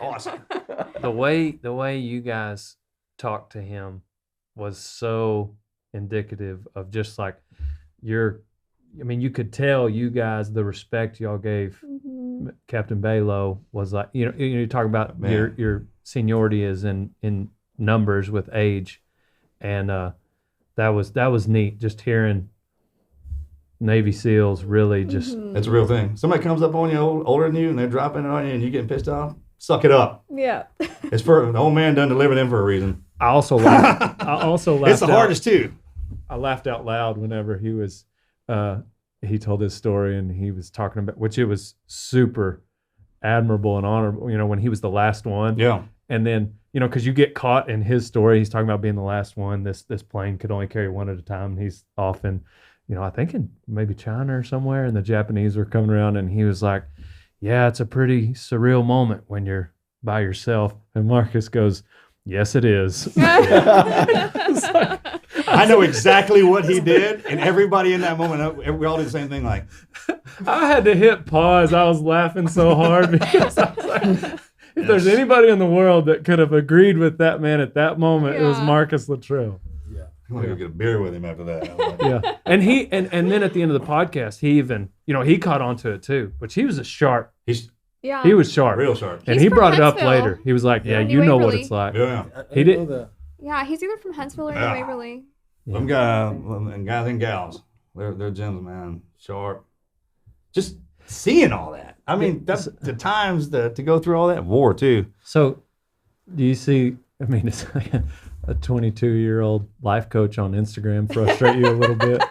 Awesome. the way you guys talked to him was so indicative of just like you could tell you guys the respect y'all gave Captain Balo was like, you talk about your seniority is in numbers with age, and that was neat just hearing Navy SEALs really just That's a real thing. Somebody comes up on you older than you and they're dropping it on you and you getting pissed off, suck it up. Yeah. It's for the old man done deliver them for a reason. I also laughed. It's the hardest too. I laughed out loud whenever he was he told his story and he was talking about, which it was super admirable and honorable, when he was the last one. Yeah. And then, because you get caught in his story, he's talking about being the last one. This plane could only carry one at a time. And he's off in, I think in maybe China or somewhere, and the Japanese were coming around, and he was like, yeah, it's a pretty surreal moment when you're by yourself. And Marcus goes, yes, it is. I know exactly what he did, and everybody in that moment, we all did the same thing. Like, I had to hit pause. I was laughing so hard because I was like, if there's anybody in the world that could have agreed with that man at that moment, it was Marcus Luttrell. I want to go get a beer with him after that. I'm like, Yeah. And he and then at the end of the podcast, he even, he caught on to it too. But he was a sharp. he's Yeah. He was sharp. real sharp. And He's he from brought it up Huntsville. later. He was like, yeah, New you know what Waverly. it's like. Yeah. I He didn't did- know that. Yeah, he's either from Huntsville or New Yeah. Waverly. Them guys and gals and gals, they're gems, man. Sharp. Just seeing all that. I mean, that's the times to go through all that war too. So do you see, I mean, it's like a 22-year-old life coach on Instagram frustrate you a little bit?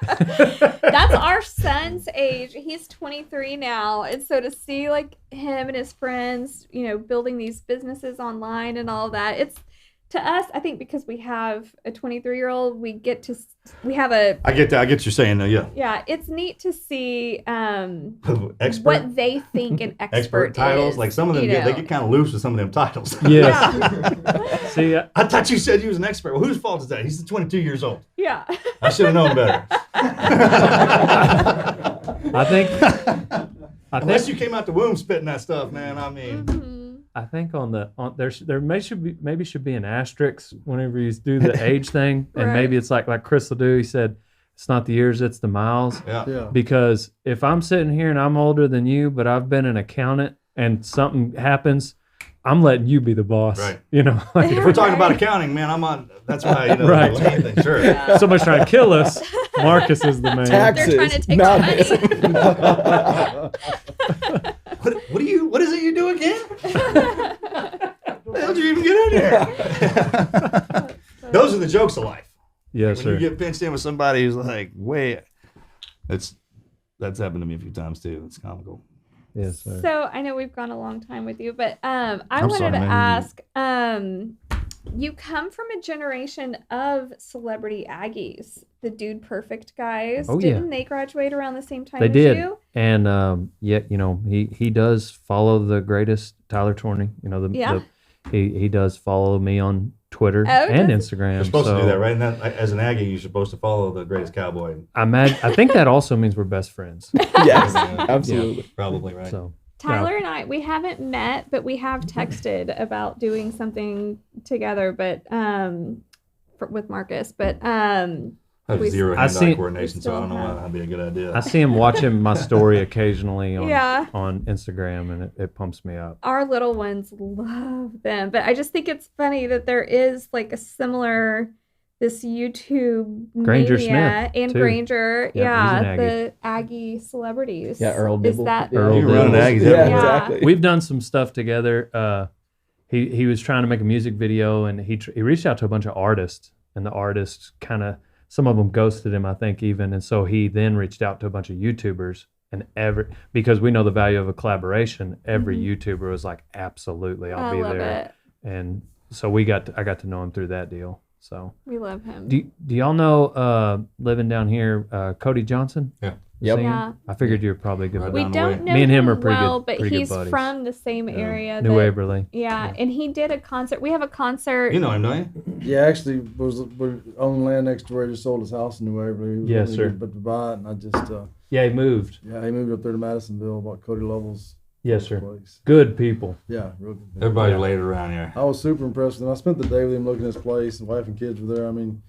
That's our son's age. He's 23 now. And so to see like him and his friends, building these businesses online and all that, it's to us, I think because we have a 23-year-old, we have a, I get that. I get what you're saying. Yeah. yeah, it's neat to see Expert. what they think an expert titles. is, Like some of them they get kind of loose with some of them titles. Yes. See, I thought you said you was an expert. Well, whose fault is that? He's 22 years old. Yeah. I should have known better. I think Unless you came out the womb spitting that stuff, man. I mean, Mhm. I think maybe should be an asterisk whenever you do the age thing, and Right. maybe it's like Chris will do. He said, "It's not the years, it's the miles." yeah. Yeah. Because if I'm sitting here and I'm older than you, but I've been an accountant, and something happens, I'm letting you be the boss. Right. Like If we're talking about accounting, man, I'm on. That's why Right. the main thing. Sure. if somebody's trying to kill us, Marcus is the man. Taxes. They're trying to take not our money. What is it you do again? How the hell did you even get in here? Those are the jokes of life. Yes, When sir. you get pinched in with somebody who's like, wait, that's happened to me a few times too. It's comical. Yes, sir. So I know we've gone a long time with you, but I I'm wanted sorry, to man. ask, you come from a generation of celebrity Aggies, the Dude Perfect guys. Oh, yeah. Didn't they graduate around the same time They as did. you? And he does follow the greatest Tyler Torney. Yeah. He does follow me on Twitter Oh, and does Instagram. You're supposed to so do that, right? And that, as an Aggie, you're supposed to follow the greatest cowboy. I think that also means we're best friends. Yes, Yeah. absolutely. Probably, right? So Tyler and I, we haven't met, but we have texted about doing something together, but with Marcus. But I have we- zero I hand-eye see- coordination, so I don't know why that'd be a good idea. I see him watching my story occasionally on Yeah. on Instagram, and it pumps me up. our little ones love them. But I just think it's funny that there is like a similar this YouTube Granger mania Smith, and too. Granger, Yeah, he's an the Aggie celebrities. Yeah, Earl Is Dibble. that Yeah, Earl You run Dibble. Aggies Yeah, everywhere. exactly. We've done some stuff together. He was trying to make a music video, and he reached out to a bunch of artists, and the artists kind of, some of them ghosted him, I think, even, and so he then reached out to a bunch of YouTubers, and because we know the value of a collaboration, every YouTuber was like, absolutely, I'll I be love there, it. and so I got to know him through that deal. So We love him. do y'all know living down here, Cody Johnson? Yeah. Yep. Singer? Yeah. I figured you're probably good. Right We down the don't way. know Me and him are him pretty good- well, but pretty good he's buddies. from the same area. New that- Waverly. Yeah, and he did a concert. We have a concert. You know him, don't you? Yeah, actually, we own land next door. He just sold his house in New Waverly. He was Yes, only sir. But to buy it, and I just, Yeah, he moved. he moved up there to Madisonville, about Cody Lovell's Yes, sir. place. Good people. Yeah, real good. Everybody Yeah. laid around here. I was super impressed with him. I spent the day with him looking at his place. The wife and kids were there. I mean,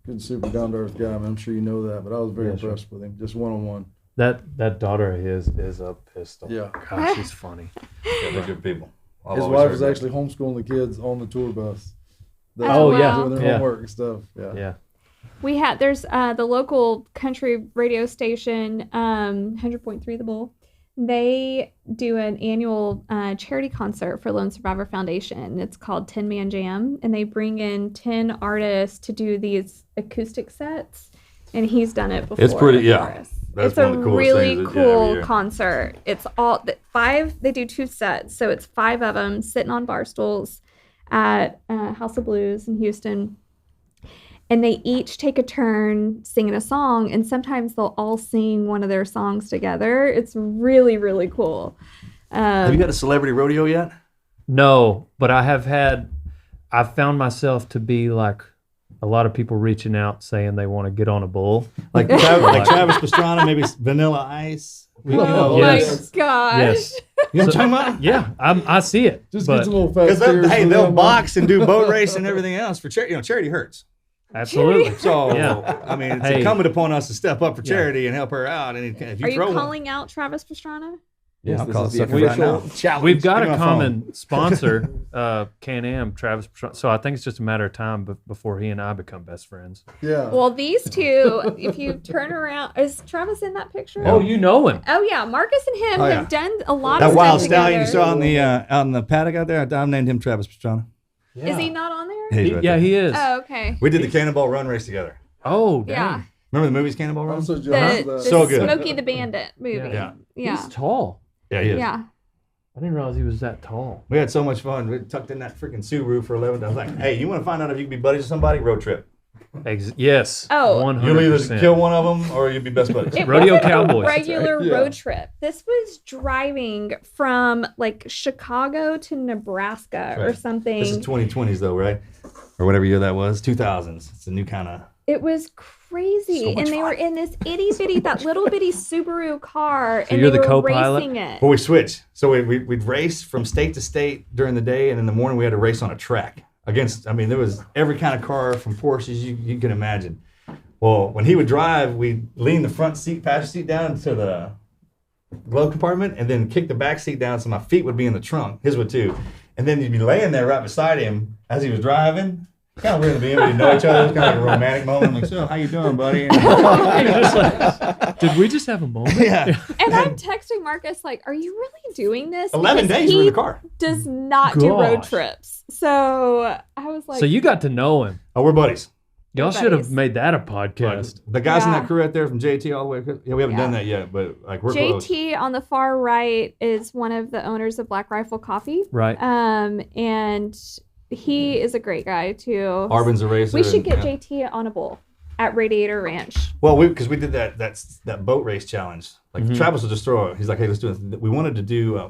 good, super down to earth guy. I mean, I'm sure you know that, but I was very Yes, sir. impressed with him, just one on one. That daughter of his is a pistol. Yeah. Gosh, she's funny. Yeah, they're good people. I've His always wife heard was that. actually homeschooling the kids on the tour bus. Oh, yeah. doing their Yeah. homework and stuff. Yeah. Yeah. We had there's the local country radio station, 100.3 The Bull. They do an annual charity concert for Lone Survivor Foundation. It's called 10 Man Jam, and they bring in 10 artists to do these acoustic sets. And he's done it before. It's pretty- for yeah. us. That's It's one a of the coolest really things that- yeah, every cool year. concert. It's all five. They do 2 sets, so it's 5 of them sitting on bar stools at House of Blues in Houston. And they each take a turn singing a song, and sometimes they'll all sing one of their songs together. It's really, really cool. Have you got a celebrity rodeo yet? No, but I've found myself to be like a lot of people reaching out saying they want to get on a bull. Like Travis Pastrana, maybe Vanilla Ice. You know, Oh my yes. gosh. Yes. You know what I'm talking about? Yeah, I see it. Just but get some little fast Because tears hey, for they'll them. box and do boat race and everything else for charity. You know, charity hurts. Absolutely. So, Yeah. I mean, it's Hey. incumbent upon us to step up for charity and help her out. And if you Are you throw one, calling out Travis Pastrana? yeah, I'll this call is it the sucker right official now. challenge. We've got Give a me my common sponsor, Can-Am, Travis. So I think it's just a matter of time before he and I become best friends. Yeah. Well, these two, if you turn around, is Travis in that picture? Oh, you know him. Oh yeah, Marcus and him Oh, yeah. have done a lot That of wild stuff stallion you together. saw out in the paddock out there, I named him Travis Pastrana. Is he not on there? He's right Yeah, there. he is. Oh, okay. We did the Cannonball Run race together. Oh, dang. Yeah. Remember the movies Cannonball Run? I'm so jealous of The that. So good. Smokey the Bandit movie. Yeah. Yeah. He's tall. Yeah, he is. Yeah. I didn't realize he was that tall. We had so much fun. We tucked in that freaking Subaru for 11. I was like, hey, you want to find out if you can be buddies with somebody? Road trip. Yes. Oh. 100%. You'll either kill one of them or you'll be best buddies. It Rodeo wasn't Cowboys. a regular Yeah. road trip. This was driving from like Chicago to Nebraska or Right. something. This is 2020s though, right? Or whatever year that was. 2000s. It's a new kind of. It was crazy. So much And they were fun. in this itty bitty, that little bitty Subaru car. So and you're they the were co-pilot? racing it. Well, we switched. So we'd race from state to state during the day, and in the morning we had to race on a track against. I mean, there was every kind of car from Porsches you can imagine. Well, when he would drive, we'd lean the front seat, passenger seat down to the glove compartment, and then kick the back seat down so my feet would be in the trunk. His would too. And then you'd be laying there right beside him as he was driving. Kind of weird to be able to know each other. It was kind of like a romantic moment. I'm like, so how you doing, buddy? Did we just have a moment? Yeah. And I'm texting Marcus like, "Are you really doing this?" 11 Because days we were in he the car. does not do road Gosh. trips. So I was like, So you got to know him. Oh, we're buddies. Y'all Good should have buddies. made that a podcast. The guys in Yeah. that crew right there from JT all the way. Yeah, we haven't Yeah. done that yet, but like we're close. JT on the far right is one of the owners of Black Rifle Coffee. Right. And he is a great guy too. Arbin's a racer. We should and- get yeah. JT on a bull at Radiator Ranch. Well, because we did that boat race challenge. Like Travis will just throw it. He's like, hey, let's do it. We wanted to do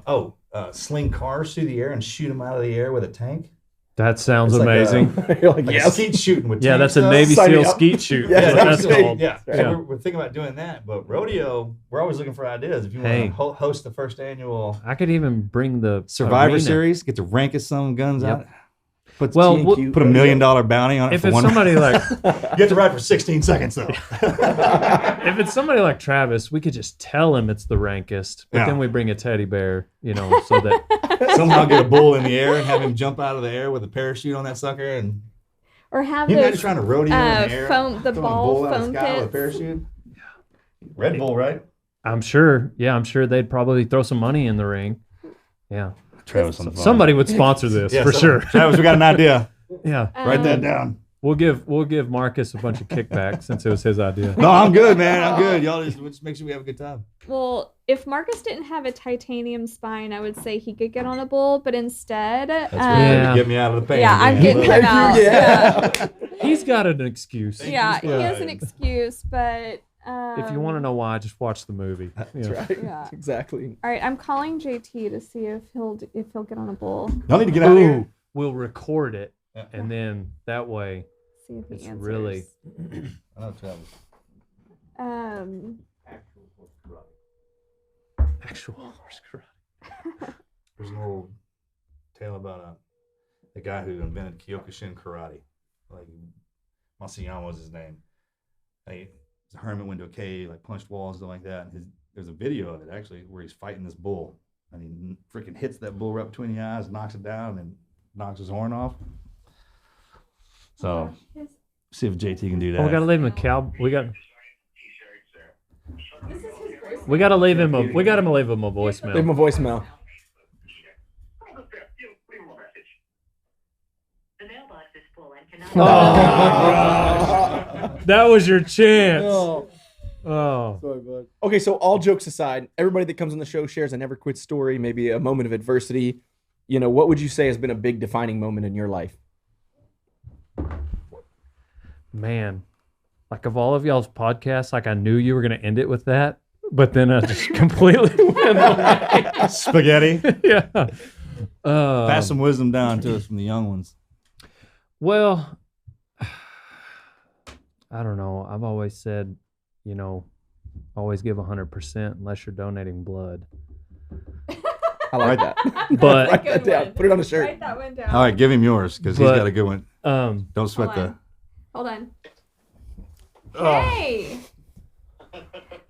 sling cars through the air and shoot them out of the air with a tank. That sounds It's like amazing. You're like, Like yes. skeet shooting with Yeah, tank that's a stuff. Navy Sign me SEAL up. skeet shoot. Yeah, That's what that's exactly. called. Yeah. Yeah. So we're thinking about doing that. But rodeo, we're always looking for ideas. If you Hey. want to host the first annual I could even bring the Survivor arena. Series, get to rank us some guns Yep. out. Put, Well, T&Q. put $1 million bounty on it If for it's one. somebody like You have to ride for 16 seconds though. if it's somebody like Travis, we could just tell him it's the rankest, but Yeah. then we bring a teddy bear, so that Somehow get a bull in the air and have him jump out of the air with a parachute on that sucker. And Or have you imagine those trying to rodeo in the air, foam, the throwing a ball bull out of foam the sky with a pits. parachute. Red Bull, right? I'm sure they'd probably throw some money in the ring. Yeah. Travis on the phone. Somebody would sponsor this for sure. Travis, we got an idea. Yeah. Write that down. We'll give Marcus a bunch of kickback since it was his idea. No, I'm good, man. I'm good. Y'all just make sure we have a good time. Well, if Marcus didn't have a titanium spine, I would say he could get on a bull, but instead, That's Yeah. to get me out of the pain. yeah, I'm again. getting him out. Yeah. He's got an excuse. Yeah, he Right. has an excuse, but If you want to know why, just watch the movie. That's Yeah. right. Yeah. Exactly. All right, I'm calling JT to see if he'll get on a bull. Y'all need to get out of here. Ooh, we'll record it, Yeah. and then that way See if he it's answers. really I know Travis. actual horse karate. There's an old tale about the guy who invented Kyokushin karate. Like Masayama was his name. He was a hermit, went to a cave, like punched walls, stuff like that. And there's a video of it actually where he's fighting this bull, and he freaking hits that bull right between the eyes, knocks it down, and knocks his horn off. So see if JT can do that. Oh, we gotta leave him a cow. We got. We gotta leave him a. We gotta leave him a voicemail. Leave him a voicemail. The mailbox is full and cannot. Oh my gosh. That was your chance. Oh. Oh. Sorry, bud. Okay, so all jokes aside, everybody that comes on the show shares a never quit story, maybe a moment of adversity. What would you say has been a big defining moment in your life? Man, like of all of y'all's podcasts, like I knew you were gonna end it with that, but then I just completely went away. Spaghetti. Yeah. Pass some wisdom down to us from the young ones. Well, I don't know. I've always said, always give 100% unless you're donating blood. I like that. But Write that Good down. one. Put it on a shirt. Write that one down. All right, give him yours because he's But- got a good one. Don't sweat Hold the. on. Hold on. Oh. Hey!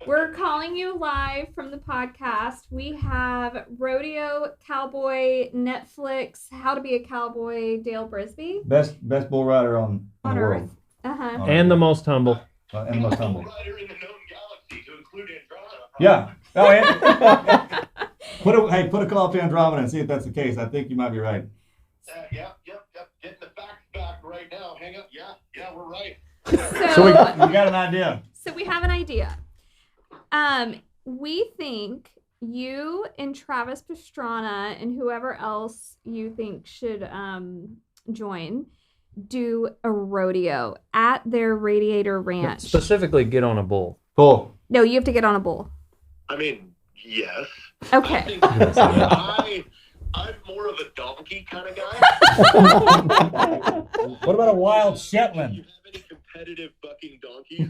We're calling you live from the podcast. We have Rodeo, Cowboy, Netflix, How to Be a Cowboy, Dale Brisby. Best bull rider on the On world. Earth. Uh-huh. And the most humble. And the most humble. Rider in the known galaxy to include Andromeda. Yeah. Oh, yeah. Put a call up to Andromeda and see if that's the case. I think you might be right. Yep. Getting the facts back right now. Hang up. Yeah, we're right. So we got an idea. So we have an idea. We think you and Travis Pastrana and whoever else you think should join do a rodeo at their Radiator Ranch. Specifically, get on a bull. Cool. No, you have to get on a bull. I mean, yes. Okay. I think I'm more of a donkey kind of guy. What about a wild Do Shetland? you have any competitive bucking donkeys?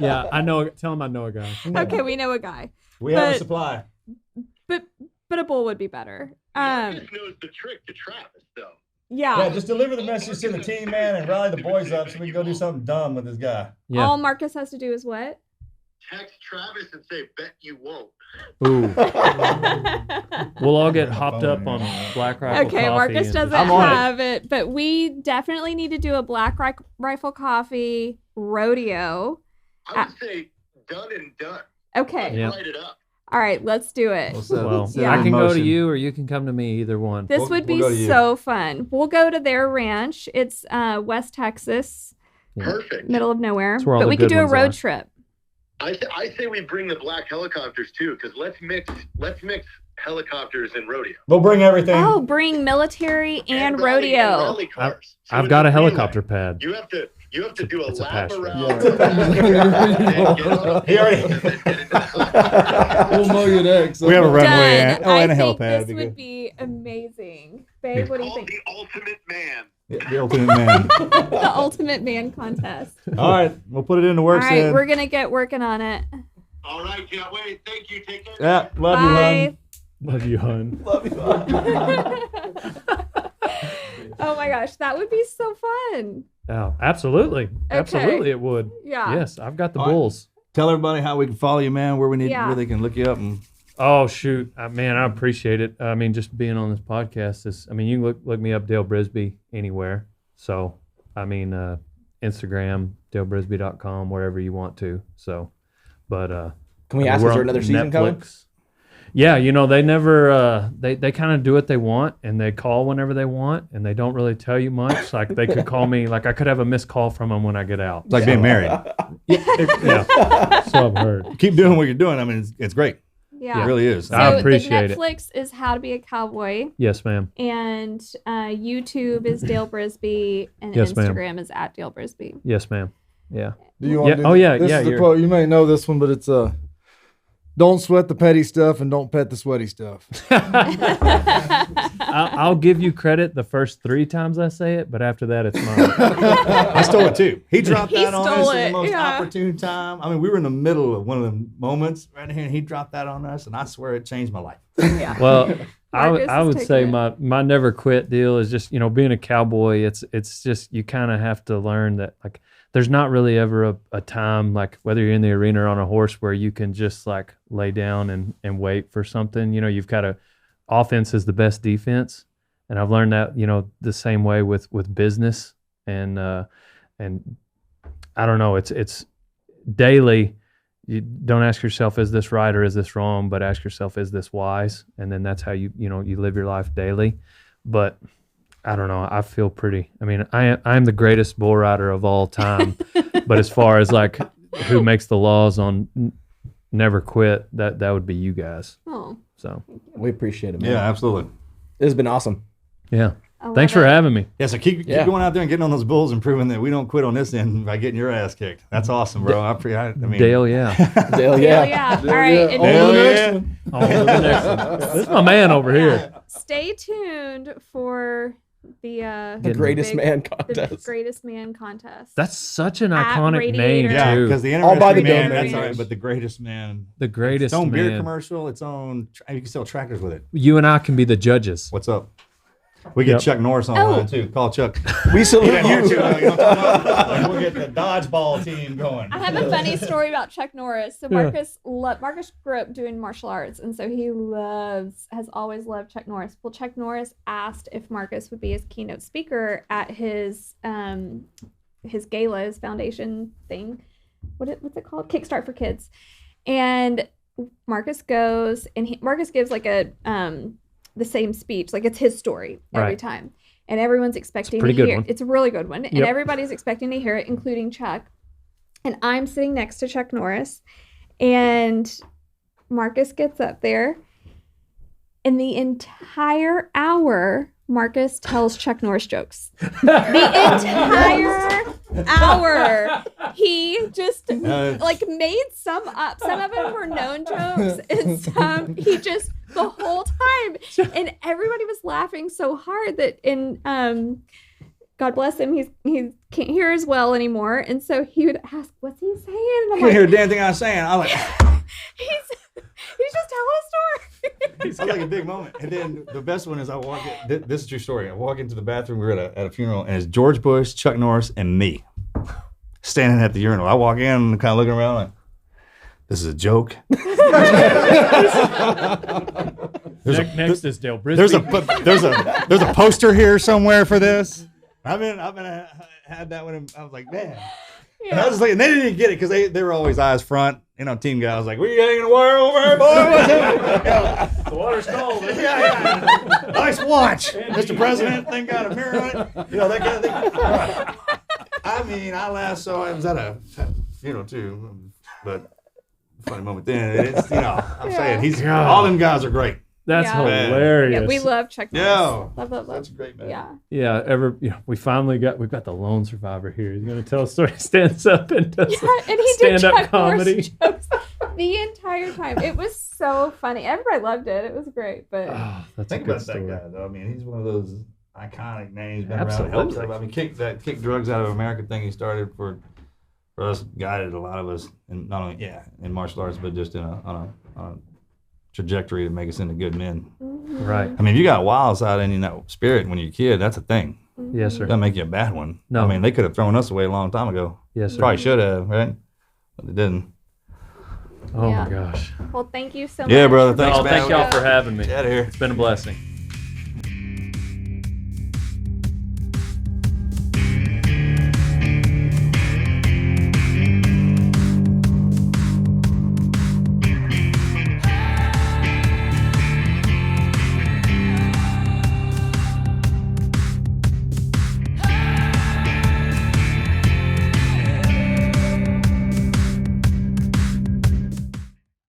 Yeah, I know. Tell him I know a guy. Okay, we know a guy. We have a But- supply. But a bull would be better. Marcus knows the trick to Travis, though. Yeah, just deliver the message to the team, man, and rally the boys up so we can go do something dumb with this guy. Yeah. All Marcus has to do is what? Text Travis and say, bet you won't. Ooh. We'll all get hopped up on Black Rifle Okay, coffee Marcus and doesn't I'm on it. have it, but we definitely need to do a Black Rifle Coffee rodeo. I would say done and done. Okay. Yeah. Write it up. All right, let's do it. Well, Yeah. I can go to you or you can come to me, either one. This We'll- would we'll be go to you. so fun. We'll go to their ranch. It's West Texas, Perfect. middle of nowhere. That's where all But the we could good do a ones road are. trip. I say we bring the black helicopters too, because let's mix helicopters and rodeo. We'll bring everything. Oh, bring military and rally- rodeo. and rally cars. So I've it's got a relay. helicopter pad. You have to do a It's a lap passion. around. Yeah. He already- We'll mow you next. We have a runway Done. and, I and a think helipad. this Be would good. be amazing. Babe, what do you Called think? the ultimate man. Yeah, the ultimate man. The ultimate man contest. All right, we'll put it in the All works right, then. we're gonna get working on it. All right, can't wait. Thank you. Take care. Yeah, love you, Bye. hon. Love you, hun. Oh my gosh, that would be so fun. Oh, absolutely. Absolutely, it would. Yeah. Yes, I've got the All right. bulls. Tell everybody how we can follow you, man. Where we need, Yeah. where they can look you up. And Oh shoot, man, I appreciate it. I mean, just being on this podcast is. I mean, you can look me up, Dale Brisby, anywhere. So, I mean, Instagram, dalebrisby.com, wherever you want to. So, but Can we I mean, ask, we're is there on another season coming? Yeah, they never they kind of do what they want and they call whenever they want and they don't really tell you much. Like they could call me, like I could have a missed call from them when I get out. it's like being married. Yeah, so I've heard. Keep doing what you're doing. I mean, it's great. Yeah. It really is. So I appreciate the it. Netflix is How to Be a Cowboy, Yes, ma'am. and YouTube is Dale Brisby, and Yes, ma'am. Instagram is at Dale Brisby. Yes, ma'am. Yeah. Do you want Yeah, to do oh, yeah, this yeah, is the you're- quote. You may know this one, but it's don't sweat the petty stuff and don't pet the sweaty stuff. I'll give you credit the first 3 times I say it, but after that, it's mine. I stole it too. He dropped He that on stole us in it, the most yeah. opportune time. I mean, we were in the middle of one of the moments right here, and he dropped that on us, and I swear it changed my life. Well, Marcus I is would taking say it. my never quit deal is just, being a cowboy, it's just you kind of have to learn that like there's not really ever a time like whether you're in the arena or on a horse where you can just like lay down and wait for something. You've got to offense is the best defense. And I've learned that, the same way with business and I don't know, it's daily. You don't ask yourself, is this right or is this wrong? But ask yourself, is this wise? And then that's how you live your life daily. But I don't know. I feel pretty. I mean, I'm the greatest bull rider of all time. But as far as like who makes the laws on never quit, that would be you guys. Oh, So We appreciate it, man. Yeah, absolutely. This has been awesome. yeah. I love Thanks for it. having me. Yeah, so keep going out there and getting on those bulls and proving that we don't quit on this end by getting your ass kicked. That's awesome, bro. I mean, Dale, yeah. Dale, Dale, yeah. All right. and Hell On to the next yeah. one. On to the next one. This is my man over here. Stay tuned for the The greatest big- man the contest. greatest man contest. That's such an At iconic name, Radiator. Yeah, too. because the All by the interesting man, Dale that's all Ranch. right, but the greatest man. The greatest Its own beer man. commercial, its own, you can sell tractors with it. You and I can be the judges. What's up? We get Yep. Chuck Norris online too. Call Chuck. We salute You know you. what I'm talking about? Like, we'll get the dodgeball team going. I have a funny story about Chuck Norris. So Marcus grew up doing martial arts, and so he has always loved Chuck Norris. Well, Chuck Norris asked if Marcus would be his keynote speaker at his gala, his foundation thing. What's it called? Kickstart for Kids. And Marcus goes, and Marcus gives like a the same speech, like it's his story every Right. time, and everyone's expecting to pretty good hear. one. It's a really good one, and Yep. everybody's expecting to hear it, including Chuck. And I'm sitting next to Chuck Norris, and Marcus gets up there, and the entire hour, Marcus tells Chuck Norris jokes. The entire hour, he just like made some up. Some of them were known jokes, and some he just the whole time. And everybody was laughing so hard that God bless him, he can't hear as well anymore, and so he would ask, "What's he saying?" And I I'm couldn't hear a like, damn thing I was saying. I was like, he's just telling a story. it was like a big moment. And then the best one is I walk in, this is a true story. I walk into the bathroom, we were at a funeral, and it's George Bush, Chuck Norris, and me standing at the urinal. I walk in and kind of looking around like, this is a joke. Next is Dale Brisby. There's a poster here somewhere for this. I've been had that one. I was like, man. And I was just like, and they didn't even get it because they were always eyes front. You know, team guy was like, "We hanging the wire over here, boy." What's up?" The water's cold. Yeah. Nice watch, Mr. President. Thing got a mirror on it. You know, that kind of thing. I mean, I laughed so I was at a funeral too, but funny moment then. It's I'm saying all them guys are great. That's Yeah. hilarious. Yeah, we love Chuck Norris. Yeah. Love. That's a great man. Yeah. Yeah, we've got the lone survivor here. He's going to tell a story, stands up and does Yeah, and he did stand-up Chuck comedy. Norris jokes the entire time. It was so funny. Everybody loved it. It was great. But Oh, that's Think a good about story. that guy, though. I mean, he's one of those iconic names. Been Absolutely. around. I mean, kick drugs out of America thing he started for us, guided a lot of us, and not only in martial arts, but just on a trajectory to make us into good men. Right. I mean, if you got a wild side in that spirit when you're a kid, that's a thing. Yes, It sir. doesn't make you a bad one. No. I mean, they could have thrown us away a long time ago. Yes, sir. Probably should have, right? But they didn't. Oh, Yeah. my gosh. well, thank you so much. Yeah, brother. for Thanks, Oh, man. thank y'all for having me. Get out of here. It's been a blessing.